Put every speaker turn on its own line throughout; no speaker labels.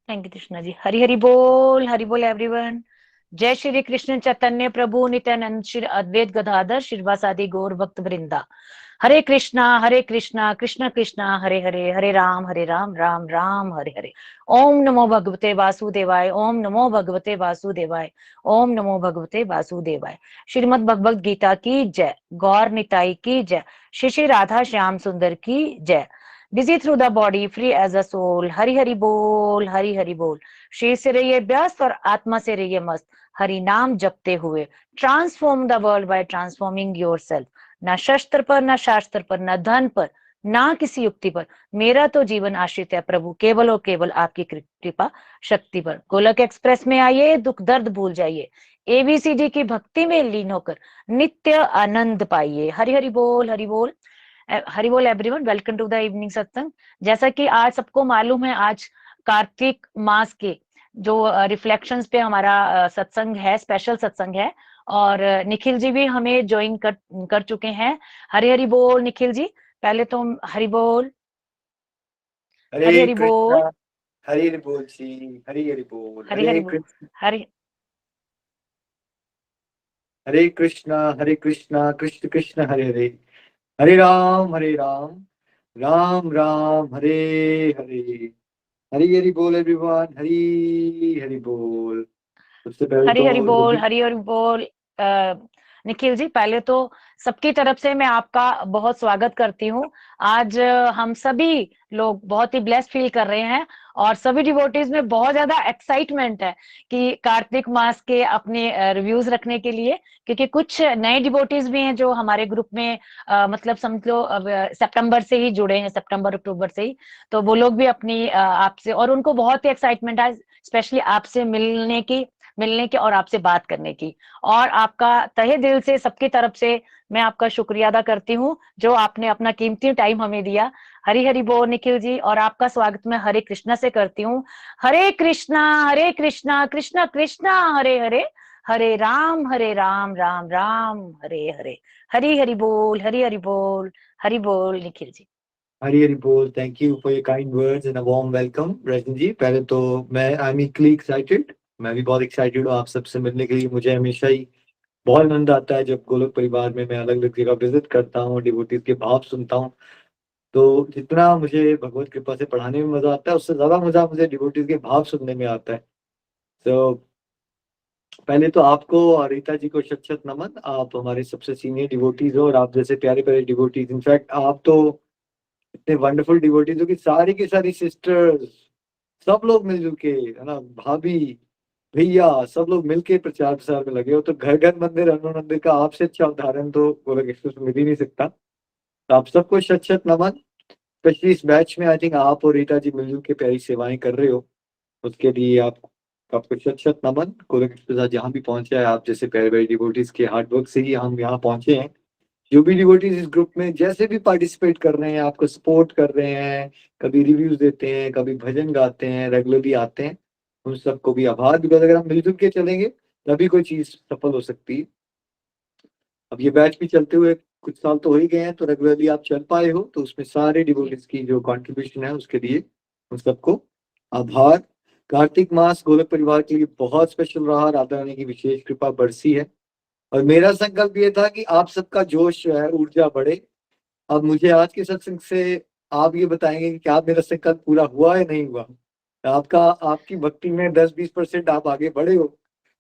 Thank you Krishna ji. Hari बोल everyone. जय श्री कृष्ण चैतन्य प्रभु नित्यानंद श्री अद्वैत गदाधर श्रीवासादि गौर भक्त वृंदा। हरे कृष्णा कृष्ण कृष्णा हरे हरे, हरे राम राम राम हरे हरे। ओम नमो भगवते वासुदेवाय, ओम नमो भगवते वासुदेवाय, ओम नमो भगवते वासुदेवाय। श्रीमद् भगवत गीता की जय, गौर निताई की जय, श्री श्री राधा श्याम सुंदर की जय। Busy through the body free as a soul, Hari Hari बोल, हरि हरि बोल। शरीर से रहिए व्यस्त और आत्मा से रहिए मस्त, हरि नाम जपते हुए। Transform the world by transforming yourself. ना शस्त्र पर, ना शास्त्र पर, ना धन पर, ना किसी युक्ति पर, मेरा तो जीवन आश्रित है प्रभु केवल और केवल आपकी कृपा शक्ति पर। गोलक एक्सप्रेस में आइए, दुख दर्द भूल जाइए, एबीसीडी की भक्ति में लीन होकर नित्य आनंद पाइए। हरि हरि बोल, हरि बोल। हरि बोल everyone, welcome to the evening satsang. जैसा कि आज सबको मालूम है, आज कार्तिक मास के जो रिफ्लेक्शंस पे हमारा सत्संग है, स्पेशल सत्संग है, और निखिल जी भी हमें ज्वाइन कर चुके हैं। हरि हरि बोल निखिल जी। पहले तो हरि बोल, हरि
हरे
हरि
कृष्णा।
बोल,
हरे हरि बोल जी। हरे हरि बोल।
हरि हरि
हरे
बोल,
कृष्ण।
हरि
हरे कृष्णा, हरे कृष्णा, कृष्ण कृष्ण हरे हरे, हरे राम, हरे राम, राम राम, हरे हरे। हरी हरि बोल एवरीवन। हरी हरि बोल। सबसे पहले
हरि
तो
हरि बोल, हरि हरि बोल। अ, निखिल जी, पहले तो सबकी तरफ से मैं आपका बहुत स्वागत करती हूँ। आज हम सभी लोग बहुत ही ब्लेस्ड फील कर रहे हैं, और सभी डिवोटीज में बहुत ज्यादा एक्साइटमेंट है कि कार्तिक मास के अपने रिव्यूज रखने के लिए, क्योंकि कुछ नए डिवोटीज भी हैं जो हमारे ग्रुप में मतलब समझ लो सितंबर से ही जुड़े हैं, सितंबर अक्टूबर से ही। तो वो लोग भी अपनी आपसे, और उनको बहुत ही एक्साइटमेंट है स्पेशली आपसे मिलने की और आपसे बात करने की। और आपका तहे दिल से सबकी तरफ से मैं आपका शुक्रिया अदा करती हूँ जो आपने अपना कीमती टाइम हमें दिया। हरि हरि बोल निखिल जी, और आपका स्वागत मैं हरे कृष्णा से करती हूँ। हरे कृष्णा कृष्ण कृष्णा हरे हरे, हरे राम राम राम हरे हरे। हरि हरि बोल, हरि हरि बोल, हरि बोल निखिल जी।
हरी हरी बोल। Thank you for your kind words and a warm welcome Rajni ji. पहले तो मैं आई एम इक्वली एक्साइटेड। मैं भी बहुत एक्साइटेड हूँ आप सबसे मिलने के लिए। मुझे हमेशा ही बहुत आनंद आता है जब गोलोक परिवार में मैं अलग अलग जगह विजिट करता हूँ, डिवोटीज के भाव सुनता हूँ। तो जितना मुझे भगवत कृपा से पढ़ाने में मजा आता है, उससे ज्यादा मजा मुझे डिवोटीज के भाव सुनने में आता है। तो पहले तो आपको और रीता जी को शत शत नमन। आप हमारे सबसे सीनियर डिवोटीज हो और आप जैसे प्यारे प्यारे डिवोटीज, इनफैक्ट आप तो इतने वंडरफुल डिवोटीज हो कि सारी की सारी सिस्टर्स, सब लोग मिलजुल के, है ना, भाभी, भैया, सब लोग मिलके प्रचार प्रसार में लगे हो। तो घर घर मंदिर अनु मंदिर का आपसे अच्छा उदाहरण तो गोलक एक्सप्रेस में मिल ही नहीं सकता। तो आप सबको शत शत नमन। स्पेशली इस बैच में आई थिंक आप और रीता जी मिलजुल के प्यारी सेवाएं कर रहे हो, उसके लिए आप आपको शत शत नमन। गोलक एक्सप्रेस आज जहाँ भी पहुंचा है, आप जैसे प्यारे प्यारे डिवोटीज के हार्डवर्क से ही हम यहाँ पहुंचे हैं। जो भी डिवोटीज इस ग्रुप में जैसे भी पार्टिसिपेट कर रहे हैं, आपको सपोर्ट कर रहे हैं, कभी रिव्यूज देते हैं, कभी भजन गाते हैं, रेगुलरली आते हैं, उन सबको भी आभार। बिकॉज अगर हम मिलजुल के चलेंगे तभी कोई चीज सफल हो सकती है। अब ये बैच भी चलते हुए कुछ साल तो हो ही गए हैं, तो रेगुलरली आप चल पाए हो, तो उसमें सारे डिवोटीज की जो कंट्रीब्यूशन है उसके लिए उन सबको आभार। कार्तिक मास गोलक परिवार के लिए बहुत स्पेशल रहा। राधा रानी की विशेष कृपा बरसी है, और मेरा संकल्प ये था कि आप सबका जोश जो है, ऊर्जा बढ़े। अब मुझे आज के सत्संग से आप ये बताएंगे कि क्या मेरा संकल्प पूरा हुआ या नहीं हुआ। आपका, आपकी भक्ति में 10-20% आप आगे बढ़े हो,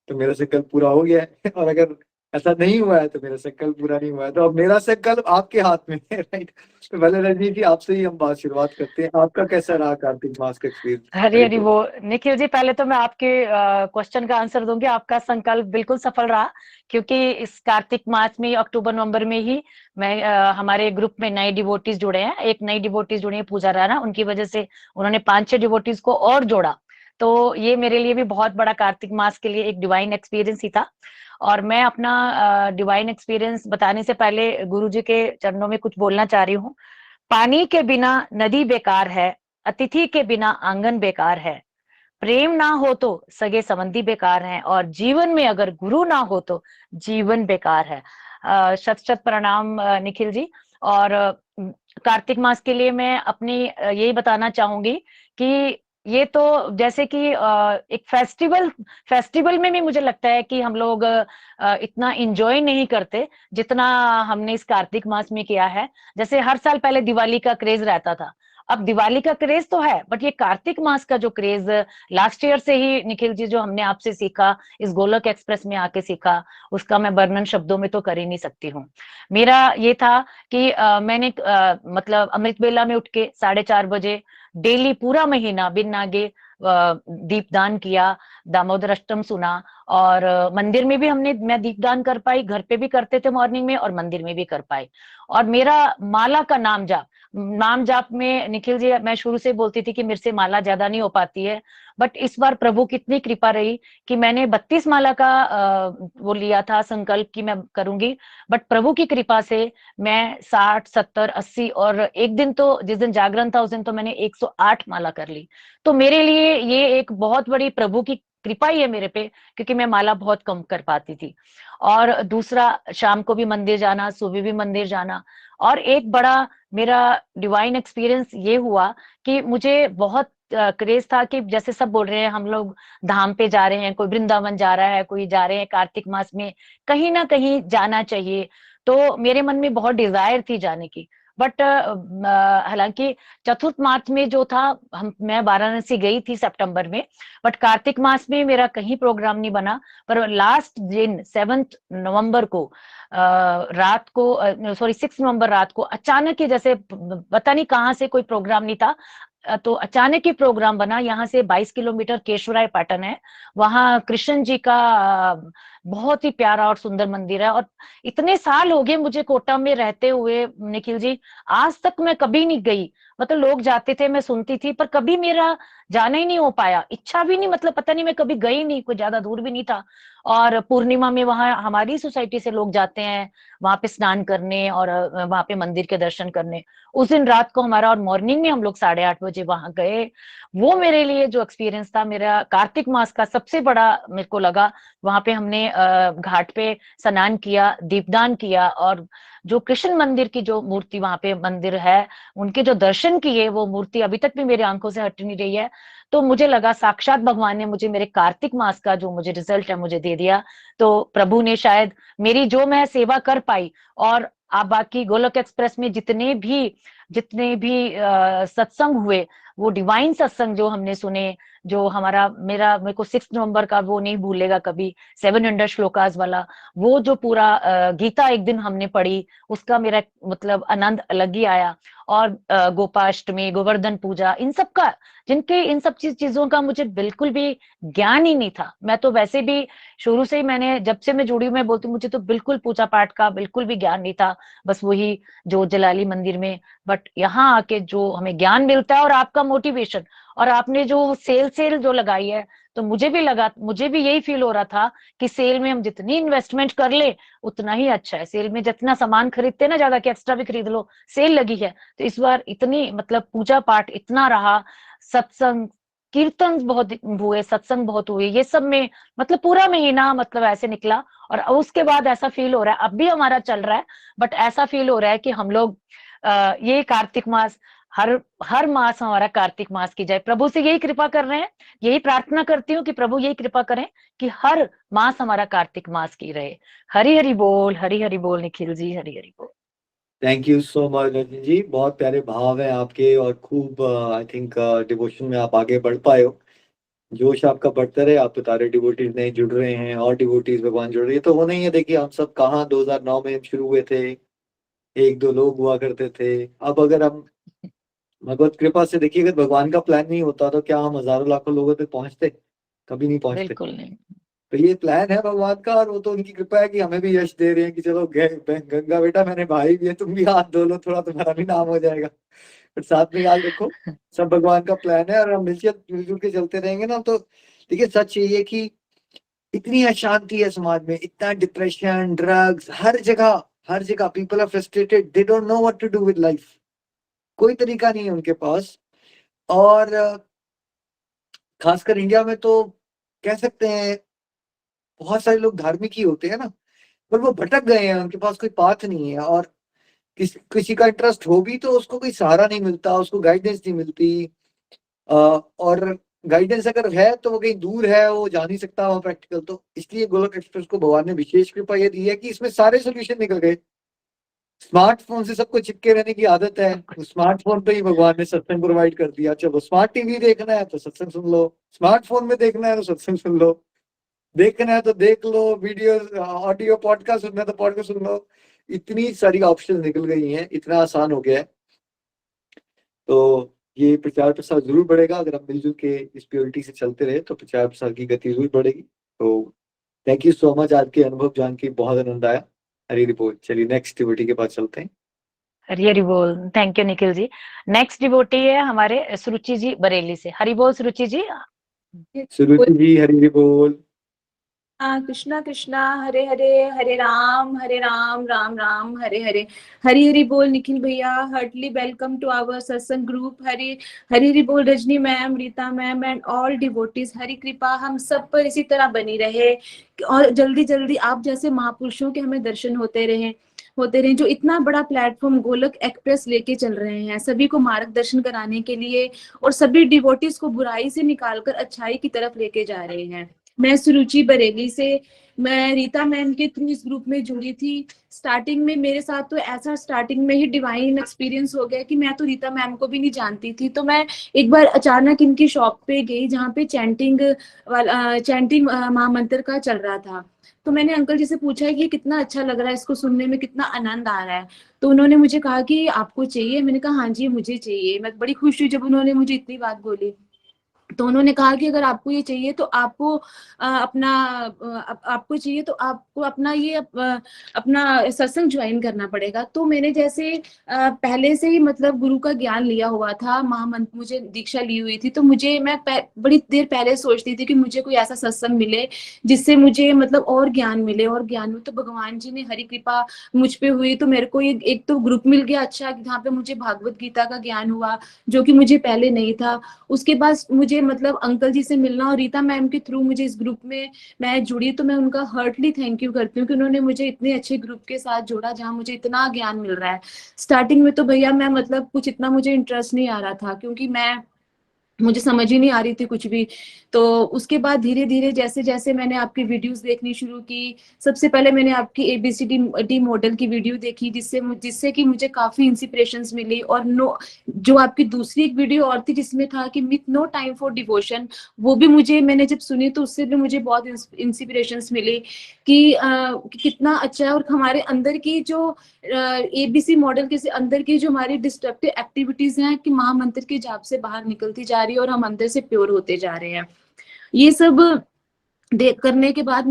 तो मेरा संकल्प पूरा हो गया है। और अगर ऐसा नहीं हुआ है तो मेरा संकल्प पूरा नहीं हुआ है, तो अब मेरा संकल्प आपके हाथ में है, राइट। तो पहले रजनी जी आपसे ही हम बात शुरुआत करते हैं, आपका कैसा रहा कार्तिक मास का एक्सपीरियंस?
हरी हरी वो निखिल जी, पहले तो मैं आपके क्वेश्चन का आंसर दूंगी। आपका संकल्प बिल्कुल सफल रहा, क्योंकि इस कार्तिक मास में अक्टूबर नवंबर में ही मैं हमारे ग्रुप में नए डिवोटीज जुड़े हैं। एक नई डिवोटीज जुड़ी है पूजा राणा, उनकी वजह से उन्होंने 5-6 डिवोटीज को और जोड़ा। तो ये मेरे लिए भी बहुत बड़ा कार्तिक मास के लिए एक डिवाइन एक्सपीरियंस ही था। और मैं अपना डिवाइन एक्सपीरियंस बताने से पहले गुरु जी के चरणों में कुछ बोलना चाह रही हूँ। पानी के बिना नदी बेकार है, अतिथि के बिना आंगन बेकार है, प्रेम ना हो तो सगे संबंधी बेकार हैं, और जीवन में अगर गुरु ना हो तो जीवन बेकार है। शत शत प्रणाम निखिल जी। और कार्तिक मास के लिए मैं अपनी यही बताना चाहूंगी कि ये तो जैसे कि एक फेस्टिवल फेस्टिवल में भी मुझे लगता है कि हम लोग इतना एंजॉय नहीं करते जितना हमने इस कार्तिक मास में किया है। जैसे हर साल पहले दिवाली का क्रेज रहता था, अब दिवाली का क्रेज तो है, बट ये कार्तिक मास का जो क्रेज लास्ट ईयर से ही निखिल जी, जो हमने आपसे सीखा, इस गोलक एक्सप्रेस में आके सीखा, उसका मैं वर्णन शब्दों में तो कर ही नहीं सकती हूँ। मेरा ये था कि मैंने मतलब अमृत वेला में उठ के 4:30 बजे डेली पूरा महीना बिन नागे दीपदान किया, दामोदर अष्टम सुना। और मंदिर में भी मैं दीपदान कर पाई, घर पे भी करते थे मॉर्निंग में, और मंदिर में भी कर पाई। और मेरा माला का नाम जाप में निखिल जी, मैं शुरू से बोलती थी कि मेरे से माला ज्यादा नहीं हो पाती है, बट इस बार प्रभु की इतनी कृपा रही कि मैंने 32 माला का वो लिया था संकल्प कि मैं करूंगी। बट प्रभु की कृपा से मैं 60, 70, 80, और एक दिन तो जिस दिन जागरण था उस दिन तो मैंने 108 माला कर ली। तो मेरे लिए ये एक बहुत बड़ी प्रभु की कृपा ही है मेरे पे, क्योंकि मैं माला बहुत कम कर पाती थी। और दूसरा, शाम को भी मंदिर जाना, सुबह भी मंदिर जाना। और एक बड़ा मेरा डिवाइन एक्सपीरियंस ये हुआ कि मुझे बहुत क्रेज था कि जैसे सब बोल रहे हैं हम लोग धाम पे जा रहे हैं, कोई वृंदावन जा रहा है, कोई जा रहे हैं कार्तिक मास में, कहीं ना कहीं जाना चाहिए। तो मेरे मन में बहुत डिजायर थी जाने की। बट हालांकि चतुर्थ मास में जो था, मैं वाराणसी गई थी सितंबर में, बट कार्तिक मास में मेरा कहीं प्रोग्राम नहीं बना। पर लास्ट दिन 7 नवंबर को रात को, सॉरी 6 नवंबर रात को अचानक ही, जैसे पता नहीं कहाँ से कोई प्रोग्राम नहीं था, तो अचानक ही प्रोग्राम बना। यहाँ से 22 किलोमीटर केशवराय पाटन है, वहां कृष्ण जी का बहुत ही प्यारा और सुंदर मंदिर है। और इतने साल हो गए मुझे कोटा में रहते हुए निखिल जी, आज तक मैं कभी नहीं गई। मतलब लोग जाते थे, मैं सुनती थी, पर कभी मेरा जाना ही नहीं हो पाया, इच्छा भी नहीं, मतलब पता नहीं, मैं कभी गई नहीं, कोई ज्यादा दूर भी नहीं था। और पूर्णिमा में वहां हमारी सोसाइटी से लोग जाते हैं वहां पे स्नान करने, और वहां पे मंदिर के दर्शन करने। उस दिन रात को हमारा, और मॉर्निंग में हम लोग 8:30 बजे वहां गए। वो मेरे लिए जो एक्सपीरियंस था, मेरा कार्तिक मास का सबसे बड़ा मेरे को लगा। वहां पे हमने घाट पे स्नान किया, दीपदान किया, और जो कृष्ण मंदिर की जो मूर्ति वहां पे मंदिर है, उनके जो दर्शन किए, वो मूर्ति अभी तक भी मेरी आंखों से हट नहीं रही है। तो मुझे लगा साक्षात भगवान ने मुझे मेरे कार्तिक मास का जो मुझे रिजल्ट है मुझे दे दिया। तो प्रभु ने शायद मेरी जो मैं सेवा कर पाई, और आप बाकी गोलोक एक्सप्रेस में जितने भी सत्संग हुए, वो डिवाइन सत्संग जो हमने सुने, जो मेरे को 6 नवंबर का वो नहीं भूलेगा कभी, 700 श्लोकास वाला, वो जो पूरा गीता एक दिन हमने पढ़ी, उसका मेरा मतलब आनंद अलग ही आया। और गोपाष्टमी, गोवर्धन पूजा, इन सब चीजों का मुझे बिल्कुल भी ज्ञान ही नहीं था। मैं तो वैसे भी शुरू से ही, मैंने जब से मैं जुड़ी हूँ, मैं बोलती हूँ, मुझे तो बिल्कुल पूजा पाठ का बिल्कुल भी ज्ञान नहीं था, बस वही जो जलाली मंदिर में। बट यहाँ आके जो हमें ज्ञान मिलता है, और आपका मोटिवेशन, और आपने जो सेल जो लगाई है, तो मुझे भी यही फील हो रहा था कि सेल में हम जितनी इन्वेस्टमेंट कर ले उतना ही अच्छा है। सेल में जितना सामान खरीदते हैं ना, ज्यादा कि एक्स्ट्रा भी खरीद लो, सेल लगी है। तो इस बार इतनी मतलब पूजा पाठ इतना रहा, सत्संग कीर्तन बहुत हुए, सत्संग बहुत हुए, ये सब में मतलब पूरा महीना मतलब ऐसे निकला। और उसके बाद ऐसा फील हो रहा है, अब भी हमारा चल रहा है, बट ऐसा फील हो रहा है कि हम लोग ये कार्तिक मास, हर हर मास हमारा कार्तिक मास की जाए। प्रभु से यही कृपा कर रहे हैं, यही प्रार्थना करती हूँ कि प्रभु यही कृपा करें कि हर मास हमारा कार्तिक मास की रहे। हरि हरि बोल, हरि हरि बोल निखिल जी, हरि हरि बोल।
Thank you so much Rajni ji, बहुत प्यारे भाव हैं आपके, और खूब आई थिंक डिवोशन में आप आगे बढ़ पाए हो। जोश आपका बढ़ता रहे, आप बता रहे डिवोटीज नहीं जुड़ रहे हैं और डिवोटीज भगवान जुड़ रहे हैं, तो होना ही है। देखिए हम सब कहाँ 2009 में शुरू हुए थे, एक दो लोग हुआ करते थे। अब अगर हम भगवत कृपा से देखिए, अगर भगवान का प्लान नहीं होता तो क्या हम हजारों लाखों लोगों तक पहुंचते? कभी नहीं पहुंचते।
बिल्कुल नहीं।
तो ये प्लान है भगवान का, और वो तो उनकी कृपा है कि हमें भी यश दे रहे हैं कि चलो गंगा बेटा मैंने भाई भी है, तुम भी हाथ धो लो, थोड़ा तुम्हारा भी नाम हो जाएगा। पर साथ में याद रखो, सब भगवान का प्लान है, और हम मिलजुल के चलते रहेंगे ना तो देखिए सच ये है कि इतनी अशांति है समाज में, इतना डिप्रेशन, ड्रग्स, हर जगह people are frustrated, they don't know what to do with life. कोई तरीका नहीं है उनके पास। और खासकर इंडिया में तो कह सकते हैं बहुत सारे लोग धार्मिक ही होते हैं ना, पर वो भटक गए हैं, उनके पास कोई पाथ नहीं है। और किसी का इंटरेस्ट हो भी तो उसको कोई सहारा नहीं मिलता, उसको गाइडेंस नहीं मिलती। और गाइडेंस अगर है तो वो कहीं दूर है, वो जा नहीं सकता वहाँ प्रैक्टिकल। तो इसलिए गोलोक एक्सप्रेस को भगवान ने विशेष कृपा ये दी है कि इसमें सारे सोल्यूशन निकल गए। स्मार्टफोन से सबको चिपके रहने की आदत है, तो स्मार्टफोन पे ही भगवान ने सत्संग प्रोवाइड कर दिया। चलो स्मार्ट टीवी देखना है तो सत्संग सुन लो, स्मार्टफोन में देखना है तो सत्संग सुन लो, देखना है तो देख लो, वीडियो ऑडियो पॉडकास्ट सुनना है तो पॉडकास्ट सुन लो। इतनी सारी ऑप्शन निकल गई हैं, इतना आसान हो गया है। तो ये प्रचार प्रसार जरूर बढ़ेगा, अगर हम मिलजुल के इस प्योरिटी से चलते रहे तो प्रचार प्रसार की गति जरूर बढ़ेगी। तो थैंक यू सो मच, आज के अनुभव जान के बहुत आनंद आया। हरी रिपोर्ट। चलिए नेक्स्ट डिवोटी के पास चलते हैं।
हरी हरी बोल। Thank you Nikhil ji. Next devotee है हमारे सुरुचि जी बरेली से। हरि बोल सुरुचि जी।
सुरुचि जी हरी रिपोर्ट।
हाँ, कृष्णा कृष्णा, हरे हरे, हरे राम राम राम हरे हरे। हरी हरी बोल निखिल भैया, heartily welcome to our satsang group. Hari Hari Hari बोल Rajni ma'am, Rita ma'am and all devotees. Hari कृपा हम सब पर इसी तरह बनी रहे, और जल्दी जल्दी आप जैसे महापुरुषों के हमें दर्शन होते रहे जो इतना बड़ा प्लेटफॉर्म गोलक एक्सप्रेस लेके चल रहे हैं, सभी को मार्गदर्शन कराने के लिए, और सभी डिवोटीज को बुराई से निकालकर अच्छाई की तरफ लेके जा रहे हैं। मैं सुरुचि बरेली से, मैं रीता मैम के थ्रू इस ग्रुप में जुड़ी थी। स्टार्टिंग में मेरे साथ तो ऐसा स्टार्टिंग में ही डिवाइन एक्सपीरियंस हो गया कि मैं तो रीता मैम को भी नहीं जानती थी। तो मैं एक बार अचानक इनकी शॉप पे गई जहाँ पे चैंटिंग महामंत्र का चल रहा था। तो मैंने अंकल जी से पूछा कि कितना अच्छा लग रहा है, इसको सुनने में कितना आनंद आ रहा है। तो उन्होंने मुझे कहा कि आपको चाहिए? मैंने कहा हाँ जी मुझे चाहिए। मैं बड़ी खुश हुई जब उन्होंने मुझे इतनी बात बोली। तो उन्होंने कहा कि अगर आपको ये चाहिए तो आपको आपको चाहिए तो आपको अपना सत्संग ज्वाइन करना पड़ेगा। तो मैंने जैसे पहले से ही मतलब गुरु का ज्ञान लिया हुआ था, महामंत्र मुझे दीक्षा ली हुई थी, तो मैं बड़ी देर पहले सोचती थी कि मुझे कोई ऐसा सत्संग मिले जिससे मुझे मतलब और ज्ञान मिले। और ज्ञान में तो भगवान जी ने हरि कृपा मुझ पे हुई, तो मेरे को एक तो ग्रुप मिल गया अच्छा, जहाँ पे मुझे भागवत गीता का ज्ञान हुआ जो कि मुझे पहले नहीं था। उसके बाद मुझे मतलब अंकल जी से मिलना, और रीता मैम के थ्रू मुझे इस ग्रुप में मैं जुड़ी, तो मैं उनका हार्टली थैंक यू करती हूँ कि उन्होंने मुझे इतने अच्छे ग्रुप के साथ जोड़ा जहाँ मुझे इतना ज्ञान मिल रहा है। स्टार्टिंग में तो भैया मैं मतलब कुछ इतना मुझे इंटरेस्ट नहीं आ रहा था, क्योंकि मुझे समझ ही नहीं आ रही थी कुछ भी। तो उसके बाद धीरे धीरे जैसे जैसे मैंने आपकी वीडियोस देखनी शुरू की, सबसे पहले मैंने आपकी ABCD मॉडल की वीडियो देखी, जिससे कि मुझे काफी इंस्पिरेशंस मिली। और जो आपकी दूसरी एक वीडियो और थी जिसमें था कि with no time for devotion, वो भी मैंने जब सुनी तो उससे भी मुझे बहुत इंस्पिरेशंस मिली कि कितना अच्छा है। और हमारे अंदर की जो ABC मॉडल के अंदर की जो हमारी डिस्ट्रक्टिव एक्टिविटीज हैं कि महामंत्र के जाप से बाहर निकलती जा रही है और हम अंदर से प्योर होते जा रहे हैं। ये सब देख करने के बाद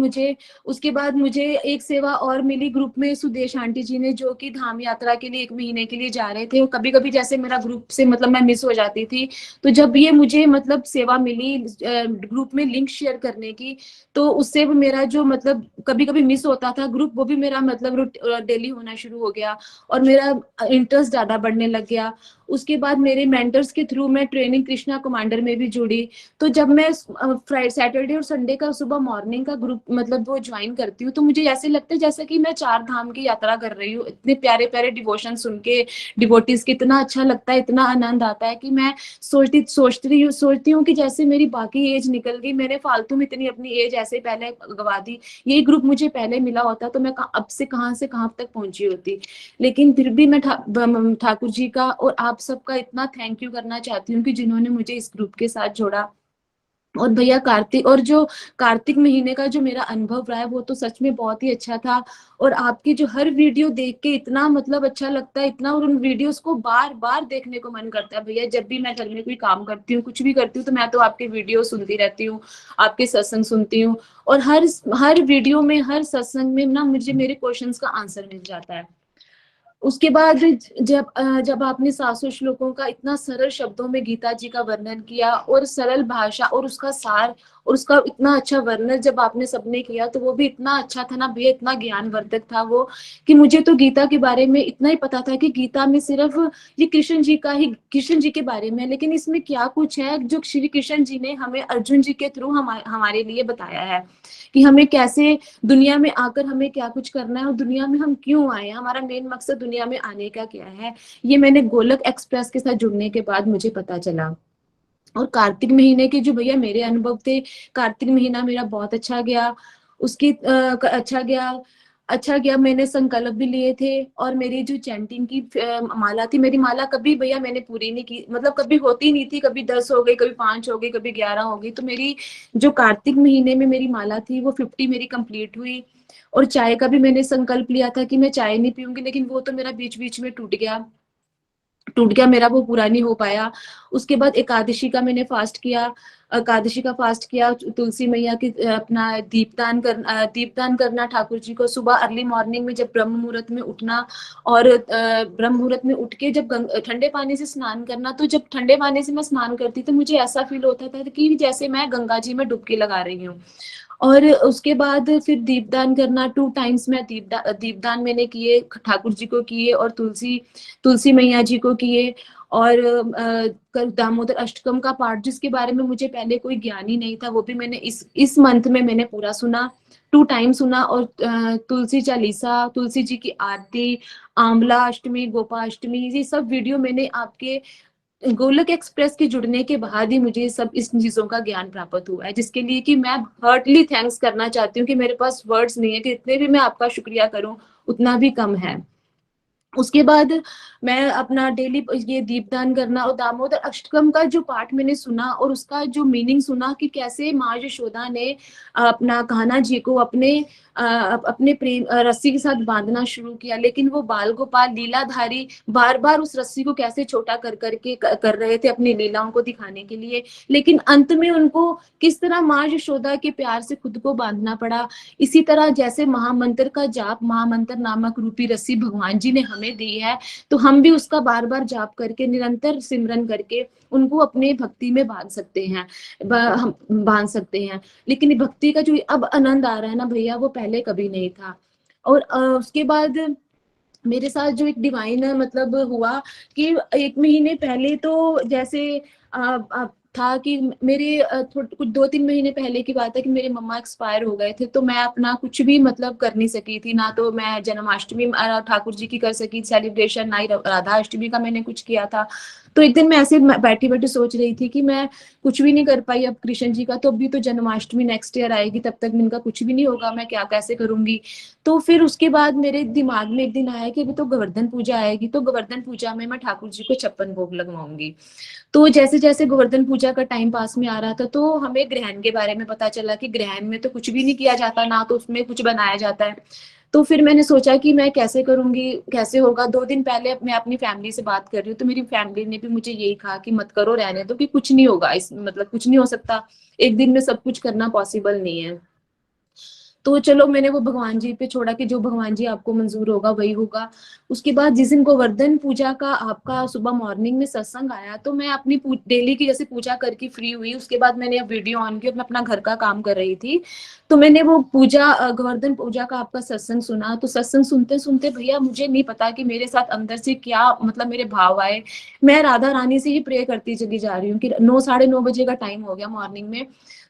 उसके बाद मुझे एक सेवा और मिली ग्रुप में, सुदेश आंटी जी ने, जो कि धाम यात्रा के लिए 1 महीने के लिए जा रहे थे। और कभी कभी जैसे मेरा ग्रुप से मतलब मैं मिस हो जाती थी, तो जब ये मुझे मतलब सेवा मिली ग्रुप में लिंक शेयर करने की, तो उससे भी मेरा जो मतलब कभी कभी मिस होता था ग्रुप, वो भी मेरा मतलब डेली होना शुरू हो गया, और मेरा इंटरेस्ट ज्यादा बढ़ने लग गया। उसके बाद मेरे मेंटर्स के थ्रू मैं ट्रेनिंग कृष्णा कमांडर में भी जुड़ी। तो जब मैं सैटरडे और संडे का सुबह मॉर्निंग का ग्रुप मतलब वो ज्वाइन करती हूँ, तो मुझे ऐसे लगता है जैसे कि मैं 4 धाम की यात्रा कर रही हूँ। इतने प्यारे प्यारे डिवोशन सुन के डिवोटीज के इतना अच्छा लगता है, इतना आनंद आता है कि मैं सोचती हूँ कि जैसे मेरी बाकी एज निकल गई, मैंने फालतू में इतनी अपनी एज ऐसे पहले गवा दी। ये ग्रुप मुझे पहले मिला होता तो मैं अब से कहाँ तक पहुंची होती। लेकिन फिर भी मैं ठाकुर जी का और आप सबका इतना थैंक यू करना चाहती हूँ कि जिन्होंने मुझे इस ग्रुप के साथ जोड़ा। और भैया कार्तिक महीने का जो मेरा अनुभव रहा है वो तो सच में बहुत ही अच्छा था। और आपकी जो हर वीडियो देख के इतना मतलब अच्छा लगता है इतना, और उन वीडियोस को बार बार देखने को मन करता है भैया। जब भी मैं घर में कोई काम करती हूँ कुछ भी करती हूँ तो मैं तो आपके वीडियो सुनती रहती हूँ, आपके सत्संग सुनती हूँ। और हर हर वीडियो में हर सत्संग में ना मुझे मेरे क्वेश्चंस का आंसर मिल जाता है। उसके बाद जब आपने 700 श्लोकों का इतना सरल शब्दों में गीता जी का वर्णन किया, और सरल भाषा और उसका सार और उसका इतना अच्छा वर्णन जब आपने सबने किया, तो वो भी इतना अच्छा था ना भैया, इतना ज्ञानवर्धक था वो, कि मुझे तो गीता के बारे में इतना ही पता था कि गीता में सिर्फ ये कृष्ण जी के बारे में है, लेकिन इसमें क्या कुछ है जो श्री कृष्ण जी ने हमें अर्जुन जी के थ्रू हमारे लिए बताया है, कि हमें कैसे दुनिया में आकर हमें क्या कुछ करना है, और दुनिया में हम क्यों आए हैं, हमारा मेन मकसद दुनिया में आने का क्या है। ये मैंने गोलक एक्सप्रेस के साथ जुड़ने के बाद मुझे पता चला। और कार्तिक महीने के जो भैया मेरे अनुभव थे, कार्तिक महीना मेरा बहुत अच्छा गया। अच्छा गया, मैंने संकल्प भी लिए थे। और मेरी जो चैंटिंग की माला थी, मेरी माला कभी भैया मैंने पूरी नहीं की, मतलब कभी होती नहीं थी, कभी 10 हो गई, कभी 5 हो गई, कभी 11 हो गई। तो मेरी जो कार्तिक महीने में मेरी माला थी वो 50 मेरी कंप्लीट हुई। और चाय का भी मैंने संकल्प लिया था कि मैं चाय नहीं पीऊंगी, लेकिन वो तो मेरा बीच बीच में टूट गया मेरा, वो पूरा नहीं हो पाया। उसके बाद एकादशी का मैंने फास्ट किया, एकादशी का फास्ट किया, तुलसी मैया की अपना दीपदान करना ठाकुर जी को सुबह अर्ली मॉर्निंग में, जब ब्रह्म मुहूर्त में उठना। और ब्रह्म मुहूर्त में उठ के जब ठंडे पानी से स्नान करना, तो जब ठंडे पानी से मैं स्नान करती तो मुझे ऐसा फील होता था कि जैसे मैं गंगा जी में डुबकी लगा रही हूँ। और उसके बाद फिर दीपदान करना, 2 टाइम्स मैं दीपदान मैंने किए, ठाकुर जी को किए और तुलसी मैया जी को किए। और कल दामोदर अष्टकम का पाठ, जिसके बारे में मुझे पहले कोई ज्ञान ही नहीं था, वो भी मैंने इस मंथ में मैंने पूरा सुना, 2 टाइम सुना। और तुलसी चालीसा, तुलसी जी की आरती, आंवला अष्टमी, गोपाष्टमी, ये सब वीडियो मैंने आपके गोलक एक्सप्रेस के जुड़ने के बाद ही मुझे सब इस चीजों का ज्ञान प्राप्त हुआ है, जिसके लिए कि मैं हार्टली थैंक्स करना चाहती हूँ, कि मेरे पास वर्ड्स नहीं है कि इतने भी मैं आपका शुक्रिया करूं उतना भी कम है। उसके बाद मैं अपना डेली ये दीपदान करना, और दामोदर अष्टकम का जो पाठ मैंने सुना और उसका जो मीनिंग सुना, कि कैसे माँ यशोदा ने अपना कान्हा जी को अपने प्रेम रस्सी के साथ बांधना शुरू किया, लेकिन वो बाल गोपाल लीलाधारी बार बार उस रस्सी को कैसे छोटा कर रहे थे अपनी लीलाओं को दिखाने के लिए, लेकिन अंत में उनको किस तरह माँ यशोदा के प्यार से खुद को बांधना पड़ा। इसी तरह जैसे महामंत्र का जाप, महामंत्र नामक रूपी रस्सी भगवान जी ने हमें दी है, तो हम भी उसका बार बार जाप करके निरंतर सिमरन करके उनको अपने भक्ति में हम बांध सकते हैं। लेकिन भक्ति का जो अब आनंद आ रहा है ना भैया, वो पहले कभी नहीं था। और उसके बाद मेरे साथ जो एक डिवाइन मतलब हुआ, कि 1 महीने पहले तो जैसे था कि मेरे कुछ 2-3 महीने पहले की बात है कि मेरे मम्मा एक्सपायर हो गए थे, तो मैं अपना कुछ भी मतलब कर नहीं सकी थी ना, तो मैं जन्माष्टमी ठाकुर जी की कर सकी सेलिब्रेशन, ना ही राधा अष्टमी का मैंने कुछ किया था। तो एक दिन मैं ऐसे बैठी बैठी सोच रही थी कि मैं कुछ भी नहीं कर पाई अब कृष्ण जी का, तो अभी तो जन्माष्टमी नेक्स्ट ईयर आएगी, तब तक इनका कुछ भी नहीं होगा, मैं क्या कैसे करूंगी। तो फिर उसके बाद मेरे दिमाग में एक दिन आया कि अभी तो गोवर्धन पूजा आएगी, तो गोवर्धन पूजा में मैं ठाकुर जी को 56 भोग लगवाऊंगी। तो जैसे जैसे गोवर्धन पूजा का टाइम पास में आ रहा था, तो हमें ग्रहण के बारे में पता चला कि ग्रहण में तो कुछ भी नहीं किया जाता, ना तो उसमें कुछ बनाया जाता है। तो फिर मैंने सोचा कि मैं कैसे करूंगी, कैसे होगा। 2 दिन पहले मैं अपनी फैमिली से बात कर रही हूँ, तो मेरी फैमिली ने भी मुझे यही कहा कि मत करो, रहने दो, कि कुछ नहीं होगा, इस मतलब कुछ नहीं हो सकता, एक दिन में सब कुछ करना पॉसिबल नहीं है। तो चलो मैंने वो भगवान जी पे छोड़ा कि जो भगवान जी आपको मंजूर होगा वही होगा। उसके बाद जिस दिन गोवर्धन पूजा का आपका सुबह मॉर्निंग में सत्संग आया, तो मैं अपनी डेली की जैसे पूजा करके फ्री हुई, उसके बाद मैंने वीडियो ऑन की, मैं अपना घर का काम कर रही थी, तो मैंने वो गोवर्धन पूजा का आपका सत्संग सुना। तो सत्संग सुनते सुनते भैया मुझे नहीं पता कि मेरे साथ अंदर से क्या मतलब मेरे भाव आए। मैं राधा रानी से ही प्रे करती चली जा रही हूँ कि 9-9:30 बजे का टाइम हो गया मॉर्निंग में।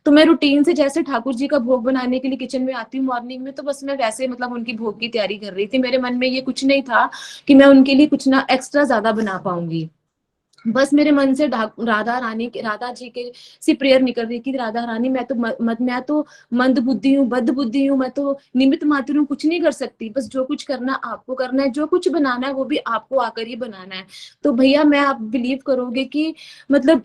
तो मैं रूटीन से जैसे ठाकुर जी का भोग बनाने के लिए किचन में आती हूँ मॉर्निंग में, तो बस मैं वैसे मतलब उनकी भोग की तैयारी कर रही थी। मेरे मन में ये कुछ नहीं था कि मैं उनके लिए कुछ ना एक्स्ट्रा ज्यादा बना पाऊंगी। बस मेरे मन से राधा जी के से प्रेयर निकल रही कि राधा रानी, मैं तो मंद बुद्धि हूँ, बद्ध बुद्धि हूँ, मैं तो निमित्त मात्र हूँ, कुछ नहीं कर सकती, बस जो कुछ करना आपको करना है, जो कुछ बनाना है वो भी आपको आकर ही बनाना है। तो भैया मैं आप बिलीव करोगे कि मतलब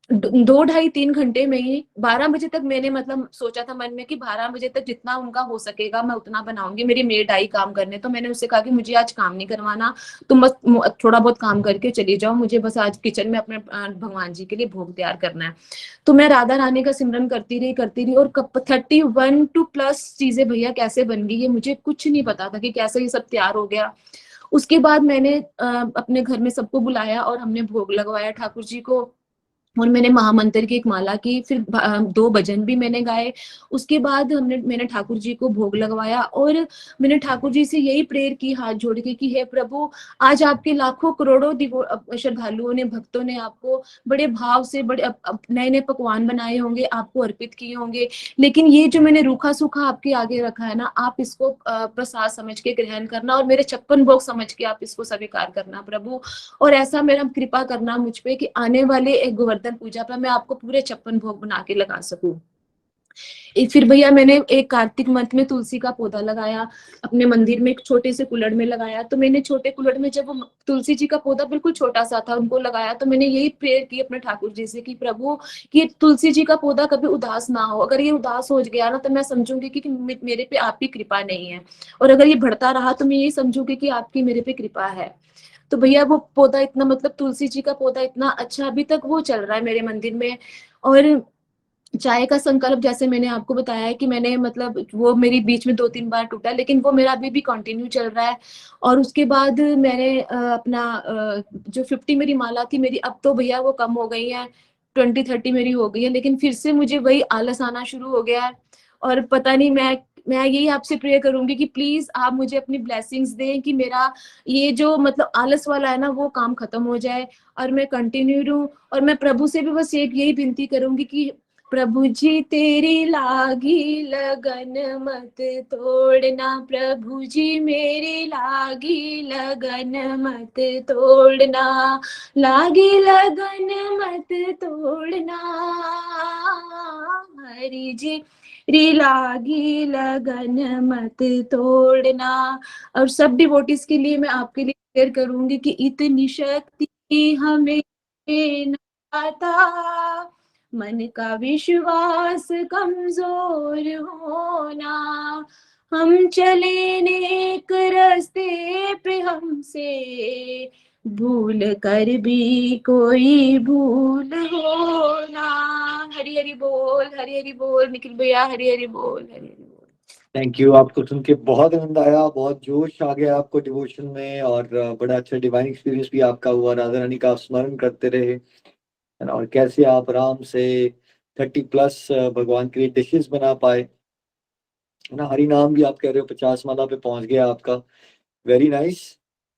दो ढाई 3 घंटे में ही 12 बजे तक मैंने मतलब सोचा था मन में कि 12 बजे तक जितना उनका हो सकेगा मैं उतना बनाऊंगी। मेरी मेड आई काम करने, तो मैंने उससे कहा कि मुझे आज काम नहीं करवाना, तुम बस थोड़ा बहुत काम करके चली जाओ, मुझे बस आज किचन में अपने भगवान जी के लिए भोग तैयार करना है। तो मैं राधा रानी का सिमरन करती रही और 31 टू प्लस चीजें भैया कैसे बन गई ये मुझे कुछ नहीं पता था कि कैसे ये सब तैयार हो गया। उसके बाद मैंने अपने घर में सबको बुलाया और हमने भोग लगवाया ठाकुर जी को, और मैंने महामंत्र की एक माला की, फिर 2 भजन भी मैंने गाए। उसके बाद मैंने ठाकुर जी को भोग लगवाया और मैंने ठाकुर जी से यही प्रेयर की हाथ जोड़ के कि हे प्रभु, आज आपके लाखों करोड़ों श्रद्धालुओं ने, भक्तों ने आपको बड़े भाव से बड़े नए नए पकवान बनाए होंगे, आपको अर्पित किए होंगे, लेकिन ये जो मैंने रूखा सूखा आपके आगे रखा है ना, आप इसको प्रसाद समझ के ग्रहण करना और मेरे 56 भोग समझ के आप इसको स्वीकार करना प्रभु। और ऐसा मेरा कृपा करना मुझ पे कि आने वाले एक गोवर्धन पूजा पर मैं आपको पूरे 56 भोग बना के लगा सकूं। फिर भैया मैंने एक कार्तिक मंथ में तुलसी का पौधा लगाया, अपने मंदिर में एक छोटे से कुल्हड़ में लगाया। तो मैंने छोटे कुल्हड़ में, जब वो तुलसी जी का पौधा बिल्कुल छोटा सा था, उनको लगाया, तो मैंने यही प्रेयर की अपने ठाकुर जी से कि प्रभु, कि तुलसी जी का पौधा कभी उदास ना हो, अगर ये उदास हो गया ना तो मैं समझूंगी कि मेरे पे आपकी कृपा नहीं है, और अगर ये बढ़ता रहा तो मैं यही समझूंगी कि आपकी मेरे पे कृपा है। तो भैया वो पौधा इतना, मतलब तुलसी जी का पौधा इतना अच्छा अभी तक वो चल रहा है मेरे मंदिर में। और चाय का संकल्प, जैसे मैंने आपको बताया है कि मैंने, मतलब वो मेरी बीच में 2-3 बार टूटा, लेकिन वो मेरा अभी भी कंटिन्यू चल रहा है। और उसके बाद मैंने अपना जो 50 मेरी माला थी मेरी, अब तो भैया वो कम हो गई है, 20-30 मेरी हो गई है, लेकिन फिर से मुझे वही आलस आना शुरू हो गया है। और पता नहीं, मैं यही आपसे प्रे करूंगी कि प्लीज आप मुझे अपनी ब्लेसिंग्स दें कि मेरा ये जो मतलब आलस वाला है ना वो काम खत्म हो जाए और मैं कंटिन्यू रहूं। और मैं प्रभु से भी बस एक यही विनती करूंगी कि प्रभु जी तेरी लागी लगन मत तोड़ना, प्रभु जी मेरी लागी लगन मत तोड़ना, लागी लगन मत तोड़ना, हरि जी री लागी लगन मत तोड़ना। और सब डिवोटीज के लिए मैं आपके लिए शेयर करूंगी कि इतनी शक्ति हमें न आता, मन का विश्वास कमजोर होना, हम चले नेक रास्ते पे हमसे भूल कर भी कोई भूल होना। हरि हरि बोल, हरि हरि बोल निखिल भैया, हरि हरि बोल, हरि हरि बोल।
Thank you. आपको सुन के बहुत आनंद आया, बहुत जोश आ गया आपको डिवोशन में, और बड़ा अच्छा डिवाइन एक्सपीरियंस भी आपका हुआ, राधा रानी का आप स्मरण करते रहे, और कैसे आप आराम से 30+ भगवान के लिए डिशेस बना पाए, है ना। हरि नाम भी आप कह रहे हो 50 माला पे पहुंच गया आपका। Very nice.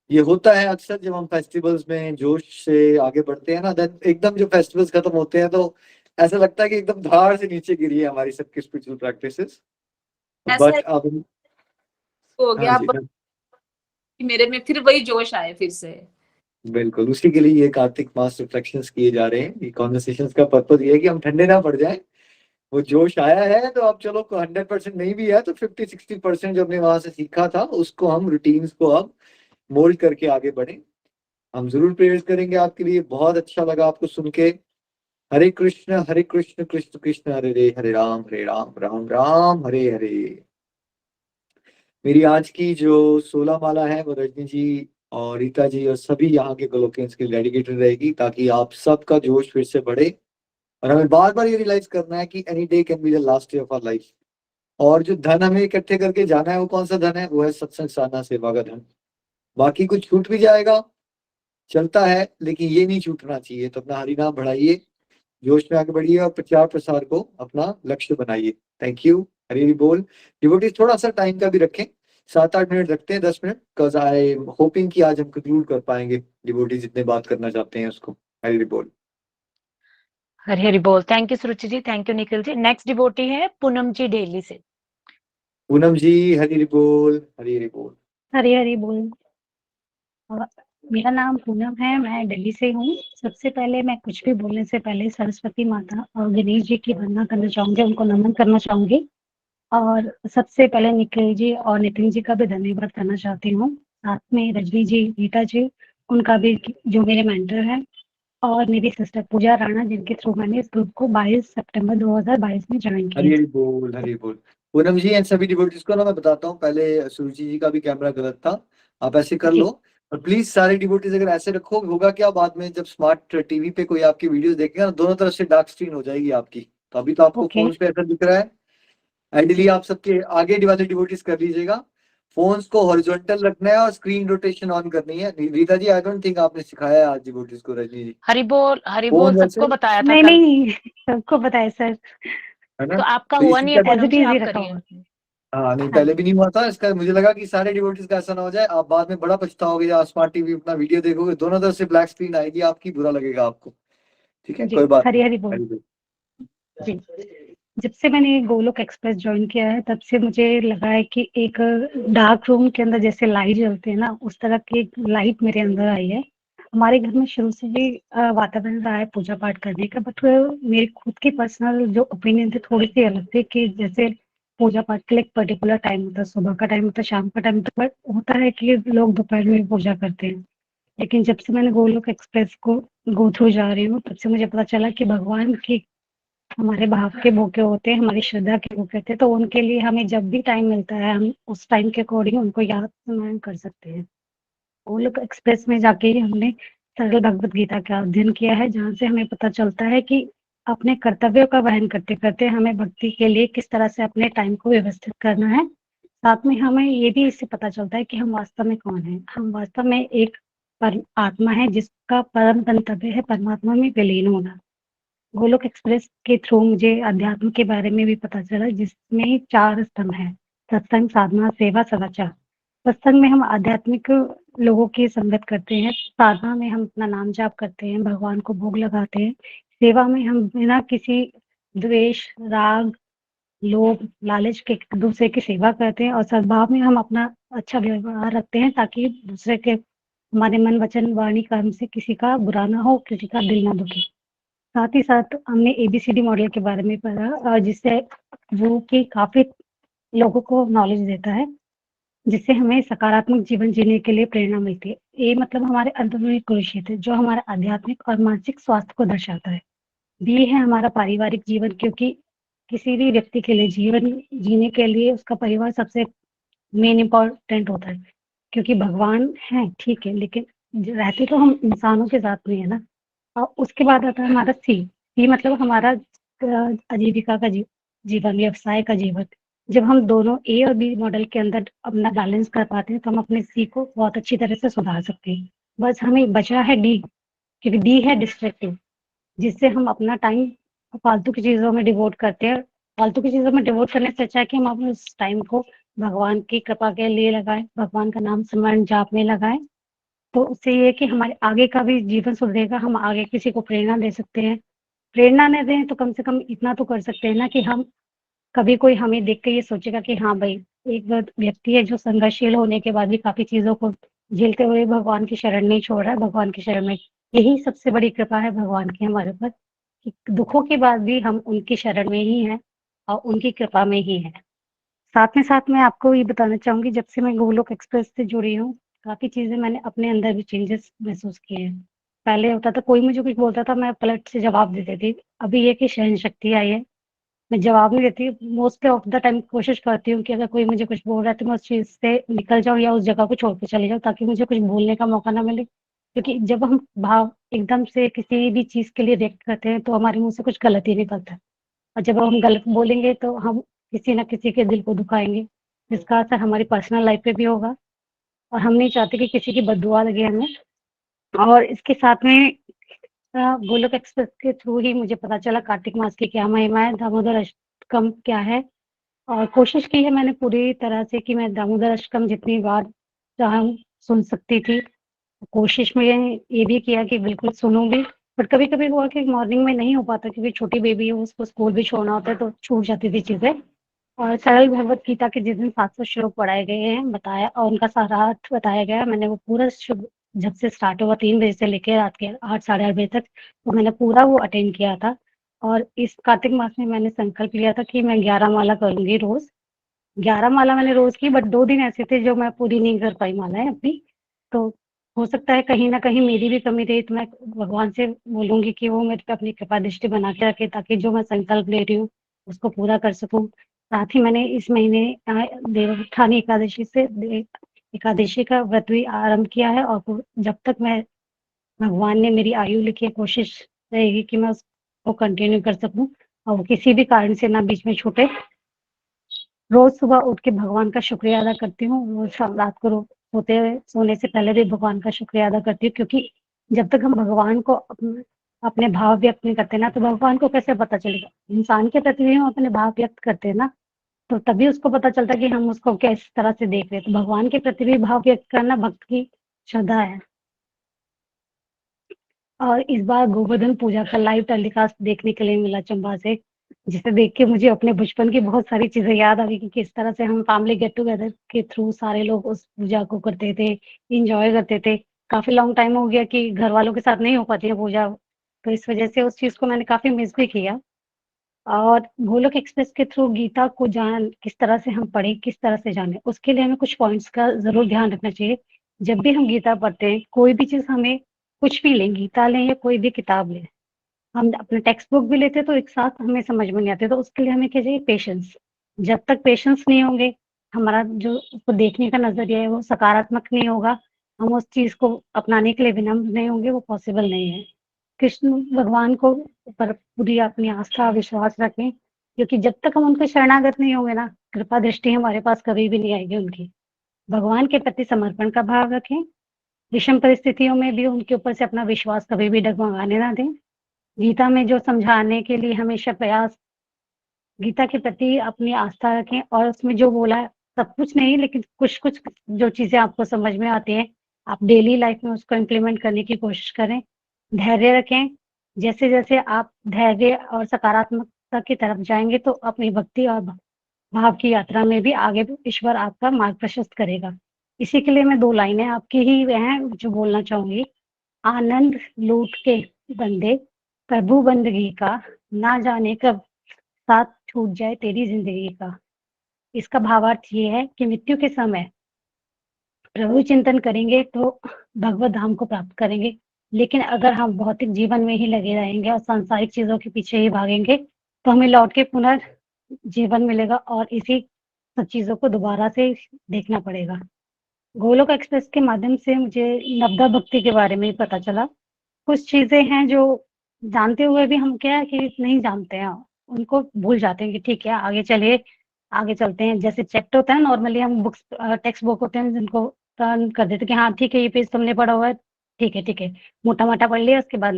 ये होता है अक्सर जब हम फेस्टिवल्स में जोश से आगे बढ़ते हैं ना, देन एकदम जब फेस्टिवल्स खत्म होते हैं तो ऐसा लगता है कि एकदम धार से नीचे गिरी है हमारी सबकी स्पिरिचुअल प्रैक्टिसेस।
ऐसा
बट अब
हो
हाँ
गया
जी,
अब कि मेरे में फिर वही जोश आए फिर से।
बिल्कुल उसी के लिए ये कार्तिक मास रिफ्लेक्शंस किए जा रहे हैं। ये कॉन्वर्सेशंस का पर्पज ये है कि हम ठंडे ना पड़ जाएं। वो जोश आया है तो अब चलो 100% नहीं भी है तो 50-60% जो हमने वहां से सीखा था उसको हम रूटीन्स को अब मोल्ड करके आगे बढ़े। हम जरूर प्रेयर्स करेंगे आपके लिए। बहुत अच्छा लगा आपको सुन के। हरे कृष्ण कृष्ण कृष्ण हरे राम राम राम हरे हरे। मेरी आज की जो 16 माला है वो रजनी जी और रीता जी और सभी यहाँ के गोलोकियंस के डेडिकेटेड रहेगी, ताकि आप सबका जोश फिर से बढ़े। और हमें बार बार ये रियलाइज करना है कि any day can be the last day of our life. और जो धन हमें इकट्ठे करके जाना है वो कौन सा धन है? वो है सत्संग, साधना, सेवा का धन। बाकी कुछ छूट भी जाएगा, चलता है, लेकिन ये नहीं छूटना चाहिए। तो अपना हरि नाम बढ़ाइए, जोश में आगे बढ़िए और प्रचार प्रसार को अपना लक्ष्य बनाइए। Thank you. हरी हरी बोल। डिवोटीज थोड़ा सा टाइम का भी रखें, 7-8 मिनट रखते हैं, 10 minute, because I am hoping कि आज हम कंक्लूड कर पाएंगे। डिवोटीज जितने बात करना चाहते हैं उसको। हरी हरी बोल।
हरि हरि बोल। Thank you Suruchi ji, thank you Nikhil ji. Next devotee है पूनम जी दिल्ली से।
पूनम जी हरी हरी बोल, हरी हरी बोल।
हरी हरी बोल। मेरा नाम पूनम है, मैं दिल्ली से हूँ। सबसे पहले मैं कुछ भी बोलने से पहले सरस्वती माता और गणेश जी की वंदना करना चाहूंगी, उनको नमन करना चाहूंगी। और सबसे पहले निखिल जी और नितिन जी का भी धन्यवाद करना चाहती हूँ। साथ में रजनी जी, रीता जी, उनका भी, जो मेरे मेंटर है। और मेरी सिस्टर पूजा राणा, जिनके थ्रू मैंने इस ग्रुप को 22 सितंबर 2022 में ज्वाइन
हरी
किया।
हरी बोल, हरी बोल। पूनम जी एंड सभी डिवोटीज को ना मैं बताता हूँ, पहले सुरुचि जी का भी कैमरा गलत था, आप ऐसे कर
जी।
लो। और प्लीज सारे डिवोटीज अगर ऐसे रखो, होगा क्या बाद में जब स्मार्ट टीवी पे कोई आपकी वीडियोस देखेगा ना, दोनों तरफ से डार्क स्क्रीन हो जाएगी आपकी। तो अभी तो आपको
ओके।
फोन पे ऐसा दिख रहा है। आइडियली आप सबके आगे वाले डिवोटीज कर लीजिएगा। फोन्स को हॉरिजॉन्टल रखना है और स्क्रीन रोटेशन ऑन करनी है। Rita ji, I don't think आपने सिखाया है आज डिवोटीज को। रजनी जी,
हरि बोल
फोन वैसे
सबको बताया था
नहीं
कल,
नहीं, सबको बताया सर।
है ना,
तो आपका
तो
हुआ
इसी
नहीं है
का
पूनम जी,
पॉजिटिव ही
आप
रखा
करिए।
हुआ।
हाँ नहीं,
हाँ।
पहले भी नहीं हुआ था इसका। मुझे लगा कि सारे डिवोटीज का ऐसा ना हो जाए, आप बाद में बड़ा पछताओगे या स्मार्ट टीवी अपना वीडियो देखोगे, दोनों तरफ से ब्लैक स्क्रीन आएगी आपकी, बुरा लगेगा आपको। ठीक है,
जी,
कोई बात
हरी
नहीं।
हरी बोल।
Very good।
जी। जब से मैंने गोलोक एक्सप्रेस ज्वाइन किया है, तब से मुझे लगा है कि एक डार्क रूम के अंदर जैसे लाइट जलते हैं ना, उस तरह की एक लाइट मेरे अंदर आई है। हमारे घर में शुरू से ही वातावरण रहा है पूजा पाठ करने का, बट मेरे खुद की पर्सनल जो ओपिनियन थे थोड़ी सी अलग थे, कि जैसे पूजा पाठ के लिए एक पर्टिकुलर टाइम होता है, सुबह का टाइम होता है, शाम का टाइम होता है, बट होता है कि लोग दोपहर में भी पूजा करते हैं। लेकिन जब से मैंने गोलोक एक्सप्रेस को गो थ्रू जा रही हूँ, तब से मुझे पता चला कि भगवान की हमारे भाव के भूखे होते हैं, हमारी श्रद्धा के भूखे होते हैं, तो उनके लिए हमें जब भी टाइम मिलता है, हम उस टाइम के अकॉर्डिंग उनको याद स्मरण कर सकते हैं। गोलोक एक्सप्रेस में जाके ही हमने सरल भगवत गीता का अध्ययन किया है, जहाँ से हमें पता चलता है कि अपने कर्तव्यों का वहन करते करते हमें भक्ति के लिए किस तरह से अपने टाइम को व्यवस्थित करना है। साथ में हमें ये भी इससे पता चलता है कि हम वास्तव में कौन है। हम वास्तव में एक परम आत्मा है, जिसका परम गंतव्य है परमात्मा में विलीन होना। गोलोक एक्सप्रेस के थ्रू मुझे अध्यात्म के बारे में भी पता चला, जिसमें 4 स्तंभ हैं: सत्संग, साधना, सेवा, सदाचार। सत्संग में हम आध्यात्मिक लोगों की संगत करते हैं, साधना में हम अपना नाम जाप करते हैं, भगवान को भोग लगाते हैं, सेवा में हम बिना किसी द्वेष, राग, लोभ, लालच के एक दूसरे की सेवा करते हैं, और सद्भाव में हम अपना अच्छा व्यवहार रखते हैं, ताकि दूसरे के हमारे मन, वचन, वाणी, कर्म से किसी का बुरा ना हो, किसी का दिल ना दुखे। साथ ही साथ हमने एबीसीडी मॉडल के बारे में पढ़ा, जिससे वो कि काफी लोगों को नॉलेज देता है, जिससे हमें सकारात्मक जीवन जीने के लिए प्रेरणा मिलती है। ए मतलब हमारे अंतर्मन कुरुक्षेत्र, जो हमारा आध्यात्मिक और मानसिक स्वास्थ्य को दर्शाता है। बी है हमारा पारिवारिक जीवन, क्योंकि किसी भी व्यक्ति के लिए जीवन जीने के लिए उसका परिवार सबसे मेन इम्पोर्टेंट होता है, क्योंकि भगवान है ठीक है, लेकिन रहते तो हम इंसानों के साथ में है ना। और उसके बाद आता है हमारा सी। सी मतलब हमारा आजीविका का जीवन, व्यवसाय का जीवन। जब हम दोनों ए और बी मॉडल के अंदर अपना बैलेंस कर पाते हैं, तो हम अपने सी को बहुत अच्छी तरह से सुधार सकते हैं। बस हमें बचा है डी, क्योंकि डी है डिस्ट्रक्टिव, जिससे हम अपना टाइम फालतू की चीजों में डिवोट करते हैं। फालतू की चीजों में डिवोट करने से अच्छा है कि हम अपने उस टाइम को भगवान की कृपा के लिए लगाएं, भगवान का नाम स्मरण जाप में लगाएं। तो उससे ये है कि हमारे आगे का भी जीवन सुधरेगा, हम आगे किसी को प्रेरणा दे सकते हैं। प्रेरणा न दें तो कम से कम इतना तो कर सकते हैं ना, कि हम कभी कोई हमें देख के ये सोचेगा कि हाँ भाई, एक व्यक्ति है जो संघर्षशील होने के बाद भी काफी चीजों को झेलते हुए भगवान की शरण नहीं छोड़ रहा है, भगवान की शरण में। यही सबसे बड़ी कृपा है भगवान की हमारे ऊपर, कि दुखों के बाद भी हम उनकी शरण में ही हैं और उनकी कृपा में ही है। साथ में आपको ये बताना चाहूंगी, जब से मैं गोलोक एक्सप्रेस से जुड़ी हूँ, काफी चीजें मैंने अपने अंदर भी चेंजेस महसूस किए हैं। पहले होता था कोई मुझे कुछ बोलता था, मैं पलट से जवाब दे देती थी। अभी ये कि सहन शक्ति आई है, मैं जवाब नहीं देती। मोस्ट ऑफ द टाइम कोशिश करती हूँ कि अगर कोई मुझे कुछ बोल रहा है तो मैं उस चीज से निकल जाऊँ या उस जगह को छोड़ के चले जाऊँ, ताकि मुझे कुछ बोलने का मौका ना मिले। क्योंकि जब हम भाव एकदम से किसी भी चीज के लिए रिएक्ट करते हैं, तो हमारे मुंह से कुछ गलत ही निकलता है, और जब हम गलत बोलेंगे तो हम किसी ना किसी के दिल को दुखाएंगे, जिसका असर हमारी पर्सनल लाइफ पे भी होगा, और हम नहीं चाहते कि किसी की बददुआ लगे हमें। और इसके साथ में गोलोक एक्सप्रेस के थ्रू ही मुझे पता चला कार्तिक मास की क्या महिमा है, दामोदर अष्टकम क्या है। और कोशिश की है मैंने पूरी तरह से कि मैं दामोदर अष्टकम जितनी बार चाहूँ सुन सकती थी। कोशिश में ये भी किया कि बिल्कुल सुनूंगी, बट कभी कभी हुआ कि मॉर्निंग में नहीं हो पाता, क्योंकि छोटी बेबी है, उसको स्कूल भी छोड़ना होता है, तो छूट जाती थी चीजें। और सरल भगवत गीता के जिस दिन 700 श्लोक पढ़ाए गए हैं, बताया, और उनका सारार्थ बताया गया, मैंने वो पूरा शुभ जब से स्टार्ट हुआ 3 बजे से लेकर रात के 8 साढ़े 8 बजे तक, तो मैंने पूरा वो अटेंड किया था। और इस कार्तिक मास में मैंने संकल्प लिया था कि मैं 11 माला करूंगी रोज। 11 माला मैंने रोज की, बट 2 दिन ऐसे थे जो मैं पूरी नहीं कर पाई मालाएं अपनी। तो हो सकता है कहीं ना कहीं मेरी भी कमी रही, तो मैं भगवान से बोलूंगी कि वो मेरे पे अपनी कृपा दृष्टि बना के रखे, ताकि जो मैं संकल्प ले रही हूँ उसको पूरा कर सकूं। साथ ही मैंने इस महीने देवोत्थानी एकादशी का व्रत भी आरंभ किया है, और जब तक मैं भगवान ने मेरी आयु लिखी है, कोशिश रहेगी कि मैं उसको कंटिन्यू कर सकूं और वो किसी भी कारण से ना बीच में छूटे। रोज सुबह उठ के भगवान का शुक्रिया अदा करती हूँ, रोज रात को सोने से पहले भी भगवान का शुक्रिया अदा करती हूँ, क्योंकि जब तक हम भगवान को अपने भाव व्यक्त नहीं करते ना, तो भगवान को कैसे पता चलेगा। इंसान के प्रति भी हम अपने भाव व्यक्त करते हैं ना, तो तभी उसको पता चलता है कि हम उसको किस तरह से देख रहे हैं। तो भगवान के प्रति भी भाव व्यक्त करना भक्त की श्रद्धा है। और इस बार गोवर्धन पूजा का लाइव टेलीकास्ट देखने के लिए मिला चंबा से, जिसे देख के मुझे अपने बचपन की बहुत सारी चीजें याद आ गई कि किस तरह से हम फैमिली गेट टुगेदर के थ्रू सारे लोग उस पूजा को करते थे, इंजॉय करते थे। काफी लॉन्ग टाइम हो गया कि घर वालों के साथ नहीं हो पाती है पूजा, तो इस वजह से उस चीज को मैंने काफी मिस भी किया। और गोलोक एक्सप्रेस के थ्रू गीता को किस तरह से हम पढ़े, किस तरह से जाने, उसके लिए हमें कुछ पॉइंट्स का जरूर ध्यान रखना चाहिए। जब भी हम गीता पढ़ते हैं, कोई भी चीज हमें, कुछ भी लें, गीता लें या कोई भी किताब लें, हम अपने टेक्स्ट बुक भी लेते तो एक साथ हमें समझ में नहीं आते, तो उसके लिए हमें क्या चाहिए, पेशेंस। जब तक पेशेंस नहीं होंगे, हमारा जो उसको देखने का नजरिया है वो सकारात्मक नहीं होगा, हम उस चीज को अपनाने के लिए विनम्र नहीं होंगे, वो पॉसिबल नहीं है। कृष्ण भगवान को पर पूरी अपनी आस्था विश्वास रखें, क्योंकि जब तक हम उनके शरणागत नहीं होंगे ना, कृपा दृष्टि हमारे पास कभी भी नहीं आएगी उनकी। भगवान के प्रति समर्पण का भाव रखें, विषम परिस्थितियों में भी उनके ऊपर से अपना विश्वास कभी भी डगमगाने ना दें। गीता में जो समझाने के लिए हमेशा प्रयास, गीता के प्रति अपनी आस्था रखें, और उसमें जो बोला है, सब कुछ नहीं लेकिन कुछ कुछ जो चीजें आपको समझ में आती हैं, आप डेली लाइफ में उसको इम्प्लीमेंट करने की कोशिश करें। धैर्य रखें, जैसे जैसे आप धैर्य और सकारात्मकता की तरफ जाएंगे, तो अपनी भक्ति और भाव की यात्रा में भी आगे ईश्वर आपका मार्ग प्रशस्त करेगा। इसी के लिए मैं 2 लाइनें आपकी ही हैं जो बोलना चाहूंगी। आनंद लूट के बंदे, प्रभु बंदगी का, ना जाने कब साथ छूट जाए तेरी जिंदगी का। इसका भावार्थ ये है कि मृत्यु के समय प्रभु चिंतन करेंगे तो भगवत धाम को प्राप्त करेंगे, लेकिन अगर हम भौतिक जीवन में ही लगे रहेंगे और सांसारिक चीजों के पीछे ही भागेंगे, तो हमें लौट के पुनर्जीवन मिलेगा और इसी सब चीजों को दोबारा से देखना पड़ेगा। गोलोक एक्सप्रेस के माध्यम से मुझे नवदा भक्ति के बारे में ही पता चला। कुछ चीजें हैं जो जानते हुए भी हम क्या है कि नहीं जानते हैं, उनको भूल जाते हैं कि ठीक है आगे चलिए, आगे चलते हैं। जैसे चैप्टर होता है नॉर्मली, हम बुक्स टेक्स्ट बुक होते हैं जिनको टर्न कर देते हैं कि हाँ ठीक है ये पेज तुमने पढ़ा हुआ है, ठीक है, मोटा मोटा पढ़ लिया उसके बाद।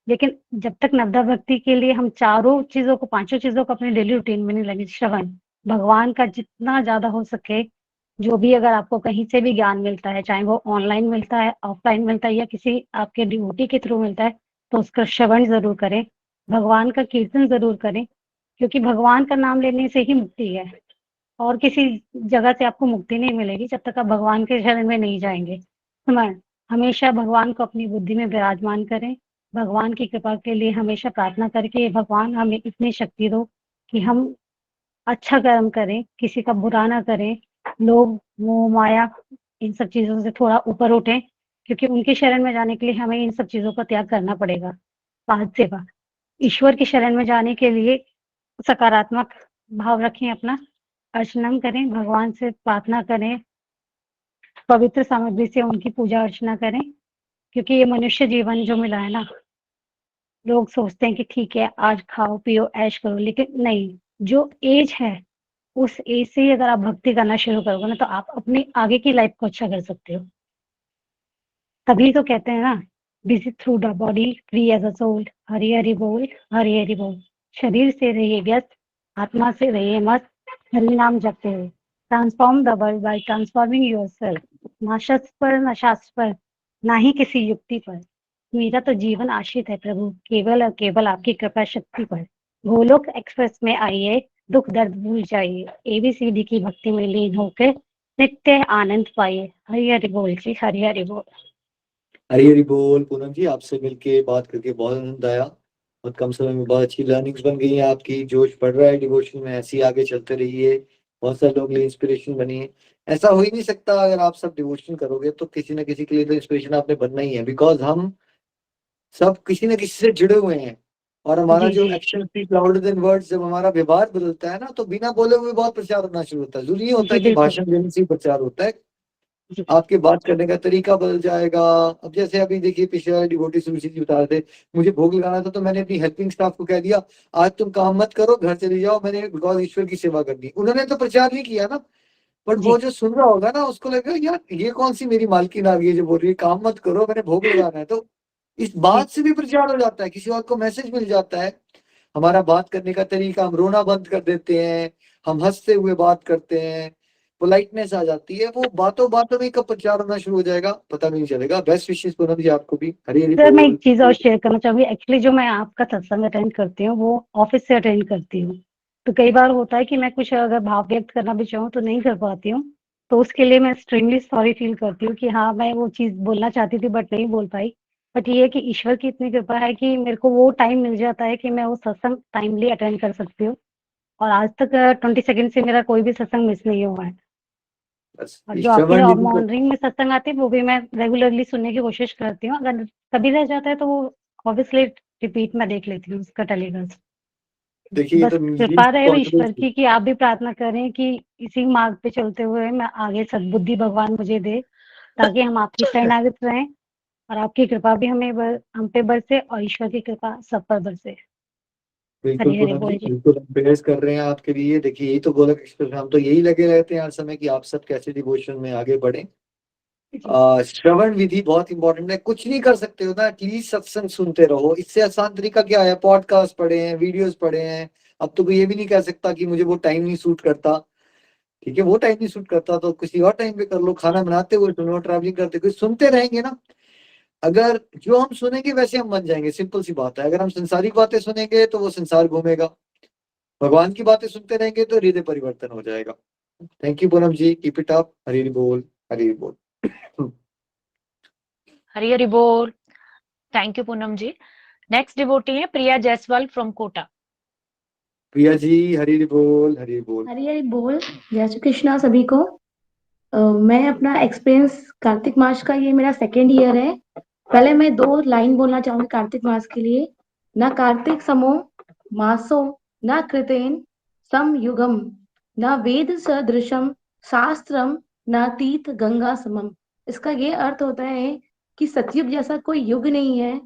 लेकिन जब तक नवदा भक्ति के लिए हम चारों चीजों को, पांचों चीजों को अपने डेली रूटीन में नहीं लगे, श्रवण, भगवान का जितना ज्यादा हो सके, जो भी अगर आपको कहीं से भी ज्ञान मिलता है, चाहे वो ऑनलाइन मिलता है, ऑफलाइन मिलता है या किसी आपके डिवोटी के थ्रू मिलता है, तो उसका श्रवण जरूर करें, भगवान का कीर्तन जरूर करें, क्योंकि भगवान का नाम लेने से ही मुक्ति है। और किसी जगह से आपको मुक्ति नहीं मिलेगी जब तक आप भगवान के शरण में नहीं जाएंगे। स्मरण, हमेशा भगवान को अपनी बुद्धि में विराजमान करें, भगवान की कृपा के लिए हमेशा प्रार्थना करके भगवान हमें इतनी शक्ति दो कि हम अच्छा कर्म करें, किसी का बुरा ना करें, लोभ मोह माया इन सब चीजों से थोड़ा ऊपर उठें, क्योंकि उनकी शरण में जाने के लिए हमें इन सब चीजों का त्याग करना पड़ेगा। पाद सेवा, ईश्वर की शरण में जाने के लिए सकारात्मक भाव रखें, अपना अर्चना करें, भगवान से प्रार्थना करें, पवित्र सामग्री से उनकी पूजा अर्चना करें, क्योंकि ये मनुष्य जीवन जो मिला है ना, लोग सोचते हैं कि ठीक है आज खाओ पियो ऐश करो, लेकिन नहीं, जो एज है उस एज से ही अगर आप भक्ति करना शुरू करोगे ना, तो आप अपनी आगे की लाइफ को अच्छा कर सकते हो। तभी तो कहते हैं ना, busy through the body free as a soul, Hari Hari बोल, हरि हरि बोल। शरीर से रहिए व्यस्त, आत्मा से रहिए मस्त, हरि नाम जपते हुए। Transform the world by transforming yourself. ना शस्त्र पर, ना शास्त्र पर, ना ही किसी युक्ति पर, मेरा तो जीवन आश्रित है प्रभु केवल और केवल आपकी कृपा शक्ति पर। गोलोक एक्सप्रेस में आइए, दुख दर्द भूल जाइए, एबीसीडी की भक्ति में लीन होकर नित्य आनंद पाइए। हरि हरि बोल जी, हरि हरि बोल।
हरी हरी बोल। पूनम जी, आपसे मिलके बात करके बहुत आनंद आया और कम समय में बहुत अच्छी लर्निंग्स बन गई हैं आपकी। जोश बढ़ रहा है डिवोशन में, ऐसे ही आगे चलते रहिए। बहुत सारे लोग लिए इंस्पिरेशन बनी है। ऐसा हो ही नहीं सकता। अगर आप सब डिवोशन करोगे तो किसी ना किसी के लिए तो इंस्पिरेशन आपने बनना ही है, बिकॉज हम सब किसी न किसी से जुड़े हुए हैं। और हमारा
जी
जो
जी
action speak louder than words, जब हमारा व्यवहार बदलता है ना, तो बिना बोले हुए बहुत प्रचार होना शुरू होता है। जरूरी नहीं होता
जी
है कि
बिल्कुल
भाषण देने से ही प्रचार होता है,
जी
आपके बात करने का तरीका बदल जाएगा। अब जैसे अभी देखिए, पिछले वाले डिवोटी सुरुचि जी बता रहे थे, मुझे भोग लगाना था तो मैंने अपनी हेल्पिंग स्टाफ को कह दिया, आज तुम काम मत करो, घर चले जाओ, मैंने बिकॉज ईश्वर की सेवा करनी। उन्होंने तो प्रचार नहीं किया ना, बट
जी
वो जो सुन रहा होगा ना, उसको लगेगा यार ये कौन सी मेरी मालकिन आ गई है जो बोल रही है काम मत करो, मैंने भोग लगाना है। तो इस
जी
बात से भी प्रचार हो जाता है, किसी और को मैसेज मिल जाता है। हमारा बात करने का तरीका, हम रोना बंद कर देते हैं, हम हंसते हुए बात करते हैं, पोलाइटनेस आ जाती है। वो बातों बातों में कब प्रचार होना शुरू हो जाएगा पता भी नहीं चलेगा। बेस्ट विशेष पूनम जी आपको भी। हरी हरी
सर मैं एक
बोल।
चीज और शेयर करना चाहूंगी। एक्चुअली जो मैं आपका सत्संग अटेंड करती हूँ वो ऑफिस से अटेंड करती हूँ, तो कई बार होता है कि मैं कुछ अगर भाव व्यक्त करना भी चाहूँ तो नहीं कर पाती हूँ। तो उसके लिए मैं एक्सट्रीमली सॉरी फील करती हूँ कि हाँ मैं वो चीज बोलना चाहती थी बट नहीं बोल पाई। बट ये है कि ईश्वर की इतनी कृपा है कि मेरे को वो टाइम मिल जाता है कि मैं वो सत्संग टाइमली अटेंड कर सकती हूँ। और आज तक 20 सेकंड से मेरा कोई भी सत्संग मिस नहीं हुआ है।
बस
और
ये
जो आपके
श्रवण निधि को,
मॉर्निंग में सत्संग आते हैं वो भी मैं रेगुलरली सुनने की कोशिश करती हूँ। अगर कभी रह जाता है तो वो ऑब्वियसली रिपीट में देख लेती हूँ उसका टेलीकास्ट।
देखिए ये
बस
तो
कृपा
लीस्ट
रहे ईश्वर
कॉन्फिडेंस।
की कि आप भी प्रार्थना करें कि इसी मार्ग पे चलते हुए मैं आगे सद्बुद्धि भगवान मुझे दे, ताकि हम आपकी शरणागत रहें और आपकी कृपा भी हम पे बरसे और ईश्वर की कृपा सब पर बरसे।
बिल्कुल
हरी हरी
पूनम जी,
बोल जी।
बिल्कुल हम प्रेयर्स कर रहे हैं आपके लिए। देखिए यही तो गोलक एक्सप्रेस में हम तो यही लगे रहते हैं हर समय कि आप सब कैसे डिवोशन में आगे बढ़े।
जी
श्रवण विधि बहुत इंपॉर्टेंट है। कुछ नहीं कर सकते हो ना, एटलीस्ट सत्संग सुनते रहो। इससे आसान तरीका क्या है? पॉडकास्ट पढ़े हैं, वीडियोस पढ़े हैं। अब तो कोई ये भी नहीं कह सकता कि मुझे वो टाइम नहीं सूट करता। ठीक है, वो टाइम नहीं सूट करता तो किसी और टाइम पे कर लो, खाना बनाते हुए सुनो, ट्रैवलिंग करते हुए सुनते रहेंगे ना। अगर जो हम सुनेंगे वैसे हम बन जाएंगे, सिंपल सी बात है। अगर हम संसारिक बातें सुनेंगे तो वो संसार घूमेगा, भगवान की बातें सुनते रहेंगे तो हृदय परिवर्तन हो जाएगा। Thank you Poonam ji, keep it up. Hari Hari बोल, हरी हरी बोल।
हरी हरी बोल। Thank you Poonam ji. Next devotee है प्रिया जायसवाल फ्रॉम कोटा।
प्रिया जी हरी हरी बोल, हरी हरी बोल।
हरी हरी बोल। जय श्री कृष्णा सभी को। मैं अपना एक्सपीरियंस, कार्तिक मास का ये मेरा सेकेंड ईयर है। पहले मैं 2 लाइन बोलना चाहूंगी कार्तिक मास के लिए। न कार्तिक समो मासो, न कृतेन सम युगम, न वेद सदृशम शास्त्रम, न तीत गंगा समम। इसका ये अर्थ होता है कि सतयुग जैसा कोई युग नहीं है,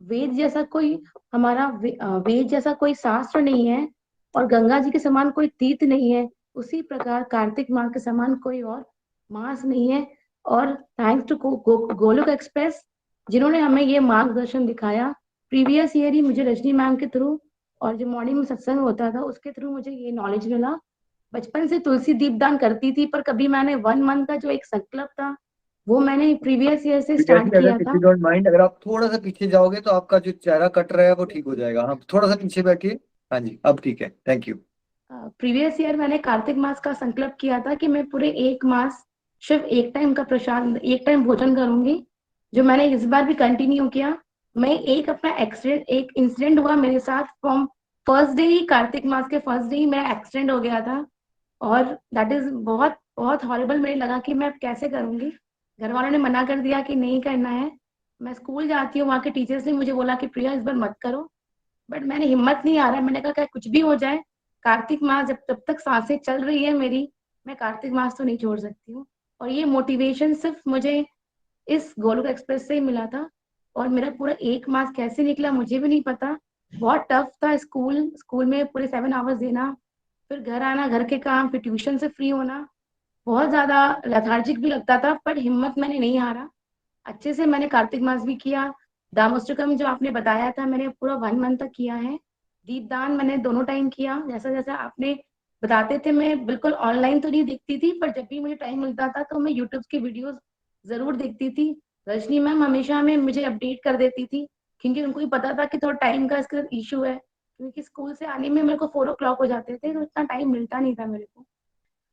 वेद जैसा कोई वेद जैसा कोई शास्त्र नहीं है, और गंगा जी के समान कोई तीर्थ नहीं है। उसी प्रकार कार्तिक माह के समान कोई और मास नहीं है। और थैंक्स टू गोलोक एक्सप्रेस, जिन्होंने हमें ये मार्गदर्शन दिखाया। प्रीवियस ईयर ही मुझे रजनी मैम के थ्रू और जो मॉर्निंग में सत्संग होता था उसके थ्रू मुझे ये नॉलेज मिला। बचपन से तुलसी दीपदान करती थी, पर कभी मैंने 1 मंथ का जो एक संकल्प था वो मैंने प्रीवियस ईयर से
प्रिया जी
स्टार्ट
अगर
किया
इफ
था।
यू डोंट माइंड, अगर आप थोड़ा सा पीछे जाओगे तो आपका जो चेहरा कट रहा है वो ठीक हो जाएगा। हाँ थोड़ा सा पीछे बैठिए। हाँ जी अब ठीक है, थैंक यू।
प्रीवियस ईयर मैंने कार्तिक मास का संकल्प किया था कि मैं पूरे 1 मास सिर्फ एक टाइम का प्रसाद, एक टाइम भोजन करूंगी, जो मैंने इस बार भी कंटिन्यू किया। मैं एक इंसिडेंट हुआ मेरे साथ। फ्रॉम फर्स्ट डे ही, कार्तिक मास के फर्स्ट डे ही मेरा एक्सीडेंट हो गया था। और दैट इज बहुत बहुत हॉरिबल। मुझे लगा कि मैं कैसे करूंगी। घर वालों ने मना कर दिया कि नहीं करना है। मैं स्कूल जाती हूँ, वहाँ के टीचर्स ने मुझे बोला कि प्रिया इस बार मत करो। बट मैंने हिम्मत नहीं आ रहा। मैंने कहा कुछ भी हो जाए, कार्तिक मास जब तक सांसें चल रही है मेरी, मैं कार्तिक मास तो नहीं छोड़ सकती हूँ। और ये मोटिवेशन सिर्फ मुझे इस गोलोक एक्सप्रेस से ही मिला था। और मेरा पूरा 1 मास कैसे निकला मुझे भी नहीं पता। बहुत टफ था। स्कूल स्कूल में पूरे 7 आवर्स देना, फिर घर आना, घर के काम, फिर ट्यूशन से फ्री होना, बहुत ज्यादा लेथार्जिक भी लगता था। पर हिम्मत मैंने नहीं हारा। अच्छे से मैंने कार्तिक मास भी किया। दामोष्टकम जो आपने बताया था, मैंने पूरा 1 मंथ तक किया है। दीपदान मैंने दोनों टाइम किया, जैसा जैसा आपने बताते थे। मैं बिल्कुल ऑनलाइन तो नहीं देखती थी, पर जब भी मुझे टाइम मिलता था तो मैं यूट्यूब की वीडियोस जरूर देखती थी। रजनी मैम हमेशा में मुझे अपडेट कर देती थी, क्योंकि उनको ही पता था कि थोड़ा टाइम का इसका इशू है, क्योंकि स्कूल से आने में मेरे को 4 o'clock हो जाते थे, तो इतना टाइम मिलता नहीं था मेरे को।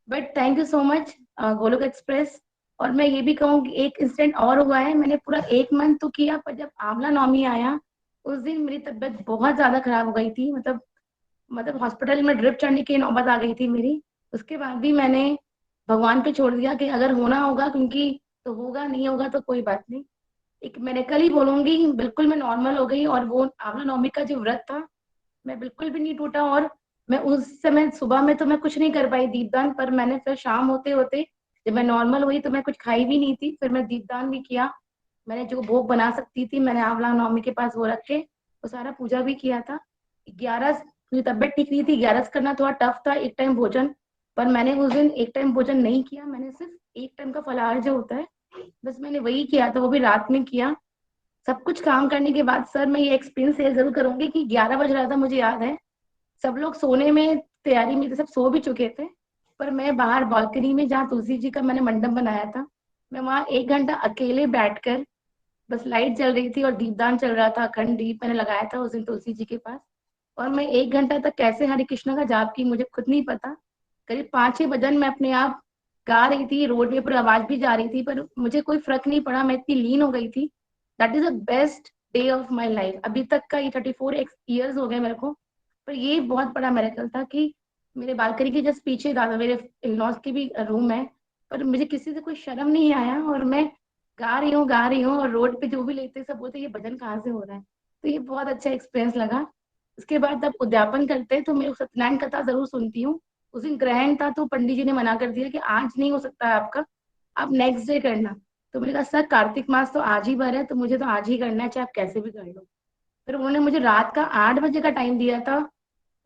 But thank you so much Golok express. और मैं ये भी कहूँ एक इंसिडेंट और हुआ है। मैंने पूरा 1 मंथ तो किया, पर जब आंवला नवमी आया उस दिन मेरी तबीयत बहुत ज्यादा खराब हो गई थी। मतलब हॉस्पिटल में ड्रिप चढ़ने की नौबत आ गई थी मेरी। उसके बाद भी मैंने भगवान पे छोड़ दिया कि अगर होना होगा, क्योंकि तो होगा, नहीं होगा तो कोई बात नहीं। एक मेरेकल ही बोलूंगी, बिल्कुल मैं नॉर्मल हो गई। और वो आंवला नवमी का जो व्रत था, मैं बिल्कुल भी नहीं टूटा। और मैं उस समय सुबह में तो मैं कुछ नहीं कर पाई दीपदान, पर मैंने फिर शाम होते होते जब मैं नॉर्मल हुई तो मैं कुछ खाई भी नहीं थी, फिर मैं दीपदान भी किया। मैंने जो भोग बना सकती थी मैंने आंवला नवमी के पास वो रख के वो सारा पूजा भी किया था। 11 मेरी तबीयत ठीक नहीं थी, 11 करना थोड़ा टफ था, एक टाइम भोजन। पर मैंने उस दिन एक टाइम भोजन नहीं किया, मैंने सिर्फ एक टाइम का फलाहार जो होता है बस मैंने वही किया था, वो भी रात में किया। सब कुछ काम करने के बाद सर मैं ये एक्सपीरियंस शेयर जरूर करूंगी कि 11 बज रहा था, मुझे याद है सब लोग सोने में तैयारी में थे, सब सो भी चुके थे। पर मैं बाहर बालकनी में जहाँ तुलसी जी का मैंने मंडप बनाया था, मैं वहां 1 घंटा अकेले बैठकर, बस लाइट जल रही थी और दीपदान चल रहा था, अखंड दीप मैंने लगाया था उस दिन तुलसी जी के पास। और मैं 1 घंटा तक कैसे हरे कृष्णा का जाप की मुझे खुद नहीं पता। करीब 5-6 भजन मैं अपने आप गा रही थी, रोड में पूरी आवाज भी जा रही थी, पर मुझे कोई फर्क नहीं पड़ा, मैं इतनी लीन हो गई थी। That is the best day of my life. अभी तक का ये 34 ईयर्स हो गए मेरे को, पर ये बहुत बड़ा मेरेकल था कि मेरे बालकनी के जस्ट पीछे दादा मेरे इन-लॉज की भी रूम है, पर मुझे किसी से कोई शर्म नहीं आया और मैं गा रही हूँ। और रोड पे जो भी लेते सब बोलते ये भजन कहाँ से हो रहा है। तो ये बहुत अच्छा एक्सपीरियंस लगा। उसके बाद जब उद्यापन करते हैं तो मैं सत्यनारायण कथा जरूर सुनती हूँ। उस दिन ग्रहण था तो पंडित जी ने मना कर दिया कि आज नहीं हो सकता है आपका, आप नेक्स्ट डे करना। तो मैंने कहा सर कार्तिक मास तो आज ही भर है, तो मुझे तो आज ही करना है, चाहे आप कैसे भी कर लो। फिर उन्होंने मुझे रात का 8 बजे का टाइम दिया था,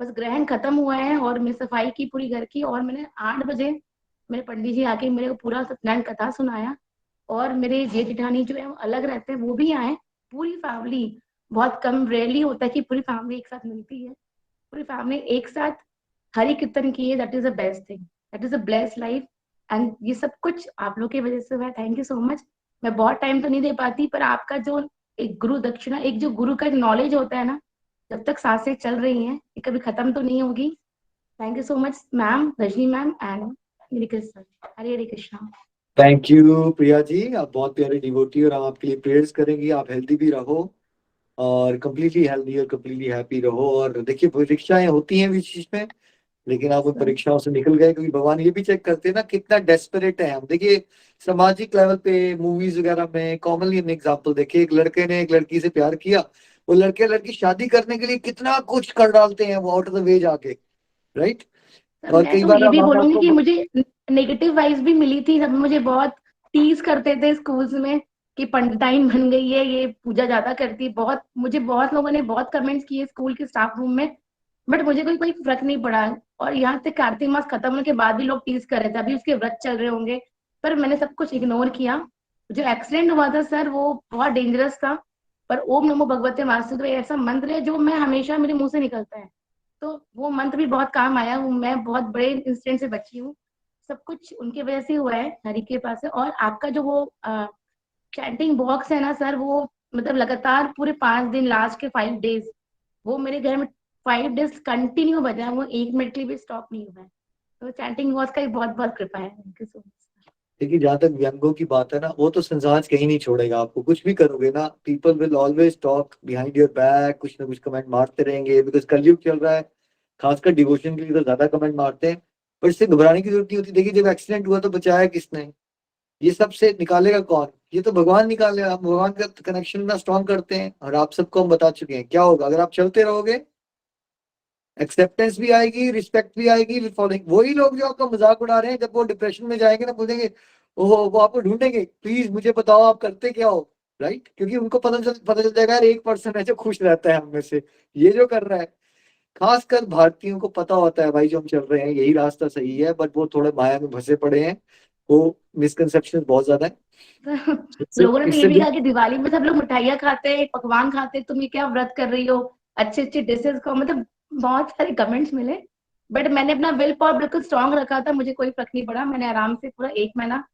बस ग्रहण खत्म हुआ है और मैं सफाई की पूरी घर की, और मैंने 8 बजे मेरे पंडित जी आके मेरे को पूरा सत्यनारायण कथा सुनाया। और मेरे जेठ जेठानी जो है वो अलग रहते हैं, वो भी आए, पूरी फैमिली। बहुत कम रेयरली होता है कि पूरी फैमिली एक साथ मिलती है, पूरी फैमिली एक साथ हरि कीर्तन की है। That is the best thing, that is a blessed life. And ये सब कुछ आप लोग की वजह से हुआ है, थैंक यू सो मच। मैं बहुत टाइम तो नहीं दे पाती, पर आपका जो एक गुरु दक्षिणा, एक जो गुरु का एक नॉलेज होता है ना, जब तक सांसें चल रही हैं ये कभी खत्म तो नहीं होगी। Thank you so much ma'am, Rajni ma'am and मेरी कृष्ण। हरे हरे कृष्णा।
थैंक यू प्रिया जी, आप बहुत प्यारे डिवोटी और हम आपके लिए प्रेयर्स करेंगे। आप हेल्दी भी रहो और कंप्लीटली हेल्दी और कंप्लीटली हैप्पी रहो। और देखिए परीक्षाएं होती हैं बीच बीच में, लेकिन आप उन परीक्षाओं से निकल गए, क्योंकि भगवान ये भी चेक करते हैं ना कितना डेस्परेट है हम। देखिए सामाजिक लेवल पे मूवीज वगैरह में कॉमनली हमने एग्जाम्पल देखे, एक लड़के ने एक लड़की से प्यार किया, वो लड़के लड़की शादी करने के लिए कितना कुछ कर डालते हैं वो आउट ऑफ द वे जाके, राइट।
सर
और
मैं
कई
तो
बार
ये भी
माँ बाप
बोलूंगी कि
को
मुझे नेगेटिव वाइब्स भी मिली थी, जब मुझे बहुत टीज करते थे स्कूल्स में कि पंडिताइन बन गई है, ये पूजा ज्यादा करती है। बहुत मुझे बहुत लोगों ने बहुत कमेंट्स किए स्कूल के स्टाफ रूम में, बट मुझे कोई कोई फर्क नहीं पड़ा। और यहाँ तक कार्तिक मास खत्म होने के बाद भी लोग टीज कर रहे थे, अभी उसके व्रत चल रहे होंगे, पर मैंने सब कुछ इग्नोर किया। जो एक्सीडेंट हुआ था सर वो बहुत डेंजरस था, पर ओम नमो भगवते वासुदेव ऐसा मंत्र है जो मैं हमेशा मेरे मुंह से निकलता है, तो वो मंत्र भी बहुत काम आया हूँ। मैं बहुत बड़े इंसिडेंट से बची हूँ, सब कुछ उनकी वजह से हुआ है, हरि के पास है। और आपका जो वो चैंटिंग बॉक्स है ना सर, वो मतलब लगातार पूरे 5 दिन, लास्ट के 5 डेज वो मेरे घर में 5 डेज कंटिन्यू बजा है, वो 1 मिनट के लिए भी स्टॉप नहीं हुआ है। तो चैंटिंग बॉक्स का भी बहुत बहुत कृपा है, थैंक यू सो मच।
देखिए जहां तक व्यंगों की बात है ना, वो तो संसार कहीं नहीं छोड़ेगा आपको, कुछ भी करोगे ना people will always talk behind your back, कुछ ना कुछ कमेंट मारते रहेंगे, बिकॉज कलयुग चल रहा है। खासकर डिवोशन के लिए तो ज्यादा कमेंट मारते हैं, पर इससे घबराने की जरूरत नहीं होती। देखिए जब एक्सीडेंट हुआ तो बचाया किसने, ये सब से निकालेगा कौन, ये तो भगवान निकालेगा। हम भगवान का कनेक्शन ना स्ट्रॉन्ग करते हैं, और आप सबको हम बता चुके हैं क्या होगा अगर आप चलते रहोगे। एक्सेप्टेंस भी आएगी, रिस्पेक्ट भी आएगी, फॉलोइंग। वही लोग जो आपका मजाक उड़ा रहे हैं, जब वो डिप्रेशन में जाएंगे ना, बोलेंगे ओहो, वो आपको ढूंढेंगे, प्लीज मुझे बताओ आप करते क्या हो, राइट। क्योंकि उनको पता चल जाएगा यार एक पर्सन है जो खुश रहता है हम में से, ये जो कर रहा है। खासकर भारतीयों को पता होता है भाई जो हम चल रहे हैं यही रास्ता सही है, बट वो थोड़े माया में फंसे पड़े हैं, वो मिसकंसेप्शन बहुत ज्यादा है।
लोगों ने तो ये
इससे
भी कहा कि दिवाली में सब लोग मिठाइयाँ खाते हैं, पकवान खाते हैं, तुम ये क्या व्रत कर रही हो, अच्छे अच्छे डिशेस को, मतलब बहुत सारे कमेंट्स मिले। बट मैंने अपना विल पावर बिल्कुल स्ट्रांग रखा था, मुझे कोई फर्क नहीं पड़ा। मैंने आराम से पूरा 1 महीना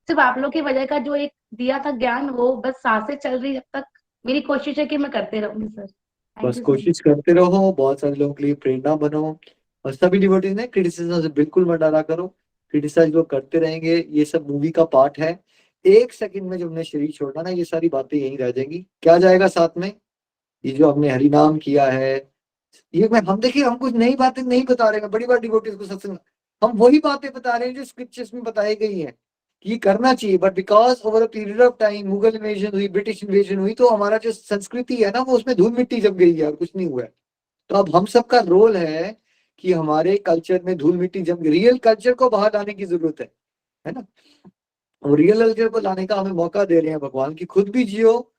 सिर्फ आप लोग की वजह का जो एक दिया था ज्ञान, वो बस सांसें चल रही जब तक, मेरी कोशिश है कि मैं करते रहूंगी सर। थैंक
बस
यू सो मच।
कोशिश करते रहो, बहुत सारे लोगों के लिए प्रेरणा बनो। और सभी डिवोटीज ने क्रिटिसिज्म से बिल्कुल मत डरा करो, क्रिटिसाइज लोग करते रहेंगे, ये सब मूवी का पार्ट है। एक सेकंड में जब हमने शरीर छोड़ना ना, ये सारी बातें यहीं रह जाएंगी। क्या जाएगा साथ में, ये जो हमने हरि नाम किया है, ये मैं हम देखिए हम कुछ नई बातें नहीं बता रहे हैं। बड़ी बार डिवोटीज को सत्संग हम वही बातें बता रहे हैं जो स्क्रिप्चर्स में बताई गई हैं कि ये करना चाहिए, but because over a period of time Mughal invasion हुई, ब्रिटिश इन्वेजन हुई, तो हमारा जो संस्कृति है ना वो उसमें धूल मिट्टी जम गई है और कुछ नहीं हुआ है। तो अब हम सबका रोल है कि हमारे कल्चर में धूल मिट्टी जम गई, रियल कल्चर को बाहर लाने की जरूरत है ना। और रियल कल्चर को लाने का हमें मौका दे रहे हैं भगवान की, खुद भी जियो,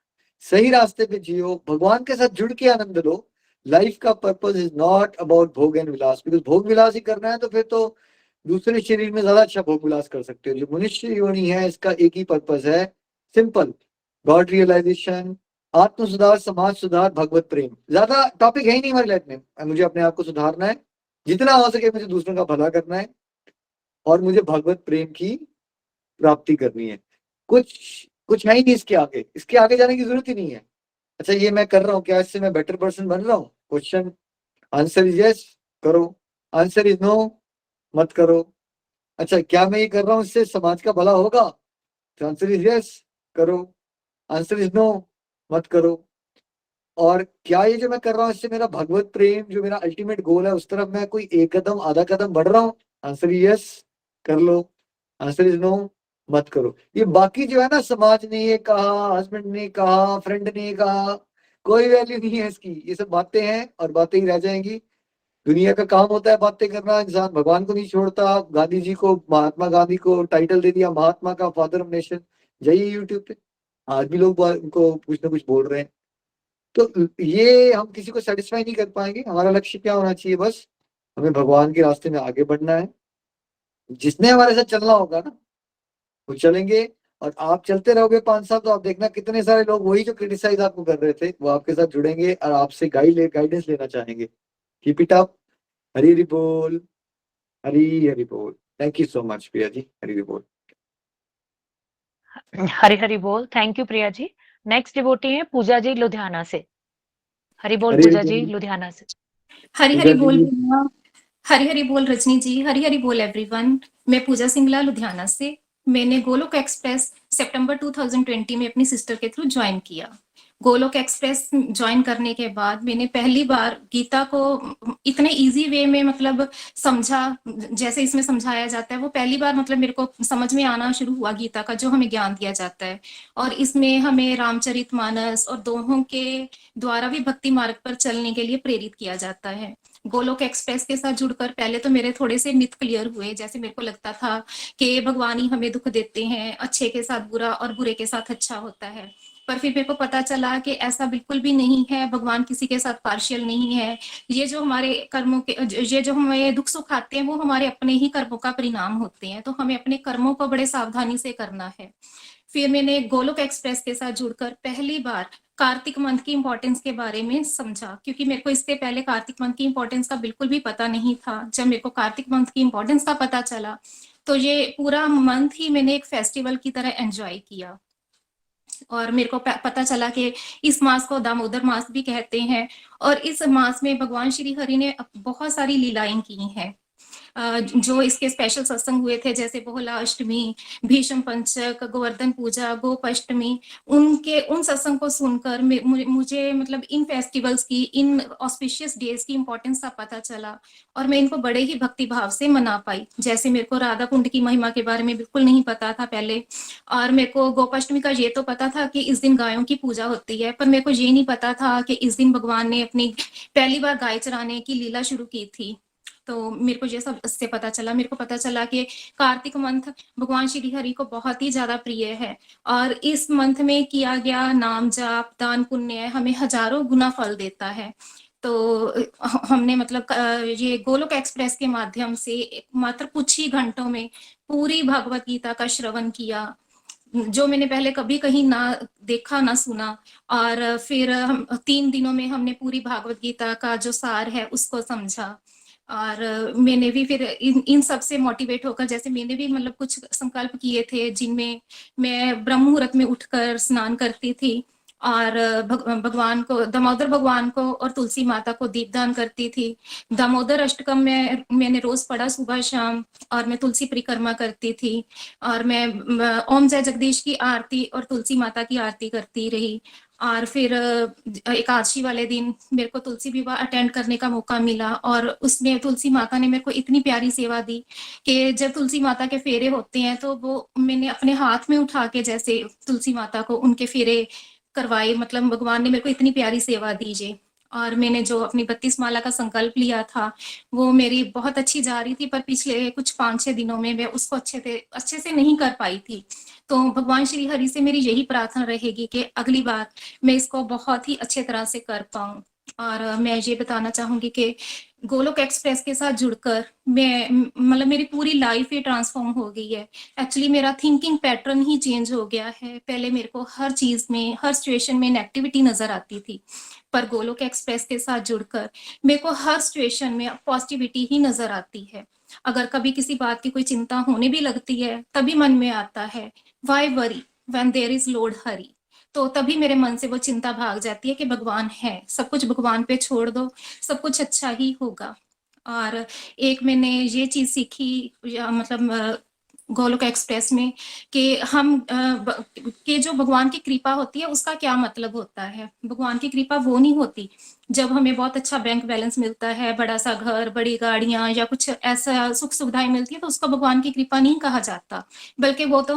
सही रास्ते पे जियो, भगवान के साथ जुड़ के आनंद लो। लाइफ का पर्पस इज नॉट अबाउट भोग एंड विलास, बिकॉज भोग विलास ही करना है तो फिर तो दूसरे शरीर में ज्यादा अच्छा भोग विलास कर सकते हो। जो मनुष्य योनि है इसका एक ही पर्पस है, सिंपल, गॉड रियलाइजेशन, आत्म सुधार, समाज सुधार, भगवत प्रेम। ज्यादा टॉपिक है ही नहीं हमारी लाइफ में। मुझे अपने आप को सुधारना है, जितना हो सके मुझे दूसरों का भला करना है, और मुझे भगवत प्रेम की प्राप्ति करनी है। कुछ कुछ है ही नहीं इसके आगे जाने की जरूरत ही नहीं है। अच्छा ये मैं कर रहा हूँ, क्या इससे मैं बेटर पर्सन बन रहा हूँ? क्वेश्चन आंसर इज यस, करो। आंसर इज नो, मत करो। अच्छा क्या मैं ये कर रहा हूँ इससे समाज का भला होगा? तो आंसर इज यस, करो। आंसर इज नो, मत करो। और क्या ये जो मैं कर रहा हूँ इससे मेरा भगवत प्रेम जो मेरा अल्टीमेट गोल है उस तरफ मैं कोई एक कदम आधा कदम बढ़ रहा हूँ? आंसर इज यस, कर लो। आंसर इज नो, मत करो। ये बाकी जो है ना, समाज ने ये कहा, हस्बैंड ने कहा, फ्रेंड ने कहा, कोई वैल्यू नहीं है इसकी। ये सब बातें हैं और बातें ही रह जाएंगी। दुनिया का काम होता है बातें करना, इंसान भगवान को नहीं छोड़ता। गांधी जी को, महात्मा गांधी को टाइटल दे दिया महात्मा का, फादर ऑफ नेशन। जाइए यूट्यूब पे, आज भी लोग उनको कुछ ना कुछ बोल रहे हैं। तो ये हम किसी को सेटिस्फाई नहीं कर पाएंगे। हमारा लक्ष्य क्या होना चाहिए? बस हमें भगवान के रास्ते में आगे बढ़ना है। जिसने हमारे साथ चलना होगा ना वो चलेंगे, और आप चलते रहोगे 5 साल तो आप देखना कितने सारे लोग वही जो क्रिटिसाइज आपको कर रहे थे वो आपके साथ जुड़ेंगे और आपसे गाइडेंस लेना चाहेंगे। Keep it up. Hari Hari बोल, हरी हरी बोल। Thank you so much Priya ji, Hari Hari बोल।
हरि हरि बोल। Thank you Priya ji. Next devotee है पूजा जी लुधियाना से। हरि बोल
हरी हरी
पूजा जी
बोल।
लुधियाना से।
हरी
पूजा
हरी बोल
जी।
भैया, हरी हरी बोल रजनी जी, हरी हरी बोल एवरीवन। मैं पूजा सिंगला लुधियाना से। मैंने गोलोक एक्सप्रेस सितंबर 2020 में अपनी सिस्टर के थ्रू ज्वाइन किया। गोलोक एक्सप्रेस ज्वाइन करने के बाद मैंने पहली बार गीता को इतने इजी वे में मतलब समझा, जैसे इसमें समझाया जाता है वो पहली बार मतलब मेरे को समझ में आना शुरू हुआ गीता का जो हमें ज्ञान दिया जाता है। और इसमें हमें रामचरितमानस और दोहों के द्वारा भी भक्ति मार्ग पर चलने के लिए प्रेरित किया जाता है। गोलोक एक्सप्रेस के साथ जुड़कर पहले तो मेरे थोड़े से मिथ क्लियर हुए। जैसे मेरे को लगता था कि भगवान ही हमें दुख देते हैं, अच्छे के साथ बुरा और बुरे के साथ अच्छा होता है। पर फिर मेरे को पता चला कि ऐसा बिल्कुल भी नहीं है, भगवान किसी के साथ पार्शियल नहीं है। ये जो हमारे कर्मों के, ये जो हमें दुख सुख आते हैं वो हमारे अपने ही कर्मों का परिणाम होते हैं। तो हमें अपने कर्मों को बड़े सावधानी से करना है। फिर मैंने गोलोक एक्सप्रेस के साथ जुड़कर पहली बार कार्तिक मंथ की इंपॉर्टेंस के बारे में समझा, क्योंकि मेरे को इससे पहले कार्तिक मंथ की इंपॉर्टेंस का बिल्कुल भी पता नहीं था। जब मेरे को कार्तिक मंथ की इंपॉर्टेंस का पता चला तो ये पूरा मंथ ही मैंने एक फेस्टिवल की तरह एंजॉय किया। और मेरे को पता चला कि इस मास को दामोदर मास भी कहते हैं, और इस मास में भगवान श्री हरि ने बहुत सारी लीलाएं की हैं। जो इसके स्पेशल सत्संग हुए थे, जैसे बहुला अष्टमी, भीष्म पंचक, गोवर्धन पूजा, गोप अष्टमी, उन सत्संग को सुनकर मुझे मतलब इन फेस्टिवल्स की, इन ऑस्पिशियस डेज की इंपॉर्टेंस का पता चला और मैं इनको बड़े ही भक्ति भाव से मना पाई। जैसे मेरे को राधा कुंड की महिमा के बारे में बिल्कुल नहीं पता था पहले, और मेरे को गोपाष्टमी का ये तो पता था कि इस दिन गायों की पूजा होती है, पर मेरे को ये नहीं पता था कि इस दिन भगवान ने अपनी पहली बार गाय चराने की लीला शुरू की थी। तो मेरे को ये सब इससे पता चला। मेरे को पता चला कि कार्तिक मंथ भगवान श्री हरि को बहुत ही ज्यादा प्रिय है, और इस मंथ में किया गया नाम जाप, दान, पुण्य हमें हजारों गुना फल देता है। तो हमने मतलब ये गोलोक एक्सप्रेस के माध्यम से मात्र कुछ ही घंटों में पूरी भगवत गीता का श्रवण किया, जो मैंने पहले कभी कहीं ना देखा ना सुना। और फिर हम 3 दिनों में हमने पूरी भागवत गीता का जो सार है उसको समझा। और मैंने भी फिर इन सब से मोटिवेट होकर, जैसे मैंने भी मतलब कुछ संकल्प किए थे जिनमें मैं ब्रह्म मुहूर्त में उठकर स्नान करती थी और भगवान को, दामोदर भगवान को और तुलसी माता को दीपदान करती थी। दामोदर अष्टकम में मैंने रोज पढ़ा सुबह शाम, और मैं तुलसी परिक्रमा करती थी, और मैं ओम जय जगदीश की आरती और तुलसी माता की आरती करती रही। और फिर एकादशी वाले दिन मेरे को तुलसी विवाह अटेंड करने का मौका मिला, और उसमें तुलसी माता ने मेरे को इतनी प्यारी सेवा दी कि जब तुलसी माता के फेरे होते हैं तो वो मैंने अपने हाथ में उठा के जैसे तुलसी माता को उनके फेरे करवाए। मतलब भगवान ने मेरे को इतनी प्यारी सेवा दी जी। और मैंने जो अपनी 32 माला का संकल्प लिया था वो मेरी बहुत अच्छी जा रही थी, पर पिछले कुछ 5-6 दिनों में मैं उसको अच्छे से नहीं कर पाई थी। तो भगवान श्री हरि से मेरी यही प्रार्थना रहेगी कि अगली बार मैं इसको बहुत ही अच्छे तरह से कर पाऊं। और मैं ये बताना चाहूंगी कि गोलोक एक्सप्रेस के साथ जुड़कर मैं मतलब मेरी पूरी लाइफ ही ट्रांसफॉर्म हो गई है। एक्चुअली मेरा थिंकिंग पैटर्न ही चेंज हो गया है। पहले मेरे को हर चीज में, हर सिचुएशन में नेगेटिविटी नजर आती थी, पर गोलोक एक्सप्रेस के साथ जुड़कर मेरे को हर सिचुएशन में पॉजिटिविटी ही नजर आती है। अगर कभी किसी बात की कोई चिंता होने भी लगती है तभी मन में आता है why worry when there is Lord Hari. तो तभी मेरे मन से वो चिंता भाग जाती है कि भगवान है, सब कुछ भगवान पे छोड़ दो, सब कुछ अच्छा ही होगा। और एक मैंने ये चीज सीखी मतलब गोलोक एक्सप्रेस में कि कि जो भगवान की कृपा होती है उसका क्या मतलब होता है। भगवान की कृपा वो नहीं होती जब हमें बहुत अच्छा बैंक बैलेंस मिलता है, बड़ा सा घर, बड़ी गाड़ियां या कुछ ऐसा सुख सुविधाएं मिलती है, तो उसको भगवान की कृपा नहीं कहा जाता, बल्कि वो तो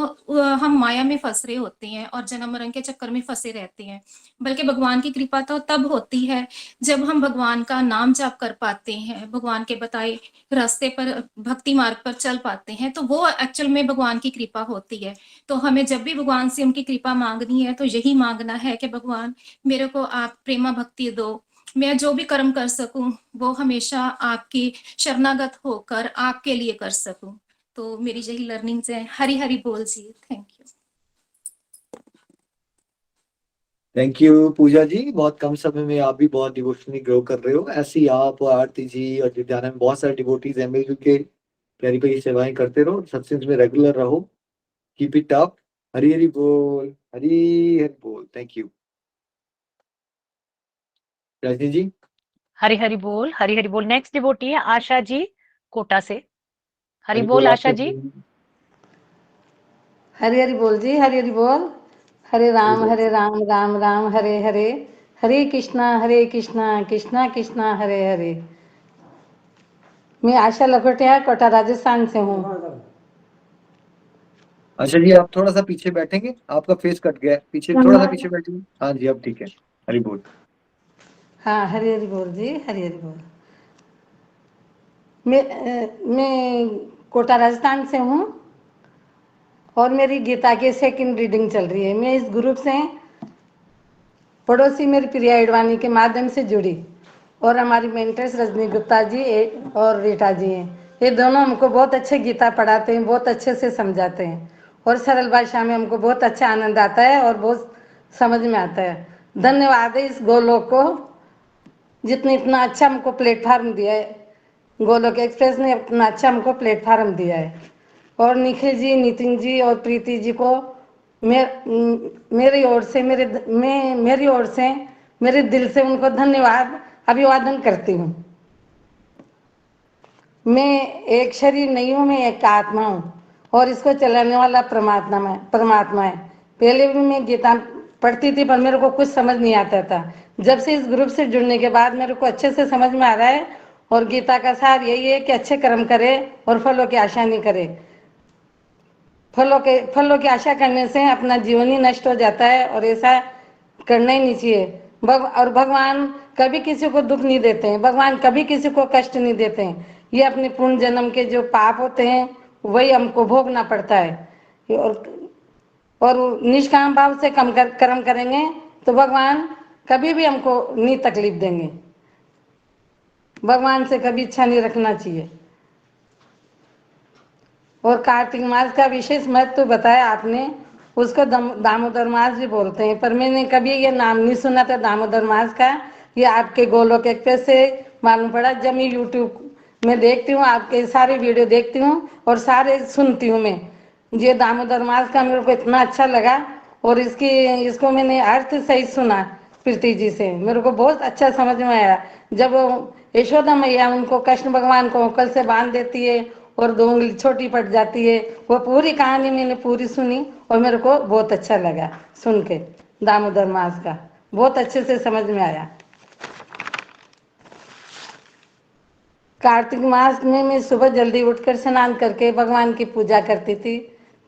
हम माया में फंस रहे होते हैं और जन्म मरण के चक्कर में फंसे रहते हैं। बल्कि भगवान की कृपा तो तब होती है जब हम भगवान का नाम जाप कर पाते हैं, भगवान के बताए रास्ते पर, भक्ति मार्ग पर चल पाते हैं, तो वो एक्चुअल में भगवान की कृपा होती है। तो हमें जब भी भगवान से उनकी कृपा मांगनी है तो यही मांगना है कि भगवान मेरे को आप प्रेमा भक्ति दो, मैं जो भी कर्म कर सकूं वो हमेशा आपकी शरणागत होकर आपके लिए कर सकूं। तो मेरी यही लर्निंग्स है। हरि हरि बोल जी। Thank you.
Thank you Pooja ji, बहुत कम समय में आप भी बहुत डिवोशनली ग्रो कर रहे हो। ऐसे ही आप और आरती जी और दिव्याना में बहुत सारे डिवोटीज हैं, मिलजुल के प्यारी प्यारी सेवाएं करते रहो, सत्संग में रेगुलर रहो, keep it up. Hari Hari बोल, हरी हरी बोल। थैंक यू रजनी जी।
हरी हरी बोल, हरी हरी बोल। नेक्स्ट डिवोटी है आशा जी कोटा से। हरी
हरी
बोल
बोल
आशा
आपका
जी।
भी।
हरि हरि बोल जी, हरि हरि बोल। हरे
हरी
राम राम राम हरे हरे, हरे कृष्णा कृष्णा कृष्णा हरे हरे। मैं आशा लखोटिया कोटा राजस्थान से हूँ।
अच्छा जी, आप थोड़ा सा पीछे बैठेंगे, आपका फेस कट गया है, पीछे थोड़ा सा पीछे बैठेंगे। हाँ जी, अब ठीक है। हरी बोल।
हाँ, हरि हरि बोल जी, हरि हरि बोल। मैं कोटा राजस्थान से हूँ और मेरी गीता की सेकंड रीडिंग चल रही है। मैं इस ग्रुप से पड़ोसी मेरी प्रिया इडवाणी के माध्यम से जुड़ी, और हमारी मेंटर्स रजनी गुप्ता जी और रीटा जी हैं। ये दोनों हमको बहुत अच्छे गीता पढ़ाते हैं, बहुत अच्छे से समझाते हैं, और सरल भाषा में हमको बहुत अच्छा आनंद आता है और बहुत समझ में आता है। धन्यवाद है इस गोलोक को, जितने इतना अच्छा हमको प्लेटफार्म दिया है। गोलोक एक्सप्रेस ने इतना अच्छा हमको प्लेटफार्म दिया है। और निखिल जी, नितिन जी और प्रीति जी को मेरी ओर से मेरे दिल से उनको धन्यवाद अभिवादन करती हूँ। मैं एक शरीर नहीं हूँ, मैं एक आत्मा हूँ और इसको चलाने वाला परमात्मा है। पहले भी मैं गीता पढ़ती थी पर मेरे को कुछ समझ नहीं आता था। जब से इस ग्रुप से जुड़ने के बाद मेरे को अच्छे से समझ में आ रहा है, और गीता का सार यही है कि अच्छे कर्म करे और फलों की आशा नहीं करे। फलों की आशा करने से अपना जीवन ही नष्ट हो जाता है, और ऐसा करना ही नहीं चाहिए। और भगवान कभी किसी को दुख नहीं देते हैं, भगवान कभी किसी को कष्ट नहीं देते हैं। ये अपने पूर्ण जन्म के जो पाप होते हैं वही हमको भोगना पड़ता है। और निष्काम भाव से कर्म करेंगे तो भगवान कभी भी हमको नहीं तकलीफ देंगे। भगवान से कभी इच्छा नहीं रखना चाहिए। और कार्तिक मास का विशेष महत्व बताया आपने, उसको दामोदर मास भी बोलते हैं, पर मैंने कभी ये नाम नहीं सुना था दामोदर मास का। ये आपके गोलोक एक्सप्रेस से मालूम पड़ा। जब मैं यूट्यूब में देखती हूँ, आपके सारे वीडियो देखती हूँ और सारे सुनती हूँ मैं। ये दामोदर मास का मेरे को इतना अच्छा लगा, और इसको मैंने अर्थ सही सुना प्रीति जी से, मेरे को बहुत अच्छा समझ में आया। जब यशोदा मैया उनको कृष्ण भगवान को कल से बांध देती है और 2 उंगली छोटी पड़ जाती है, वो पूरी कहानी मैंने पूरी सुनी और मेरे को बहुत अच्छा लगा सुन के। दामोदर मास का बहुत अच्छे से समझ में आया। कार्तिक मास में मैं सुबह जल्दी उठकर स्नान करके भगवान की पूजा करती थी।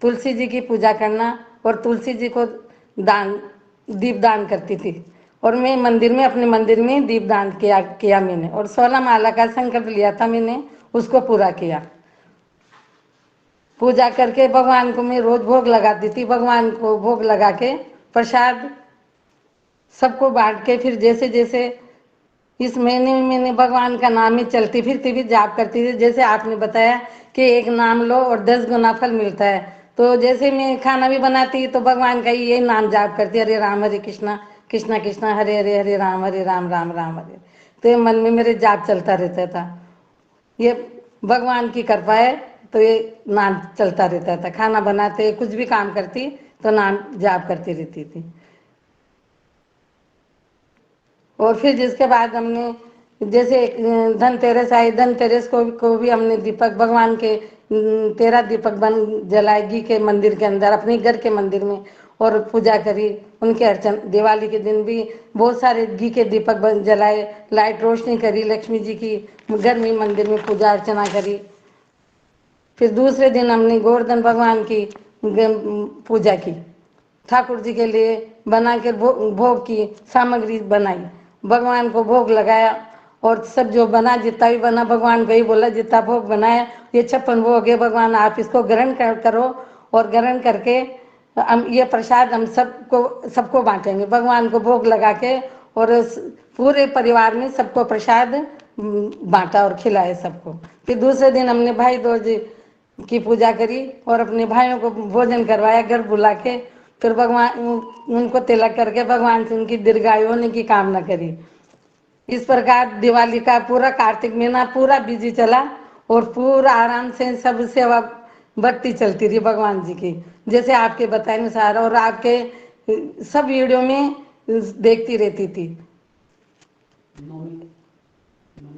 तुलसी जी की पूजा करना और तुलसी जी को दीप दान करती थी। और मैं अपने मंदिर में दीप दान किया मैंने। और 16 माला का संकल्प लिया था मैंने, उसको पूरा किया। पूजा करके भगवान को मैं रोज भोग लगाती थी। भगवान को भोग लगा के प्रसाद सबको बांट के, फिर जैसे जैसे इस महीने में मैंने भगवान का नाम ही चलती फिरती भी जाप करती थी। जैसे आपने बताया कि एक नाम लो और 10 गुना फल मिलता है, तो जैसे मैं खाना भी बनाती तो भगवान का ये नाम जाप करती, हरे राम हरे कृष्णा कृष्णा कृष्णा हरे हरे, हरे राम राम राम हरे। तो ये मन में मेरे जाप चलता रहता था। ये भगवान की कृपा है, तो ये नाम चलता रहता था। खाना बनाते कुछ भी काम करती तो नाम जाप करती रहती थी। और फिर जिसके बाद हमने जैसे धनतेरस आई, धनतेरस को भी हमने दीपक भगवान के 13 दीपक जलाए घी के मंदिर के अंदर, अपने घर के मंदिर में, और पूजा करी उनके अर्चन। दिवाली के दिन भी बहुत सारे घी के दीपक जलाए, लाइट रोशनी करी, लक्ष्मी जी की घर में मंदिर में पूजा अर्चना करी। फिर दूसरे दिन हमने गोवर्धन भगवान की पूजा की, ठाकुर जी के लिए बना कर भोग की सामग्री बनाई, भगवान को भोग लगाया। और सब जो बना, जितना भी बना, भगवान को ही बोला जितना भोग बनाया ये 56 भोग है, भगवान आप इसको ग्रहण करो। और ग्रहण करके हम ये प्रसाद हम सबको बांटेंगे। भगवान को भोग लगा के और पूरे परिवार में सबको प्रसाद बांटा और खिलाए सबको। फिर दूसरे दिन हमने भाई दूज की पूजा करी और अपने भाइयों को भोजन करवाया घर बुला के। फिर भगवान उनको तिलक करके भगवान से उनकी दीर्घायु होने की कामना करी। इस प्रकार दिवाली का पूरा कार्तिक महीना पूरा बिजी चला और पूरा आराम से सब सेवा भक्ति चलती रही भगवान जी की, जैसे आपके बताए अनुसार। और आपके सब वीडियो में देखती रहती थी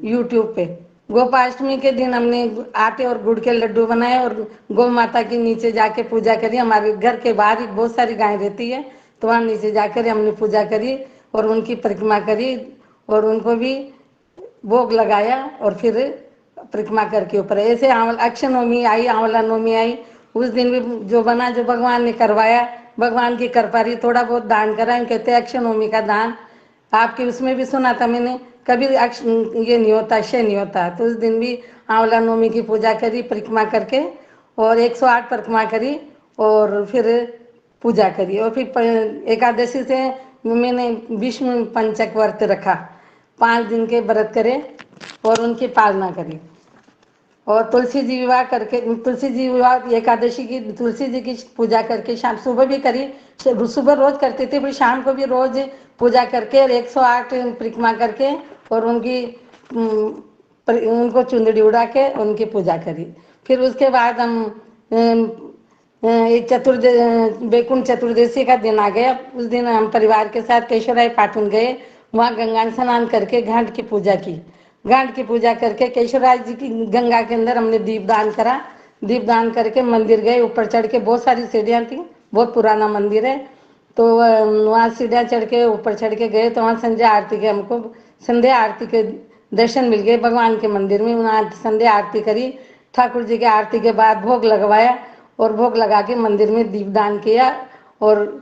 यूट्यूब पे। गोपाष्टमी के दिन हमने आटे और गुड़ के लड्डू बनाए और गौ माता के नीचे जाके पूजा करी। हमारे घर के बाहर बहुत सारी गाय रहती है, तो वहाँ नीचे जाकर हमने पूजा करी और उनकी परिक्रमा करी और उनको भी भोग लगाया। और फिर परिक्रमा करके ऊपर ऐसे अक्षय नवमी आई, आंवला नवमी आई, उस दिन भी जो बना, जो भगवान ने करवाया, भगवान की कृपा रही, थोड़ा बहुत दान करा। कहते हैं अक्षय नवमी का दान, आपके उसमें भी सुना था मैंने, कभी ये नहीं होता, अक्षय नहीं होता। तो उस दिन भी आंवला नवमी की पूजा करी परिक्रमा करके और 108 परिक्रमा करी और फिर पूजा करी। और फिर एकादशी से मैंने विष्णु पंचक व्रत रखा, 5 दिन के व्रत करे और उनकी पालना करी। और तुलसी जी विवाह करके, तुलसी जी विवाह एकादशी की तुलसी जी की पूजा करके शाम सुबह भी करी, सुबह रोज करती थी, फिर शाम को भी रोज पूजा करके और 108 परिक्रमा करके और उनको चुंदड़ी उड़ा के उनकी पूजा करी। फिर उसके बाद हम वैकुंठ चतुर्दशी का दिन आ गया। उस दिन हम परिवार के साथ केशवराय पाटन गए, वहाँ गंगा स्नान करके घाट की पूजा की। घाट की पूजा करके केशवराज जी की गंगा के अंदर हमने दीपदान करा। दीपदान करके मंदिर गए, ऊपर चढ़ के बहुत सारी सीढ़ियाँ थी, बहुत पुराना मंदिर है, तो वहाँ सीढ़ियाँ चढ़ के ऊपर चढ़ के गए तो वहाँ संध्या आरती के हमको संध्या आरती के दर्शन मिल गए भगवान के मंदिर में। वहाँ संध्या आरती करी, ठाकुर जी की आरती के बाद भोग लगवाया और भोग लगा के मंदिर में दीपदान किया और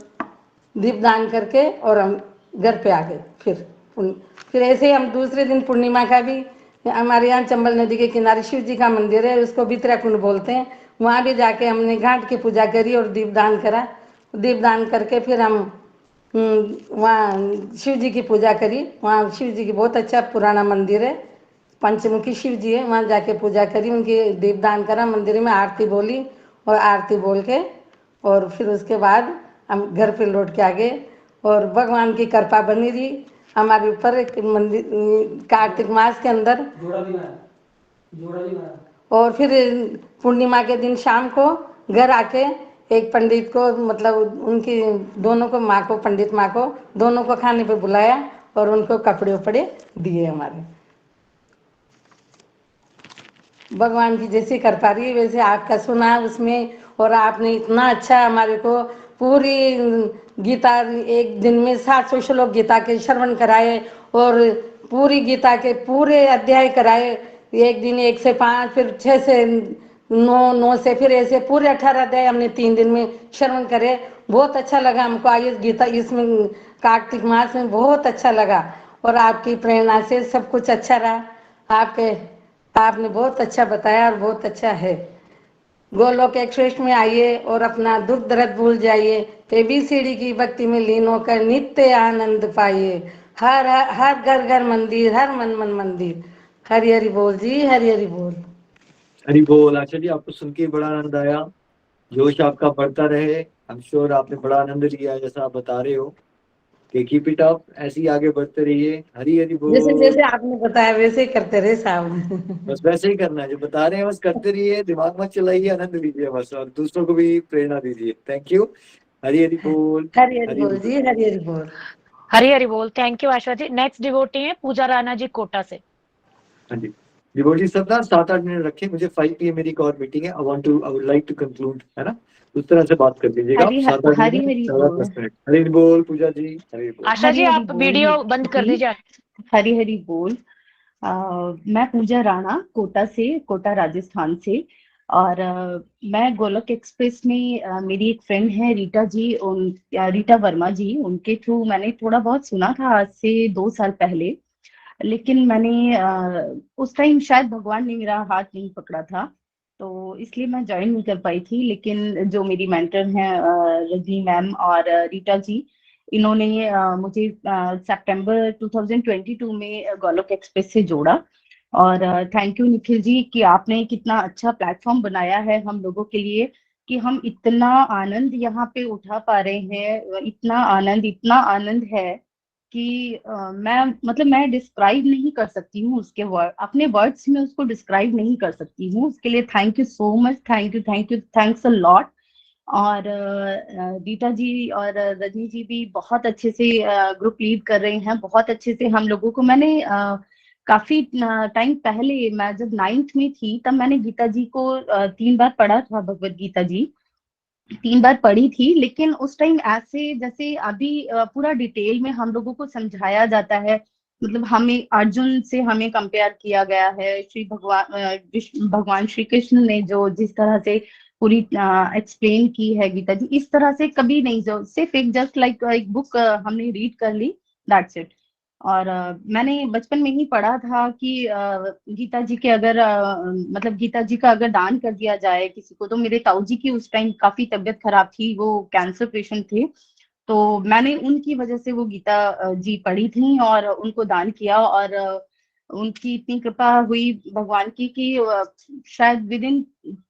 दीपदान करके और हम घर पे आ गए। फिर ऐसे ही हम दूसरे दिन पूर्णिमा का भी, हमारे यहाँ चंबल नदी के किनारे शिव जी का मंदिर है, उसको भित्रा कुंड बोलते हैं, वहाँ भी जाके हमने घाट की पूजा करी और दीपदान करा। दीपदान करके फिर हम वहाँ शिव जी की पूजा करी। वहाँ शिव जी की बहुत अच्छा पुराना मंदिर है, पंचमुखी शिव जी है, वहाँ जाके पूजा करी, उनकी दीपदान करा, मंदिर में आरती बोली और आरती बोल के और फिर उसके बाद हम घर पे लौट के आ गए। और भगवान की कृपा बनी रही हमारे ऊपर मंदिर कार्तिक मास के अंदर। और फिर पूर्णिमा के दिन शाम को घर आके एक पंडित को मतलब उनकी दोनों को माँ को पंडित माँ को दोनों को खाने पे बुलाया और उनको कपड़े उपड़े दिए हमारे। भगवान की जैसे कर पा रही है वैसे आपका सुना उसमें, और आपने इतना अच्छा हमारे को पूरी गीता एक दिन में 700 श्लोक गीता के श्रवण कराए और पूरी गीता के पूरे अध्याय कराए। एक दिन 1 से 5 फिर 6 से 9, 9 से फिर ऐसे पूरे 18 अध्याय हमने 3 दिन में श्रवण करे। बहुत अच्छा लगा हमको आगे गीता इसमें कार्तिक मास में बहुत अच्छा लगा, और आपकी प्रेरणा से सब कुछ अच्छा रहा। आपने बहुत अच्छा बताया और बहुत अच्छा है। गोलोक एक्सप्रेस में आइए और अपना दुख दर्द भूल जाइए, एबीसीडी की भक्ति में लीन होकर नित्य आनंद पाइए। हर हर घर घर मंदिर, हर मन मन मंदिर। हरि हरि बोल जी, हरि हरि बोल।
हरि बोल। आशा जी, आपको सुन के बड़ा आनंद आया, जोश आपका बढ़ता रहे। आई एम श्योर आपने बड़ा आनंद लिया जैसा आप बता रहे हो। कि कीप इट अप, ऐसे ही आगे बढ़ते रहिए। हरी हरी
जैसे
बोल।
जैसे आपने बताया वैसे ही करते रहे साहब।
बस वैसे ही करना है, जो बता रहे हैं बस करते रहिए, दिमाग मत चलाइए, आनंद लीजिए बस, और दूसरों को भी प्रेरणा दीजिए। Thank you. हरी हरी बोल।
हरि हरि
हरी
बोल जी, हरि हरि बोल।
हरी हरी बोल। Thank you Asha ji. Next devotee है पूजा राणा जी कोटा से।
हाँ जी, डिवोटी सब ना 7-8 मिनट रखें, मुझे 5 PM मेरी एक और मीटिंग है। I would like to conclude, है ना, उस तरह से बात कर लीजिएगा आप।
हरी
7-8
हरी
मिनट,
हरी
ज्यादा
बोल।
10 मिनट। हरी हरी बोल पूजा जी, हरी बोल।
आशा जी
हरी हरी
आप
बोल
वीडियो बंद कर
जी।
दीजिए।
हरी हरी बोल। मैं पूजा राणा कोटा से, कोटा राजस्थान से। और मैं गोलोक एक्सप्रेस में मेरी एक फ्रेंड है रीटा जी, रीटा वर्मा जी, उनके थ्रू मैंने थोड़ा बहुत सुना था आज से 2 साल पहले। लेकिन मैंने उस टाइम शायद भगवान ने मेरा हाथ नहीं पकड़ा था, तो इसलिए मैं ज्वाइन नहीं कर पाई थी। लेकिन जो मेरी मेंटर हैं रजनी मैम और रीटा जी, इन्होंने मुझे सितंबर 2022 में गोलोक एक्सप्रेस से जोड़ा। और थैंक यू निखिल जी कि आपने कितना अच्छा प्लेटफॉर्म बनाया है हम लोगों के लिए, कि हम इतना आनंद यहाँ पे उठा पा रहे हैं। इतना आनंद है कि मैं डिस्क्राइब नहीं कर सकती हूँ उसके वर्ड, अपने वर्ड्स में उसको डिस्क्राइब नहीं कर सकती हूँ। उसके लिए thank you so much, thanks a lot. और रीटा जी और रजनी जी भी बहुत अच्छे से ग्रुप लीड कर रहे हैं, बहुत अच्छे से हम लोगों को। मैंने काफी टाइम पहले, मैं जब 9th में थी तब मैंने गीता जी को 3 बार पढ़ा था, भगवत गीता जी 3 बार पढ़ी थी। लेकिन उस टाइम ऐसे जैसे अभी पूरा डिटेल में हम लोगों को समझाया जाता है, मतलब हमें अर्जुन से हमें कंपेयर किया गया है। भगवान श्री कृष्ण ने जो जिस तरह से पूरी एक्सप्लेन की है गीता जी, इस तरह से कभी नहीं। जो सिर्फ एक जस्ट लाइक एक बुक हमने रीड कर ली, दैट्स इट। और मैंने बचपन में ही पढ़ा था कि गीता जी के अगर मतलब गीता जी का अगर दान कर दिया जाए किसी को, तो मेरे ताऊ जी की उस टाइम काफी तबीयत खराब थी, वो कैंसर पेशेंट थे। तो मैंने उनकी वजह से वो गीता जी पढ़ी थी और उनको दान किया। और उनकी इतनी कृपा हुई भगवान की कि शायद विद इन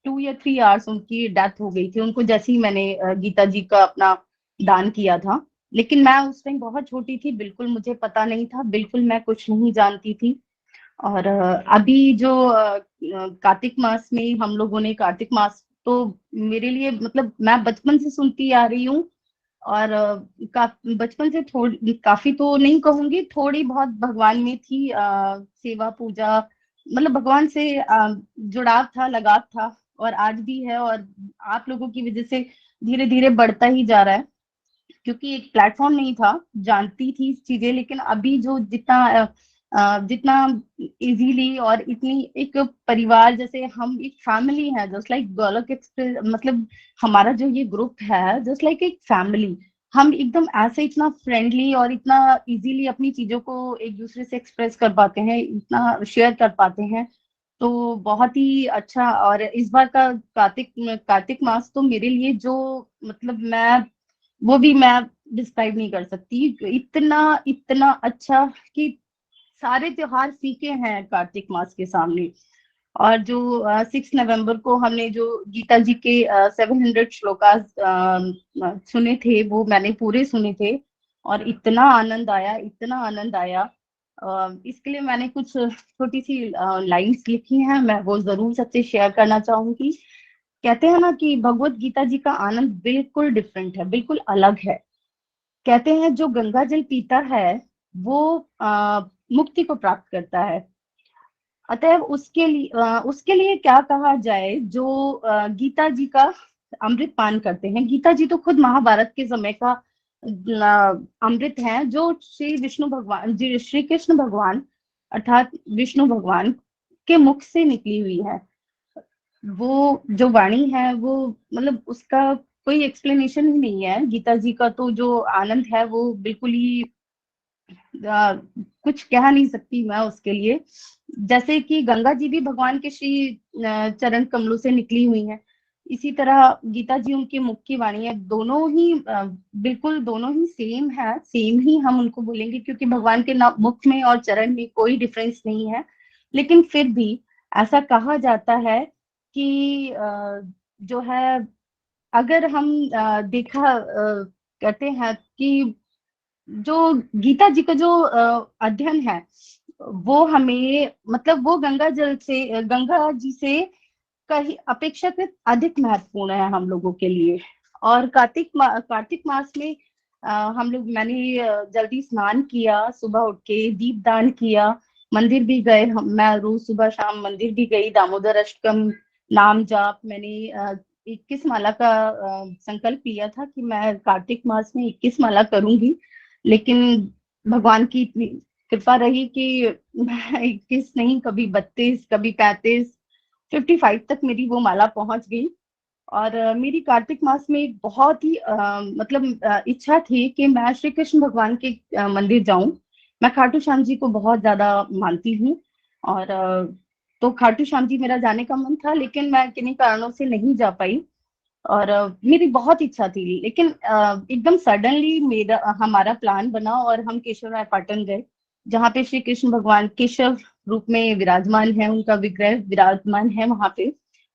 2 या 3 आवर्स उनकी डेथ हो गई थी, उनको जैसे ही मैंने गीता जी का अपना दान किया था। लेकिन मैं उस टाइम बहुत छोटी थी, बिल्कुल मुझे पता नहीं था, बिल्कुल मैं कुछ नहीं जानती थी। और अभी जो कार्तिक मास में हम लोगों ने, कार्तिक मास तो मेरे लिए मतलब मैं बचपन से सुनती आ रही हूँ। और बचपन से थोड़ी, काफी तो नहीं कहूंगी, थोड़ी बहुत भगवान में थी सेवा पूजा, मतलब भगवान से जुड़ाव था, लगाव था, और आज भी है। और आप लोगों की वजह से धीरे धीरे बढ़ता ही जा रहा है, क्योंकि एक प्लेटफॉर्म नहीं था, जानती थी चीजें। लेकिन अभी जो जितना इजीली और इतनी एक परिवार जैसे, हम एक फैमिली है जस्ट लाइक गोलोक एक्सप्रेस, मतलब हमारा जो ये ग्रुप है जस्ट लाइक एक फैमिली। हम एकदम ऐसे इतना फ्रेंडली और इतना इजीली अपनी चीजों को एक दूसरे से एक्सप्रेस कर पाते हैं, इतना शेयर कर पाते हैं। तो बहुत ही अच्छा। और इस बार का कार्तिक मास तो मेरे लिए जो, मतलब वो भी मैं डिस्क्राइब नहीं कर सकती, इतना इतना अच्छा कि सारे त्योहार फीके हैं कार्तिक मास के सामने। और जो 6 नवंबर को हमने जो गीता जी के 700 श्लोकास सुने थे, वो मैंने पूरे सुने थे, और इतना आनंद आया, इतना आनंद आया। इसके लिए मैंने कुछ छोटी सी लाइंस लिखी हैं, मैं वो जरूर सबसे शेयर करना चाहूंगी।
कहते हैं ना कि भगवत गीता जी का आनंद बिल्कुल डिफरेंट है, बिल्कुल अलग है। कहते हैं जो गंगा जल पीता है वो मुक्ति को प्राप्त करता है। अतएव उसके लिए क्या कहा जाए, जो गीता जी का अमृत पान करते हैं। गीता जी तो खुद महाभारत के समय का अमृत है, जो श्री कृष्ण भगवान अर्थात विष्णु भगवान के मुख से निकली हुई है। वो जो वाणी है वो मतलब उसका कोई एक्सप्लेनेशन ही नहीं है। गीता जी का तो जो आनंद है वो बिल्कुल ही कुछ कह नहीं सकती मैं उसके लिए। जैसे कि गंगा जी भी भगवान के श्री चरण कमलों से निकली हुई हैं, इसी तरह गीता जी उनके मुख की वाणी है। दोनों ही बिल्कुल दोनों ही सेम है, सेम ही हम उनको बोलेंगे, क्योंकि भगवान के मुख में और चरण में कोई डिफरेंस नहीं है। लेकिन फिर भी ऐसा कहा जाता है कि जो है, अगर हम कहते हैं कि जो गीता जी का जो अध्ययन है वो हमें मतलब वो गंगा जी से कहीं अपेक्षाकृत अधिक महत्वपूर्ण है हम लोगों के लिए। और कार्तिक मास में मैंने जल्दी स्नान किया, सुबह उठ के दीपदान किया, मंदिर भी गए। मैं रोज सुबह शाम मंदिर भी गई। दामोदर अष्टकम नाम जाप मैंने 21 माला का संकल्प लिया था कि मैं कार्तिक मास में 21 माला करूंगी। लेकिन भगवान की इतनी कृपा रही कि 21 नहीं, कभी 32, कभी 35, 55 तक मेरी वो माला पहुंच गई। और मेरी कार्तिक मास में एक बहुत ही इच्छा थी कि मैं श्री कृष्ण भगवान के मंदिर जाऊं। मैं खाटू श्याम जी को बहुत ज्यादा मानती हूँ। और तो खाटू श्याम जी मेरा जाने का मन था, लेकिन मैं किन्हीं कारणों से नहीं जा पाई। और मेरी बहुत इच्छा थी, लेकिन एकदम सडनली हमारा प्लान बना और हम केशव राय पाटन गए, जहाँ पे श्री कृष्ण भगवान केशव रूप में विराजमान है। उनका विग्रह विराजमान है वहां पे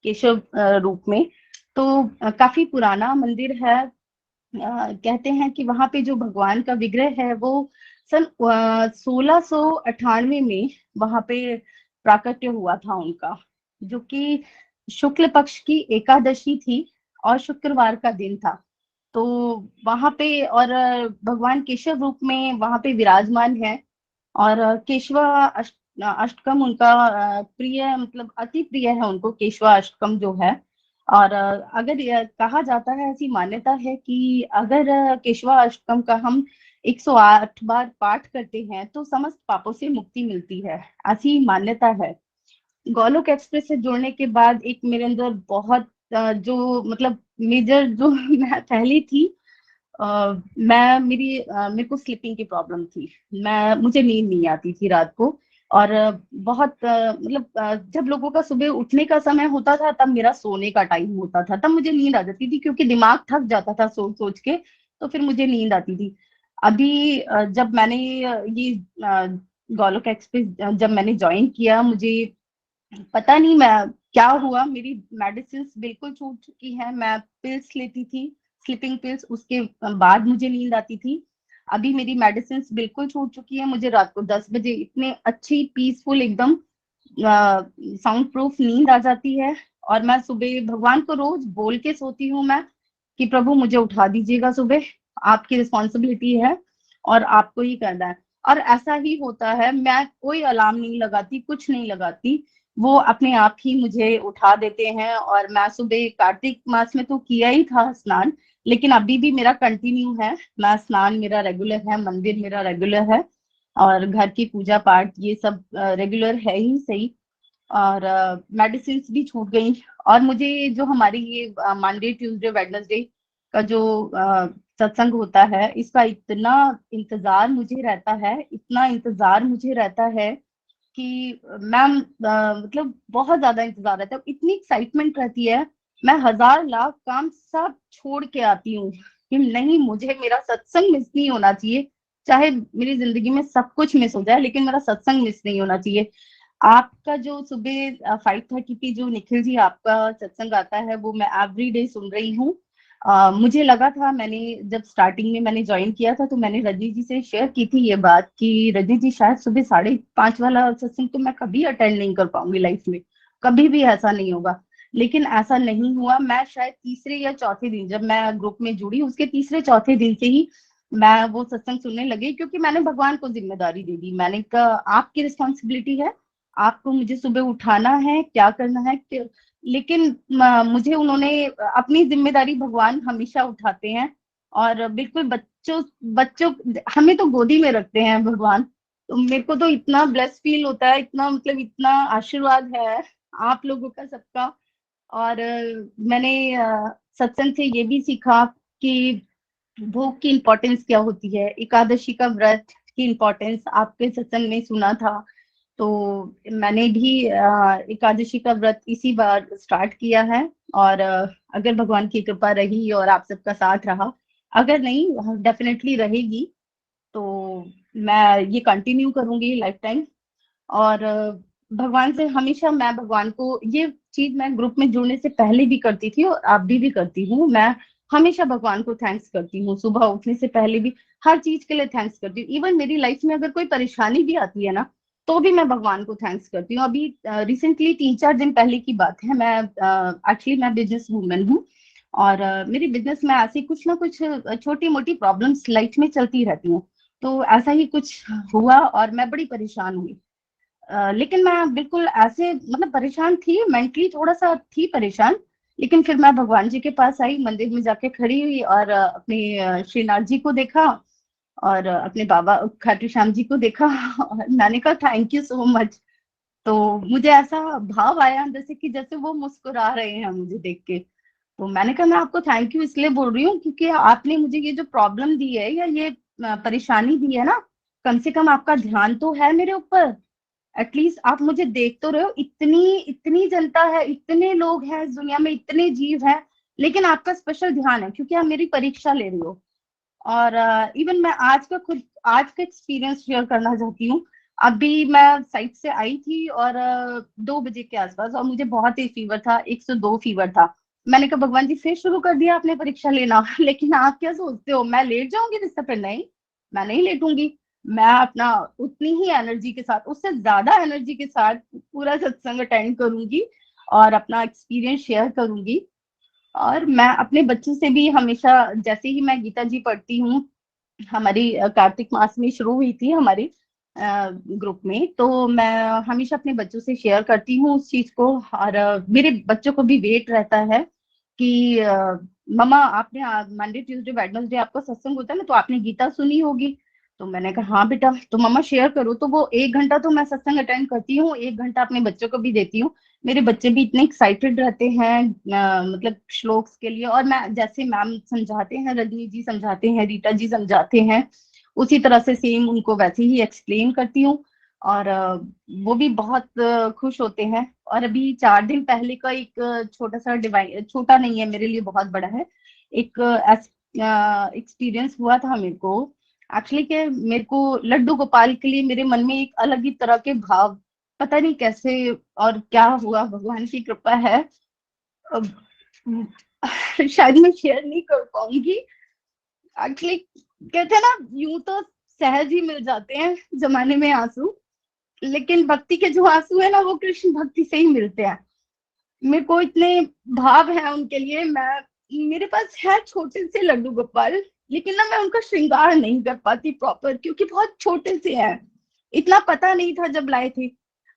केशव रूप में। तो काफी पुराना मंदिर है। कहते हैं कि वहां पे जो भगवान का विग्रह है वो सन 1698 में वहां पे प्राकट्य हुआ था उनका, जो कि शुक्ल पक्ष की एकादशी थी और शुक्रवार का दिन था। तो वहां पे और भगवान केशव रूप में वहां पे विराजमान है। और अष्टकम उनका प्रिय मतलब अति प्रिय है उनको, केशवा अष्टकम जो है। और अगर कहा जाता है, ऐसी मान्यता है कि अगर केशवा अष्टकम का हम 108 बार पाठ करते हैं तो समस्त पापों से मुक्ति मिलती है, ऐसी मान्यता है। गोलोक एक्सप्रेस से जुड़ने के बाद एक मेरे अंदर बहुत जो मतलब मेजर जो मैं पहली थी, मेरे को स्लीपिंग की प्रॉब्लम थी। मुझे नींद नहीं आती थी रात को। और जब लोगों का सुबह उठने का समय होता था तब मेरा सोने का टाइम होता था, तब मुझे नींद आ जाती थी, क्योंकि दिमाग थक जाता था सोच सोच के, तो फिर मुझे नींद आती थी। अभी जब मैंने ये गोलोक एक्सप्रेस जब मैंने ज्वाइन किया, मुझे पता नहीं मैं क्या हुआ, मेरी मेडिसिन बिल्कुल छूट चुकी है। मैं पिल्स लेती थी, स्लीपिंग पिल्स, उसके बाद मुझे नींद आती थी। अभी मेरी मेडिसिन बिल्कुल छूट चुकी है। मुझे रात को 10 बजे इतने अच्छी पीसफुल एकदम साउंड प्रूफ नींद आ जाती है। और मैं सुबह भगवान को रोज बोल के सोती हूँ मैं कि प्रभु मुझे उठा दीजिएगा सुबह, आपकी रिस्पॉन्सिबिलिटी है और आपको ही करना है। और ऐसा ही होता है, मैं कोई अलार्म नहीं लगाती, कुछ नहीं लगाती, वो अपने आप ही मुझे उठा देते हैं। और मैं सुबह कार्तिक मास में तो किया ही था स्नान, लेकिन अभी भी मेरा कंटिन्यू है। मैं स्नान मेरा रेगुलर है, मंदिर मेरा रेगुलर है, और घर की पूजा पाठ ये सब रेगुलर है ही सही। और मेडिसिन भी छूट गई। और मुझे जो हमारी ये मंडे ट्यूसडे वेडनेसडे का जो सत्संग होता है, इसका इतना इंतजार मुझे रहता है, इतना इंतजार मुझे रहता है कि मैम मतलब बहुत ज्यादा इंतजार रहता है, इतनी एक्साइटमेंट रहती है। मैं 1000 लाख काम सब छोड़ के आती हूँ कि नहीं, मुझे मेरा सत्संग मिस नहीं होना चाहिए। चाहे मेरी जिंदगी में सब कुछ मिस हो जाए, लेकिन मेरा सत्संग मिस नहीं होना चाहिए। आपका जो सुबह 5:30 पे जो निखिल जी आपका सत्संग आता है, वो मैं एवरी डे सुन रही हूँ। मुझे लगा था, मैंने जब स्टार्टिंग में मैंने ज्वाइन किया था तो मैंने रजनी जी से शेयर की थी ये बात कि रजनी जी शायद सुबह 5:30 वाला सत्संग तो मैं कभी अटेंड नहीं कर पाऊंगी लाइफ में, कभी भी ऐसा नहीं होगा। लेकिन ऐसा नहीं हुआ। मैं शायद तीसरे या चौथे दिन जब मैं ग्रुप में जुड़ी, उसके तीसरे चौथे दिन से ही मैं वो सत्संग सुनने लगी, क्योंकि मैंने भगवान को जिम्मेदारी दे दी। मैंने कहा आपकी रिस्पॉन्सिबिलिटी है, आपको मुझे सुबह उठाना है, क्या करना है लेकिन मुझे उन्होंने अपनी जिम्मेदारी, भगवान हमेशा उठाते हैं और बिल्कुल बच्चों बच्चों हमें तो गोदी में रखते हैं भगवान। तो मेरे को तो इतना ब्लेस फील होता है, इतना मतलब इतना आशीर्वाद है आप लोगों का सबका। और मैंने सत्संग से ये भी सीखा कि भोग की इम्पोर्टेंस क्या होती है, एकादशी का व्रत की इम्पोर्टेंस आपके सत्संग में सुना था। तो मैंने भी एकादशी का व्रत इसी बार स्टार्ट किया है। और अगर भगवान की कृपा रही और आप सबका साथ रहा, अगर नहीं डेफिनेटली रहेगी, तो मैं ये कंटिन्यू करूंगी लाइफ टाइम। और भगवान से हमेशा मैं भगवान को ये चीज मैं ग्रुप में जुड़ने से पहले भी करती थी और अब भी करती हूँ। मैं हमेशा भगवान को थैंक्स करती हूँ, सुबह उठने से पहले भी हर चीज के लिए थैंक्स करती हूँ। इवन मेरी लाइफ में अगर कोई परेशानी भी आती है ना, तो भी मैं भगवान को थैंक्स करती हूँ। अभी रिसेंटली 3-4 दिन पहले की बात है, मैं एक्चुअली मैं बिजनेस वूमेन हूँ और मेरी बिजनेस में ऐसी कुछ ना कुछ छोटी मोटी प्रॉब्लम्स लाइफ में चलती रहती हैं। तो ऐसा ही कुछ हुआ और मैं बड़ी परेशान हुई। लेकिन मैं बिल्कुल ऐसे मतलब परेशान थी, मेंटली थोड़ा सा थी परेशान। लेकिन फिर मैं भगवान जी के पास आई, मंदिर में जाके खड़ी हुई और अपने श्रीनाथ जी को देखा और अपने बाबा खाटू श्याम जी को देखा और मैंने कहा थैंक यू सो मच। तो मुझे ऐसा भाव आया अंदर से कि जैसे वो मुस्कुरा रहे हैं मुझे देख के। तो मैंने कहा मैं आपको थैंक यू इसलिए बोल रही हूँ क्योंकि आपने मुझे ये जो प्रॉब्लम दी है या ये परेशानी दी है ना, कम से कम आपका ध्यान तो है मेरे ऊपर। एटलीस्ट आप मुझे देख तो रहे हो, इतनी इतनी जनता है, इतने लोग हैं इस दुनिया में, इतने जीव हैं, लेकिन आपका स्पेशल ध्यान है क्योंकि आप मेरी परीक्षा ले रहे हो। और इवन मैं आज का एक्सपीरियंस शेयर करना चाहती हूँ। अभी मैं साइट से आई थी और 2 बजे के आसपास, और मुझे बहुत ही फीवर था, 102 फीवर था। मैंने कहा भगवान जी फिर शुरू कर दिया आपने परीक्षा लेना लेकिन आप क्या सोचते हो मैं लेट जाऊंगी बिस्तर पर? नहीं, मैं नहीं लेटूंगी। मैं अपना उतनी ही एनर्जी के साथ, उससे ज्यादा एनर्जी के साथ पूरा सत्संग अटेंड करूंगी और अपना एक्सपीरियंस शेयर करूंगी। और मैं अपने बच्चों से भी हमेशा, जैसे ही मैं गीता जी पढ़ती हूँ, हमारी कार्तिक मास में शुरू हुई थी हमारी ग्रुप में, तो मैं हमेशा अपने बच्चों से शेयर करती हूँ उस चीज को। और मेरे बच्चों को भी वेट रहता है कि मम्मा आपने मंडे ट्यूसडे वेडनेसडे आपका सत्संग होता है ना, तो आपने गीता सुनी होगी। तो मैंने कहा हाँ बेटा, तो मम्मा शेयर करो। तो वो 1 घंटा तो मैं सत्संग अटेंड करती हूँ, 1 घंटा अपने बच्चों को भी देती हूँ। मेरे बच्चे भी इतने एक्साइटेड रहते हैं मतलब श्लोक्स के लिए। और मैं जैसे मैम समझाते हैं, रजनी जी समझाते हैं, रीटा जी समझाते हैं, उसी तरह से सेम उनको वैसे ही एक्सप्लेन करती हूँ। और वो भी बहुत खुश होते हैं। और अभी 4 दिन पहले का एक छोटा सा डिवाइन, छोटा नहीं है मेरे लिए, बहुत बड़ा है, एक एक्सपीरियंस हुआ था मेरे को। एक्चुअली कि मेरे को लड्डू गोपाल के लिए मेरे मन में एक अलग ही तरह के भाव, पता नहीं कैसे और क्या हुआ, भगवान की कृपा है। अब शायद मैं शेयर नहीं कर पाऊंगी। एक्चुअली कहते हैं ना, यूं तो सहज ही मिल जाते हैं जमाने में आंसू, लेकिन भक्ति के जो आंसू है ना, वो कृष्ण भक्ति से ही मिलते हैं। मेरे को इतने भाव है उनके लिए। मेरे पास है छोटे से लड्डू गोपाल, लेकिन ना मैं उनका श्रृंगार नहीं कर पाती प्रॉपर, क्योंकि बहुत छोटे से हैं, इतना पता नहीं था जब लाए थे।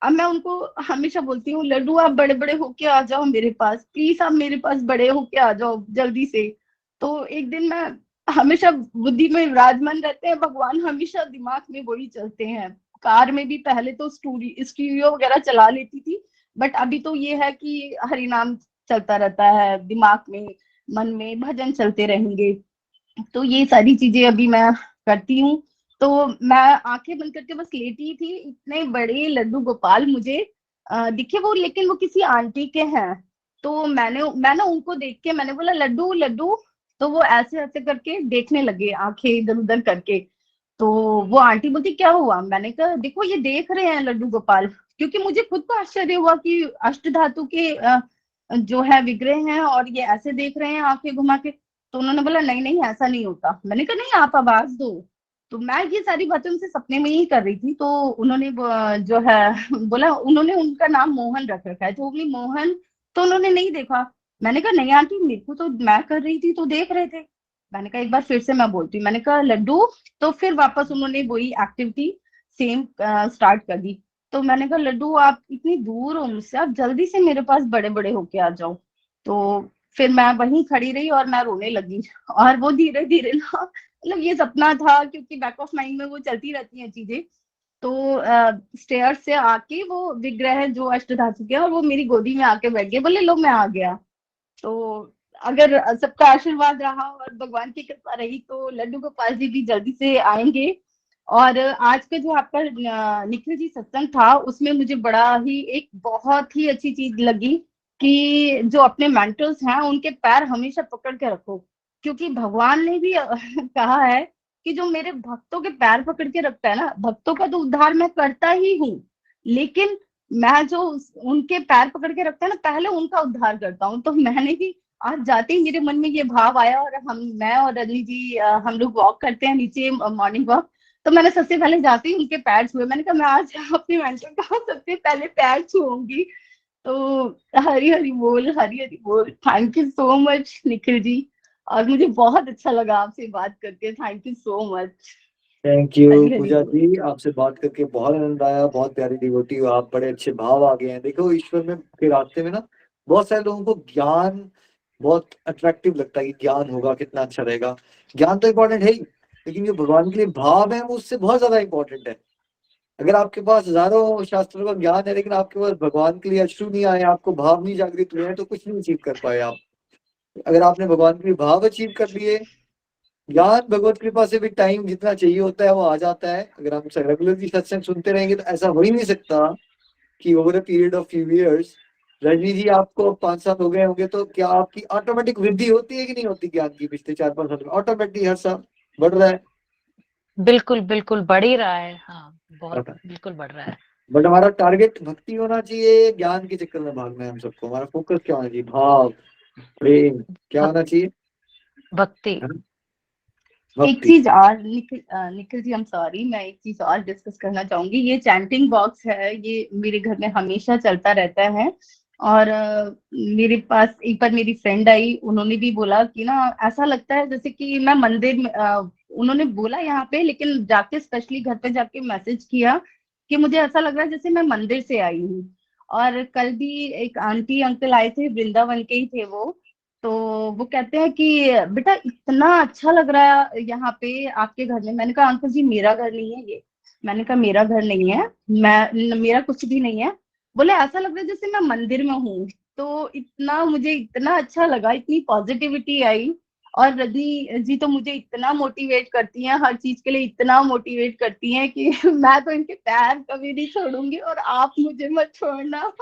अब मैं उनको हमेशा बोलती हूँ लड्डू आप बड़े बड़े होके आ जाओ मेरे पास, प्लीज आप मेरे पास बड़े होके आ जाओ जल्दी से। तो एक दिन मैं, हमेशा बुद्धि में विराजमान रहते हैं भगवान, हमेशा दिमाग में वही चलते हैं। कार में भी पहले तो स्टीरियो वगैरह चला लेती थी, बट अभी तो ये है कि हरि नाम चलता रहता है दिमाग में, मन में भजन चलते रहेंगे। तो ये सारी चीजें अभी मैं करती हूँ। तो मैं आंखें बंद करके बस लेटी थी, इतने बड़े लड्डू गोपाल मुझे दिखे वो, लेकिन वो किसी आंटी के हैं। तो मैं ना उनको देख के मैंने बोला लड्डू लड्डू, तो वो ऐसे ऐसे करके देखने लगे, आंखें इधर उधर करके। तो वो आंटी बोलती क्या हुआ? मैंने कहा देखो ये देख रहे हैं लड्डू गोपाल, क्योंकि मुझे खुद को आश्चर्य हुआ कि अष्ट धातु के जो है विग्रह हैं और ये ऐसे देख रहे हैं आंखें घुमा के। तो उन्होंने बोला नहीं नहीं ऐसा नहीं होता। मैंने कहा नहीं आप आवाज दो। तो मैं ये सारी बातें उनसे सपने में ही कर रही थी। तो उन्होंने जो है बोला, उन्होंने उनका नाम मोहन रख रखा है, तो बोली मोहन तो उन्होंने नहीं देखा। मैंने कहा नहीं आंटी, मेरे को तो मैं कर रही थी तो देख रहे थे। मैंने कहा एक बार फिर से मैं बोलती हूँ, मैंने कहा लड्डू। तो फिर वापस उन्होंने वही एक्टिविटी सेम स्टार्ट कर दी। तो मैंने कहा लड्डू आप इतनी दूर हो मुझसे, आप जल्दी से मेरे पास बड़े बड़े होके आ जाओ। तो फिर मैं वहीं खड़ी रही और मैं रोने लगी। और वो धीरे धीरे ना, मतलब ये सपना था, क्योंकि बैक ऑफ माइंड में वो चलती रहती हैं चीजें। तो स्टेयर से आके वो विग्रह जो अष्टधातु के हैं, और वो मेरी गोदी में आके बैठ गए, बोले लो मैं आ गया। तो अगर सबका आशीर्वाद रहा और भगवान की कृपा रही तो लड्डू गोपाल जी भी जल्दी से आएंगे। और आज का जो आपका निखिल जी सत्संग था, उसमें मुझे बड़ा ही एक बहुत ही अच्छी चीज लगी कि जो अपने मेंटर्स हैं उनके पैर हमेशा पकड़ के रखो, क्योंकि भगवान ने भी कहा है कि जो मेरे भक्तों के पैर पकड़ के रखता है ना, भक्तों का तो उद्धार मैं करता ही हूँ, लेकिन मैं जो उनके पैर पकड़ के रखता है ना, पहले उनका उद्धार करता हूँ। तो मैंने भी आज जाते ही मेरे मन में ये भाव आया, और मैं और रजनी जी हम लोग वॉक करते हैं नीचे, मॉर्निंग वॉक। तो मैंने सबसे पहले जाते ही उनके पैर छुए। मैंने कहा मैं आज अपने मेंटर का सबसे पहले पैर छूऊंगी। तो हरी हरी बोल, हरी हरी बोल। Thank you so much Nikhil ji, और मुझे बहुत अच्छा लगा आपसे बात करके। Thank you so much.
Thank you
Hari Hari
Pooja
बोल।
जी, आपसे बात करके बहुत आनंद आया। बहुत प्यारी डिवोटी हो आप, बड़े अच्छे भाव आ गए हैं। देखो ईश्वर में के रास्ते में ना बहुत सारे लोगों को ज्ञान बहुत अट्रैक्टिव लगता है कि ज्ञान होगा कितना अच्छा रहेगा। ज्ञान तो इम्पोर्टेंट है ही, लेकिन जो भगवान के लिए भाव है वो उससे बहुत ज्यादा इम्पोर्टेंट है। अगर आपके पास हजारों शास्त्रों का ज्ञान है लेकिन आपके पास भगवान के लिए अश्रु नहीं आए, आपको भाव नहीं जागृत हुए हैं, तो कुछ नहीं अचीव कर पाए आप। अगर आपने भगवान के लिए भाव अचीव कर लिए, ज्ञान भगवत कृपा से भी टाइम जितना चाहिए होता है वो आ जाता है। अगर हम रेगुलरली सत्संग सुनते रहेंगे तो ऐसा हो ही नहीं सकता कि over a period of few years. Rajni ji आपको 5 साल हो गए होंगे, तो क्या आपकी ऑटोमेटिक वृद्धि होती है कि नहीं होती ज्ञान की? पिछले 4-5 साल में ऑटोमेटिक हर साल बढ़ रहा है।
बिल्कुल बिल्कुल बढ़ ही रहा है। हाँ, बहुत बिल्कुल बढ़ रहा है।
बट हमारा टारगेट भक्ति होना चाहिए, ज्ञान के चक्कर में भागना है हम सबको। हमारा फोकस क्या होना चाहिए? भाव, प्रेम, क्या होना चाहिए?
भक्ति।
है ना?
एक
भक्ति।
चीज और Nikhil ji, I am sorry, मैं एक चीज और डिस्कस करना चाहूंगी। ये चैंटिंग बॉक्स है, ये मेरे घर में हमेशा चलता रहता है। और मेरे पास एक बार मेरी फ्रेंड आई, उन्होंने भी बोला कि ना ऐसा लगता है जैसे कि मैं मंदिर में, उन्होंने बोला यहाँ पे, लेकिन जाके स्पेशली घर पे जाके मैसेज किया कि मुझे ऐसा लग रहा है जैसे मैं मंदिर से आई हूँ। और कल भी एक आंटी अंकल आए थे, वृंदावन के ही थे वो। तो वो कहते हैं कि बेटा इतना अच्छा लग रहा है यहाँ पे आपके घर में। मैंने कहा अंकल जी मेरा घर नहीं है ये। मैंने कहा मेरा घर नहीं है, मेरा कुछ भी नहीं है। बोले ऐसा लग रहा है जैसे मैं मंदिर में हूँ। तो इतना मुझे इतना अच्छा लगा, इतनी पॉजिटिविटी आई। और रजनी जी तो मुझे इतना मोटिवेट करती हैं, हर चीज के लिए इतना मोटिवेट करती हैं कि मैं तो इनके पैर कभी नहीं छोड़ूंगी, और आप मुझे मत छोड़ना।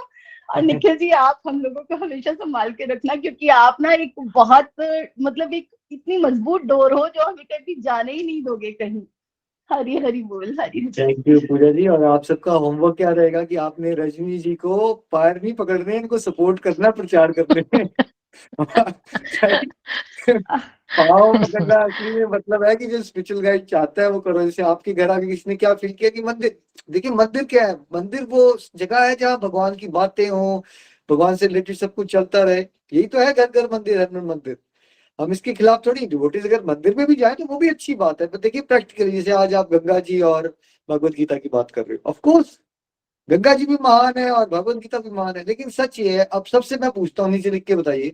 और निखिल जी आप हम लोगों को हमेशा संभाल के रखना, क्योंकि आप ना एक बहुत मतलब एक इतनी मजबूत डोर हो जो हमें कभी जाने ही नहीं दोगे कहीं। हरी हरी बोल, हरी हरी।
थैंक यू पूजा जी। और आप सबका होमवर्क क्या रहेगा कि आपने रजनी जी को पैर नहीं पकड़ने, इनको सपोर्ट करना, प्रचार करने में। पाँव पकड़ना असली में मतलब है कि जो स्पिरिचुअल गाइड चाहता है वो करो। जैसे आपके घर आके किसी ने क्या फील किया कि मंदिर, देखिए मंदिर क्या है? मंदिर वो जगह है जहाँ भगवान की बातें हों, भगवान से रिलेटेड सब कुछ चलता रहे। यही तो है घर घर मंदिर, हर मंदिर। हम इसके खिलाफ थोड़ी। डिवोटीज अगर मंदिर में भी जाए तो वो भी अच्छी बात है। पर देखिए प्रैक्टिकली, जैसे आज आप गंगा जी और भगवत गीता की बात कर रहे हो, ऑफ कोर्स गंगा जी भी महान है और भगवत गीता भी महान है, लेकिन सच ये है, अब सबसे मैं पूछता हूँ, नीचे लिख के बताइए,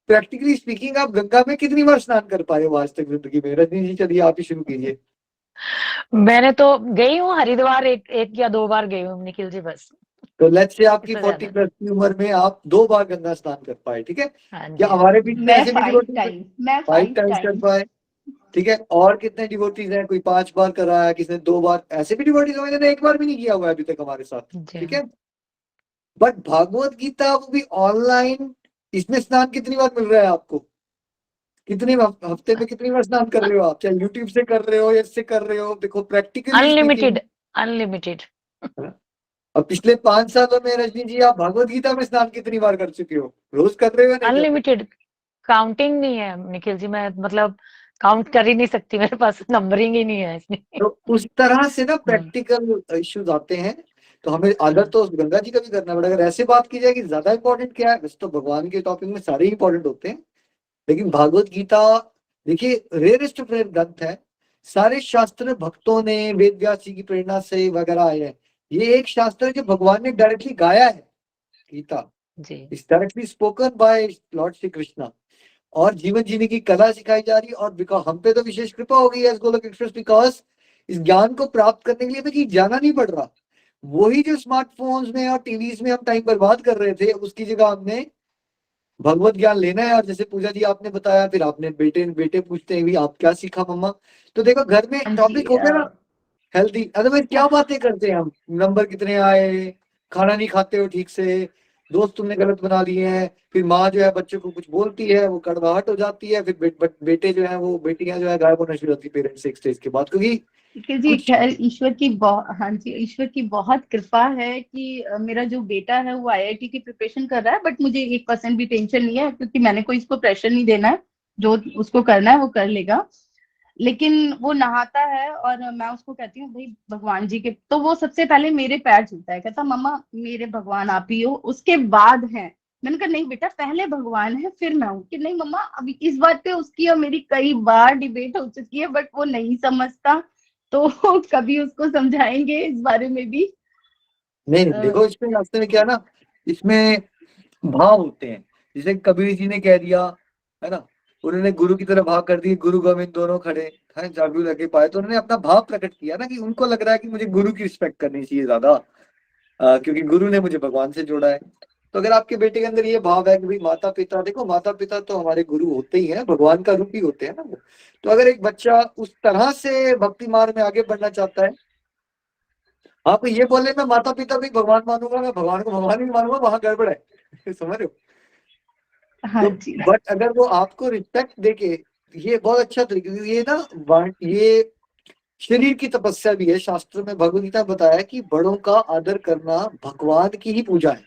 प्रैक्टिकली स्पीकिंग आप गंगा में कितनी बार स्नान कर पाए हो आज तक जिंदगी में? रजनी जी चलिए आप ही शुरू कीजिए।
मैंने तो गई हूँ हरिद्वार, एक या 2 बार गई हूँ निखिल जी, बस।
तो लेट्स से आपकी
इससे
40
ज्यादा
प्लस की उम्र में आप 2 बार गंगा स्नान कर पाए, ठीक है?
हाँ
क्या
जी।
हमारे बीच में
मैं
ऐसे भी
5
डिवोटीज
टाइम, मैं
5
5
टाइम्स कर
टाइम।
पाए? ठीक है। और कितने डिवोटीज हैं? कोई 5 बार कर रहा है, किसी ने 2 बार। ऐसे भी डिवोटीज हैं जिन्होंने 1 बार भी नहीं किया हुआ है अभी तक हमारे साथ,
जी
ठीक है? बट भागवत गीता वो भी ऑनलाइन, इसमें स्नान कितनी बार मिल रहा है आपको? कितने हफ्ते में कितनी बार स्नान कर रहे हो आप? चाहे यूट्यूब से कर रहे हो या इससे कर रहे हो, देखो प्रैक्टिकली स्पीकिंग।
Unlimited, unlimited.
अब पिछले 5 सालों में रजनी जी आप भगवत गीता में स्नान कितनी बार कर चुके हो? रोज कर रहे हो या नहीं कर रहे?
अनलिमिटेड, काउंटिंग नहीं है निखिल जी। मैं मतलब काउंट कर ही नहीं सकती, मेरे पास नंबरिंग ही नहीं है इसमें।
तो उस तरह से ना
हम्म।
प्रैक्टिकल इश्यूज आते हैं। तो हमें आदर तो गंगा जी का भी करना पड़ेगा। अगर ऐसे बात की जाए कि ज्यादा इंपॉर्टेंट क्या है, वैसे तो भगवान के टॉपिक में सारे इंपॉर्टेंट होते हैं, लेकिन भागवत गीता देखिए रेयरेस्ट ऑफ रेयर ग्रंथ है। सारे शास्त्र भक्तों ने वेद व्यास जी की प्रेरणा से वगैरह आए हैं। ये एक शास्त्र है जो भगवान ने डायरेक्टली गाया है, Gita
ji
is directly spoken by lord Shri Krishna, और जीवन जीने की कला सिखाई जा रही है। और बिकॉज हम पे तो विशेष कृपा हो गई है गोलोक एक्सप्रेस, बिकॉज इस ज्ञान को प्राप्त करने के लिए हमें कहीं जाना नहीं पड़ रहा। वही जो स्मार्टफोन्स में और टीवीज में हम टाइम बर्बाद कर रहे थे, उसकी जगह हमने भगवत ज्ञान लेना है। और जैसे पूजा जी आपने बताया, फिर आपने बेटे पूछते हैं भी आप क्या सीखा मम्मा, तो देखो घर में
हाँ
टॉपिक
जी,
हो गया ना हेल्दी। अदरवाइज क्या बातें करते हैं हम, नंबर कितने आए, खाना नहीं खाते हो ठीक से, दोस्त तुमने गलत बना लिए हैं, फिर माँ जो है बच्चों को कुछ बोलती है, वो कड़वाहट हो जाती है, फिर बेटे जो है वो बेटियां जो है गायब होना शुरू होती है पेरेंट्स से एक स्टेज के बाद, क्योंकि
कि जी
कुछ
खैर हाँ जी, ईश्वर की बहुत कृपा है कि मेरा जो बेटा है वो आईआईटी की प्रिपरेशन कर रहा है, बट मुझे 1% भी टेंशन नहीं है, क्योंकि मैंने कोई इसको प्रेशर नहीं देना है। जो उसको करना है वो कर लेगा। लेकिन वो नहाता है और मैं उसको कहती हूँ भाई भगवान जी के, तो वो सबसे पहले मेरे पैर छूता है, कहता मम्मा मेरे भगवान आप ही हो, उसके बाद है। मैंने कहा नहीं बेटा, पहले भगवान है फिर मैं हूँ। कि नहीं मम्मा, अभी इस बात पे उसकी और मेरी कई बार डिबेट हो चुकी है, बट वो नहीं समझता, तो कभी उसको समझाएंगे इस बारे में भी।
नहीं
अ,
देखो, इसमें रास्ते में क्या है ना, इसमें भाव होते हैं। जैसे कबीर जी ने कह दिया है ना, उन्होंने गुरु की तरह भाव कर दिए, गुरु गोविंद दोनों खड़े हैं चाबू लगे पाए, तो उन्होंने अपना भाव प्रकट किया ना कि उनको लग रहा है कि मुझे गुरु की रिस्पेक्ट करनी चाहिए ज्यादा, क्योंकि गुरु ने मुझे भगवान से जोड़ा है। तो अगर आपके बेटे के अंदर ये भाव है कि भाई माता पिता, देखो माता पिता तो हमारे गुरु होते ही हैं, भगवान का रूप ही होते हैं ना वो। तो अगर एक बच्चा उस तरह से भक्ति मार्ग में आगे बढ़ना चाहता है, आप ये बोले मैं माता पिता भी भगवान मानूंगा, मैं भगवान को भगवान ही मानूंगा, वहां गड़बड़ है समझ रहे हो।
हाँ
तो
जी,
बट अगर वो आपको रिस्पेक्ट देके, ये बहुत अच्छा तरीका, ये ना ये शरीर की तपस्या भी है। शास्त्र में भगवद गीता में बताया कि बड़ों का आदर करना भगवान की ही पूजा है,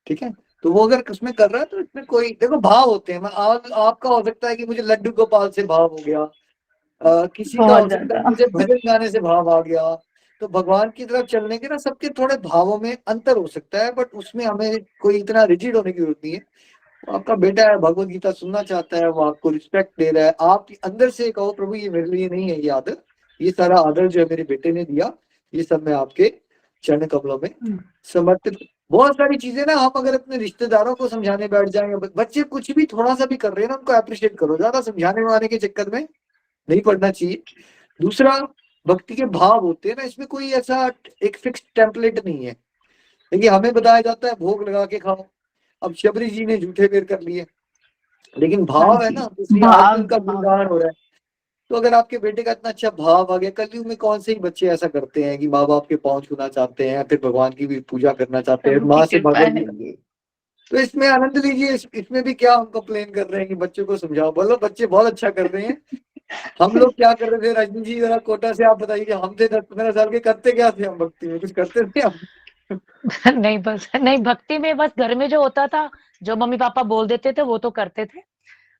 ठीक है। तो वो अगर उसमें कर रहा है तो इसमें कोई, देखो भाव होते हैं। आपका हो सकता है कि मुझे लड्डू गोपाल से भाव हो गया, किसी का
बहुत
हो सकता है
ज्यादा।
मुझे भजन गाने से भाव आ गया। तो भगवान की तरफ चलने के ना सबके थोड़े भावों में अंतर हो सकता है, बट उसमें हमें कोई इतना रिजिड होने की जरूरत नहीं है। आपका बेटा है, भगवत गीता सुनना चाहता है, वो आपको रिस्पेक्ट दे रहा है, आप अंदर से कहो प्रभु ये मेरे लिए नहीं है ये आदर, ये सारा आदर जो है मेरे बेटे ने दिया, ये सब मैं आपके चरण कमलों में समर्पित। बहुत सारी चीजें ना, हम अगर अपने रिश्तेदारों को समझाने बैठ जाएंगे, बच्चे कुछ भी थोड़ा सा भी कर रहे हैं ना, उनको अप्रिशिएट करो, ज्यादा समझाने वाने के चक्कर में नहीं पड़ना चाहिए। दूसरा, भक्ति के भाव होते हैं ना, इसमें कोई ऐसा एक फिक्स टेम्पलेट नहीं है। देखिए हमें बताया जाता है भोग लगा के खाओ, अब शबरी जी ने झूठे बेर कर लिए, लेकिन
हाँ
भाव है
जी,
ना, इसलिए आज भी
भाव
उनका
भाव।
गुणगान हो रहा है। तो अगर आपके बेटे का इतना अच्छा भाव आ गया, कलयुग में कौन से ही बच्चे ऐसा करते हैं कि माँ बाप के पाँव छूना चाहते हैं, फिर भगवान की भी पूजा करना चाहते हैं,
प्रभु की
माँ से
कृपा
भगवत
है
गीता।
ये।
तो इसमें आनंद लीजिए, इसमें भी क्या हम कंप्लेन कर रहे हैं कि बच्चों को समझाओ, बोलो बच्चे बहुत अच्छा कर रहे हैं। हम लोग क्या कर रहे थे रजनी जी, जरा कोटा से आप बताइए, हम थे 10-15 साल के, करते क्या थे हम भक्ति में, कुछ करते थे हम?
नहीं बस नहीं, भक्ति में बस घर में जो होता था, जो मम्मी पापा बोल देते थे वो तो करते थे,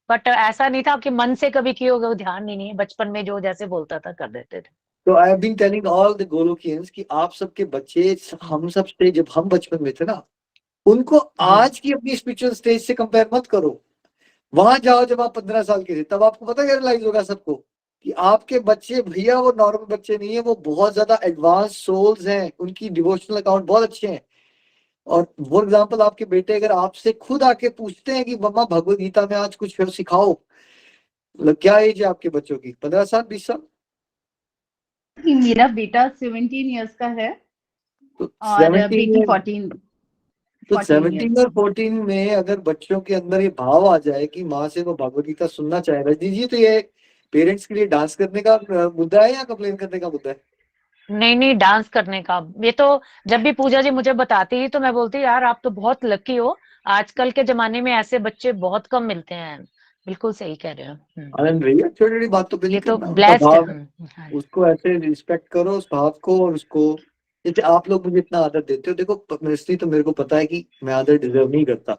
बट ऐसा नहीं था कि मन से कभी किए होगा, वो ध्यान ही नहीं है। बचपन में जो जैसे बोलता था कर देते थे।
तो I have been telling all the Golokians कि आप सबके बच्चे हम सब से, जब हम बचपन में थे ना, उनको आज की अपनी स्पिरिचुअल स्टेज से कंपेयर मत करो। वहां जाओ जब आप 15 साल के थे, तब आपको पता क्या रियलाइज होगा सबको कि आपके बच्चे भैया वो नॉर्मल बच्चे नहीं है, वो बहुत ज्यादा एडवांस सोल्स हैं, उनकी डिवोशनल अकाउंट बहुत अच्छे हैं। और फॉर एग्जाम्पल आपके बेटे अगर आपसे खुद आके पूछते हैं कि मम्मा भगवत गीता में आज कुछ फिर सिखाओ, मतलब क्या एज है आपके बच्चों की, 15 साल 20 साल?
कि मेरा बेटा 17 इयर्स का है
तो
और
17
बेटी
में,
14
तो
14
17
इयर्स।
और 14 में अगर बच्चों के अंदर ये भाव आ जाए कि माँ से वो भगवत गीता सुनना चाहे, रजनी जी, तो ये पेरेंट्स के लिए डांस करने का मुद्दा है या कंप्लेन करने का मुद्दा है?
नहीं नहीं, डांस करने का। ये तो जब भी पूजा जी मुझे बताती है तो मैं बोलती यार आप तो बहुत लकी हो, आजकल के जमाने में ऐसे बच्चे बहुत कम मिलते हैं। बिल्कुल सही कह रहे हो।
आनंद भैया, छोटी छोटी बातों पे नहीं
ये तो
करना, उनका
ब्लेस्ड
भाव,
है। हाँ।
उसको ऐसे रिस्पेक्ट करो उस भाव को, और उसको, जैसे आप लोग मुझे इतना आदर देते हो, देखो पर्सनली तो मेरे को पता है कि मैं आदर डिजर्व नहीं करता।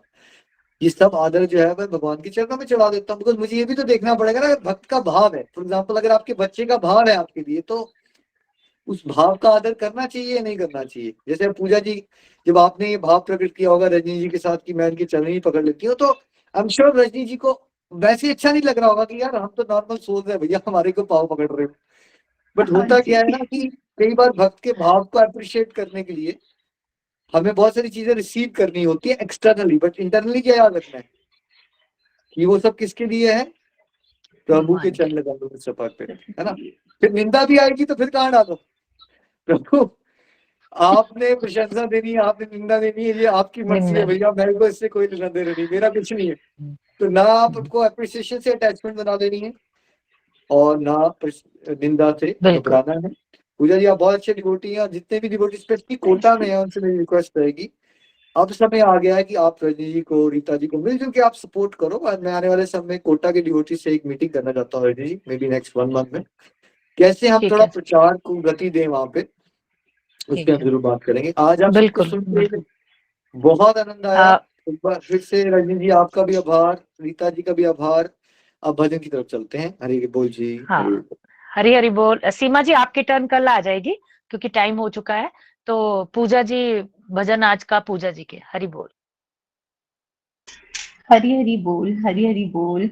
ये सब आदर जो है मैं भगवान के चरणों में चढ़ा देता हूँ, बिकॉज मुझे ये भी तो देखना पड़ेगा ना, अगर भक्त का भाव है, फॉर एग्जाम्पल अगर आपके बच्चे का भाव है आपके लिए, तो उस भाव का आदर करना चाहिए या नहीं करना चाहिए? जैसे पूजा जी, जब आपने ये भाव प्रकट किया होगा रजनी जी के साथ कि मैं इनकी चलनी पकड़ लेती हूँ, तो आई एम श्योर रजनी जी को वैसे अच्छा नहीं लग रहा होगा कि यार हम तो नॉर्मल सोच रहे हैं, भैया हमारे को पाव पकड़ रहे हो। बट
हाँ
होता क्या है
जी।
ना कि कई बार भक्त के भाव को अप्रिशिएट करने के लिए हमें बहुत सारी चीजें रिसीव करनी होती है एक्सटर्नली, बट इंटरनली क्या याद रखना है कि वो सब किसके लिए है? प्रभु के चरण लगाओ चपाक पे, है ना? फिर निंदा भी आएगी तो फिर कहाँ डालो? प्रभु आपने प्रशंसा देनी है, आपने निंदा देनी है, ये आपकी मर्जी है भैया, मेरे को इससे कोई लेना देना नहीं, मेरा कुछ नहीं है। तो ना आपको अप्रिसिएशन से अटैचमेंट बना लेनी है और ना निंदा से घबराना है। पूजा जी आप बहुत अच्छे डिवोटी हैं, और जितने भी डिवोटी स्पेशली कोटा में है उनसे मेरी रिक्वेस्ट रहेगी, अब समय आ गया है कि आप रजनी जी को, रीता जी को मिलजुल के आप सपोर्ट करो। और मैं आने वाले समय में कोटा के डिवोटी से एक मीटिंग करना चाहता हूँ रजनी जी, मे बी नेक्स्ट 1 मंथ में, कैसे हम थोड़ा प्रचार को गति दें वहां पे, उस पर हम जरूर बात करेंगे। आज आप सबको सुन के बहुत आनंद आया। एक बार फिर से रजनी जी आपका भी आभार, रीता जी का भी आभार। अब भजन की तरफ चलते हैं। हरि बोल जी।
हाँ, हरी हरी बोल। सीमा जी आपकी टर्न कल आ जाएगी क्योंकि टाइम हो चुका है। तो पूजा जी भजन आज का पूजा जी के। हरि बोल।
हरी हरी बोल, हरी हरी बोल।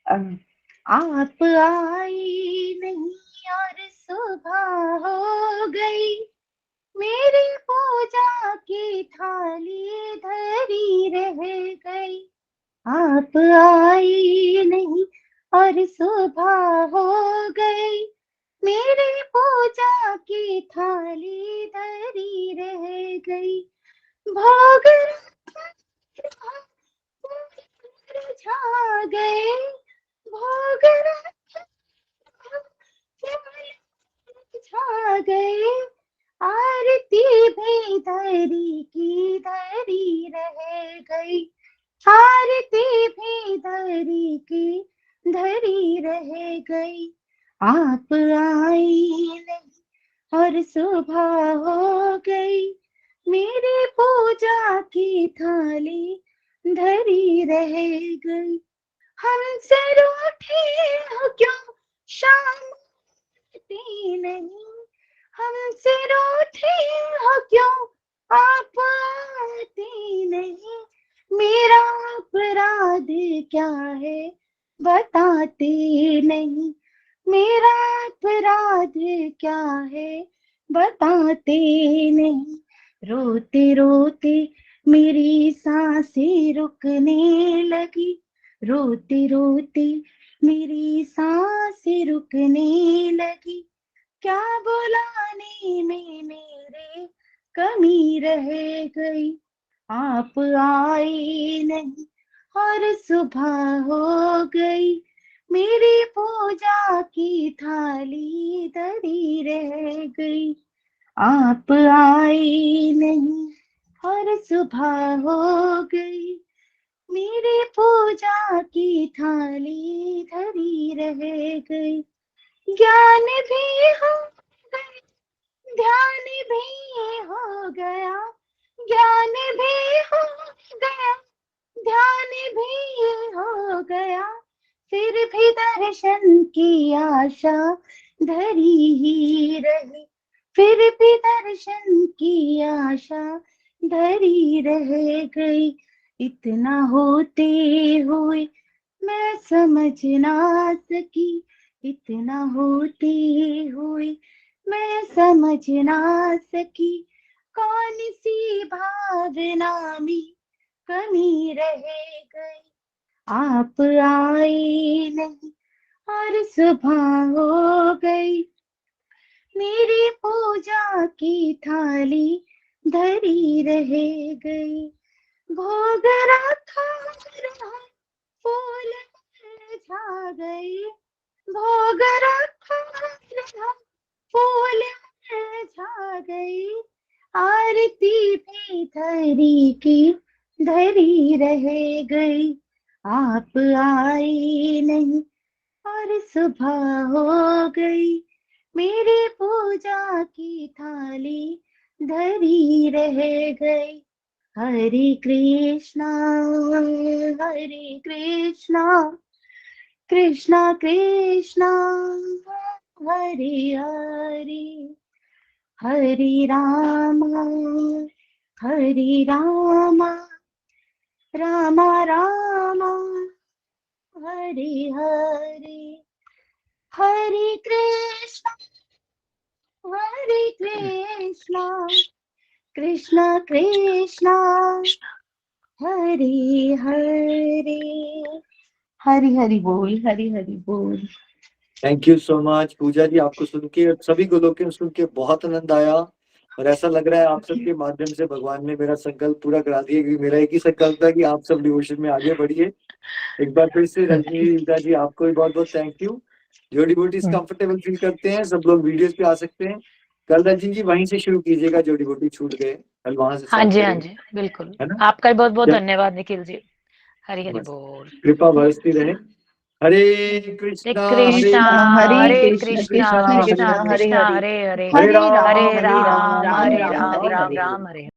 आप आई नहीं और सुबह हो गई, मेरी पूजा की थाली धरी रह गई। आप आई नहीं और सुबह हो गई, मेरी पूजा की थाली धरी रह गई। भोग छा गए, भोग छा गए, आरती भी धरी की धरी रह गई, आरती भी धरी की धरी रह गई। आप आई नहीं और सुबह हो गई, मेरी पूजा की थाली धरी रह गई। हमसे रूठे हो क्यों शाम नहीं, हमसे रूठे हो क्यों आप आती नहीं, मेरा अपराध क्या है बताते नहीं, मेरा अपराध क्या है बताते नहीं। रोते रोते मेरी सांसें रुकने लगी, रोते रोते मेरी सांसें रुकने लगी, क्या बुलाने में मेरे कमी रह गई। आप आए नहीं और सुबह हो गई, मेरी पूजा की थाली धरी रह गई। आप आए नहीं और सुबह हो गई, मेरी पूजा की थाली धरी रह गई। ज्ञान भी हो गया, ध्यान भी हो गया, ज्ञान भी हो गया, ध्यान भी हो गया, फिर भी दर्शन की आशा धरी ही रही, फिर भी दर्शन की आशा धरी रह गई। इतना होते हुए मैं समझ ना सकी, इतना होते हुए मैं समझ ना सकी, कौन सी भावना में कमी रह गई। आप आए नहीं और सुबह हो गई, मेरी पूजा की थाली धरी रह गई। भोग रखा रहा, फूल मुरझा गए, भोग रखा रहा, फूल मुरझा गए, आरती भी धरी की धरी रह गई। आप आए नहीं और सुबह हो गई, मेरी पूजा की थाली धरी रह गई। हरे कृष्णा कृष्णा कृष्णा हरे हरे, हरे रामा रामा रामा हरे हरे, हरे कृष्णा कृष्ण कृष्णा हरे हरे। हरि हरि बोल, हरि हरि बोल।
थैंक यू सो मच पूजा जी, आपको सुन के और सभी गोलोकियन सुन के बहुत आनंद आया और ऐसा लग रहा है आप सबके माध्यम से भगवान ने मेरा संकल्प पूरा करा दिया, क्योंकि मेरा एक ही संकल्प था कि आप सब डिवोशन में आगे बढ़िए। एक बार फिर से रजनी जी आपको भी बहुत बहुत थैंक यू। जो डिवोटीज कंफर्टेबल फील करते हैं सब लोग वीडियोस पे आ सकते हैं। कल रजनी जी वहीं से शुरू कीजिएगा, जो डिवोटी छूट गए कल वहां से
हाँ
स्टार्ट
जी, हाँ
करेंगे,
जी, बिल्कुल।
है ना?
आपका बहुत बहुत
जब
धन्यवाद निखिल जी। हरि हरि बोल।
कृपा बरसती रहे। हरे
हरे
कृष्णा
कृष्णा
हरे
हरे
कृष्ण
कृष्णा
कृष्ण
कृष्णा
कृष्ण हरे
कृष्णा
हरे,
हरे हरे
हरे
हरे
राम
हरे
राम
राम
राम
हरे
राम
राम
हरे
राम
हरे।
राम हरे हरे।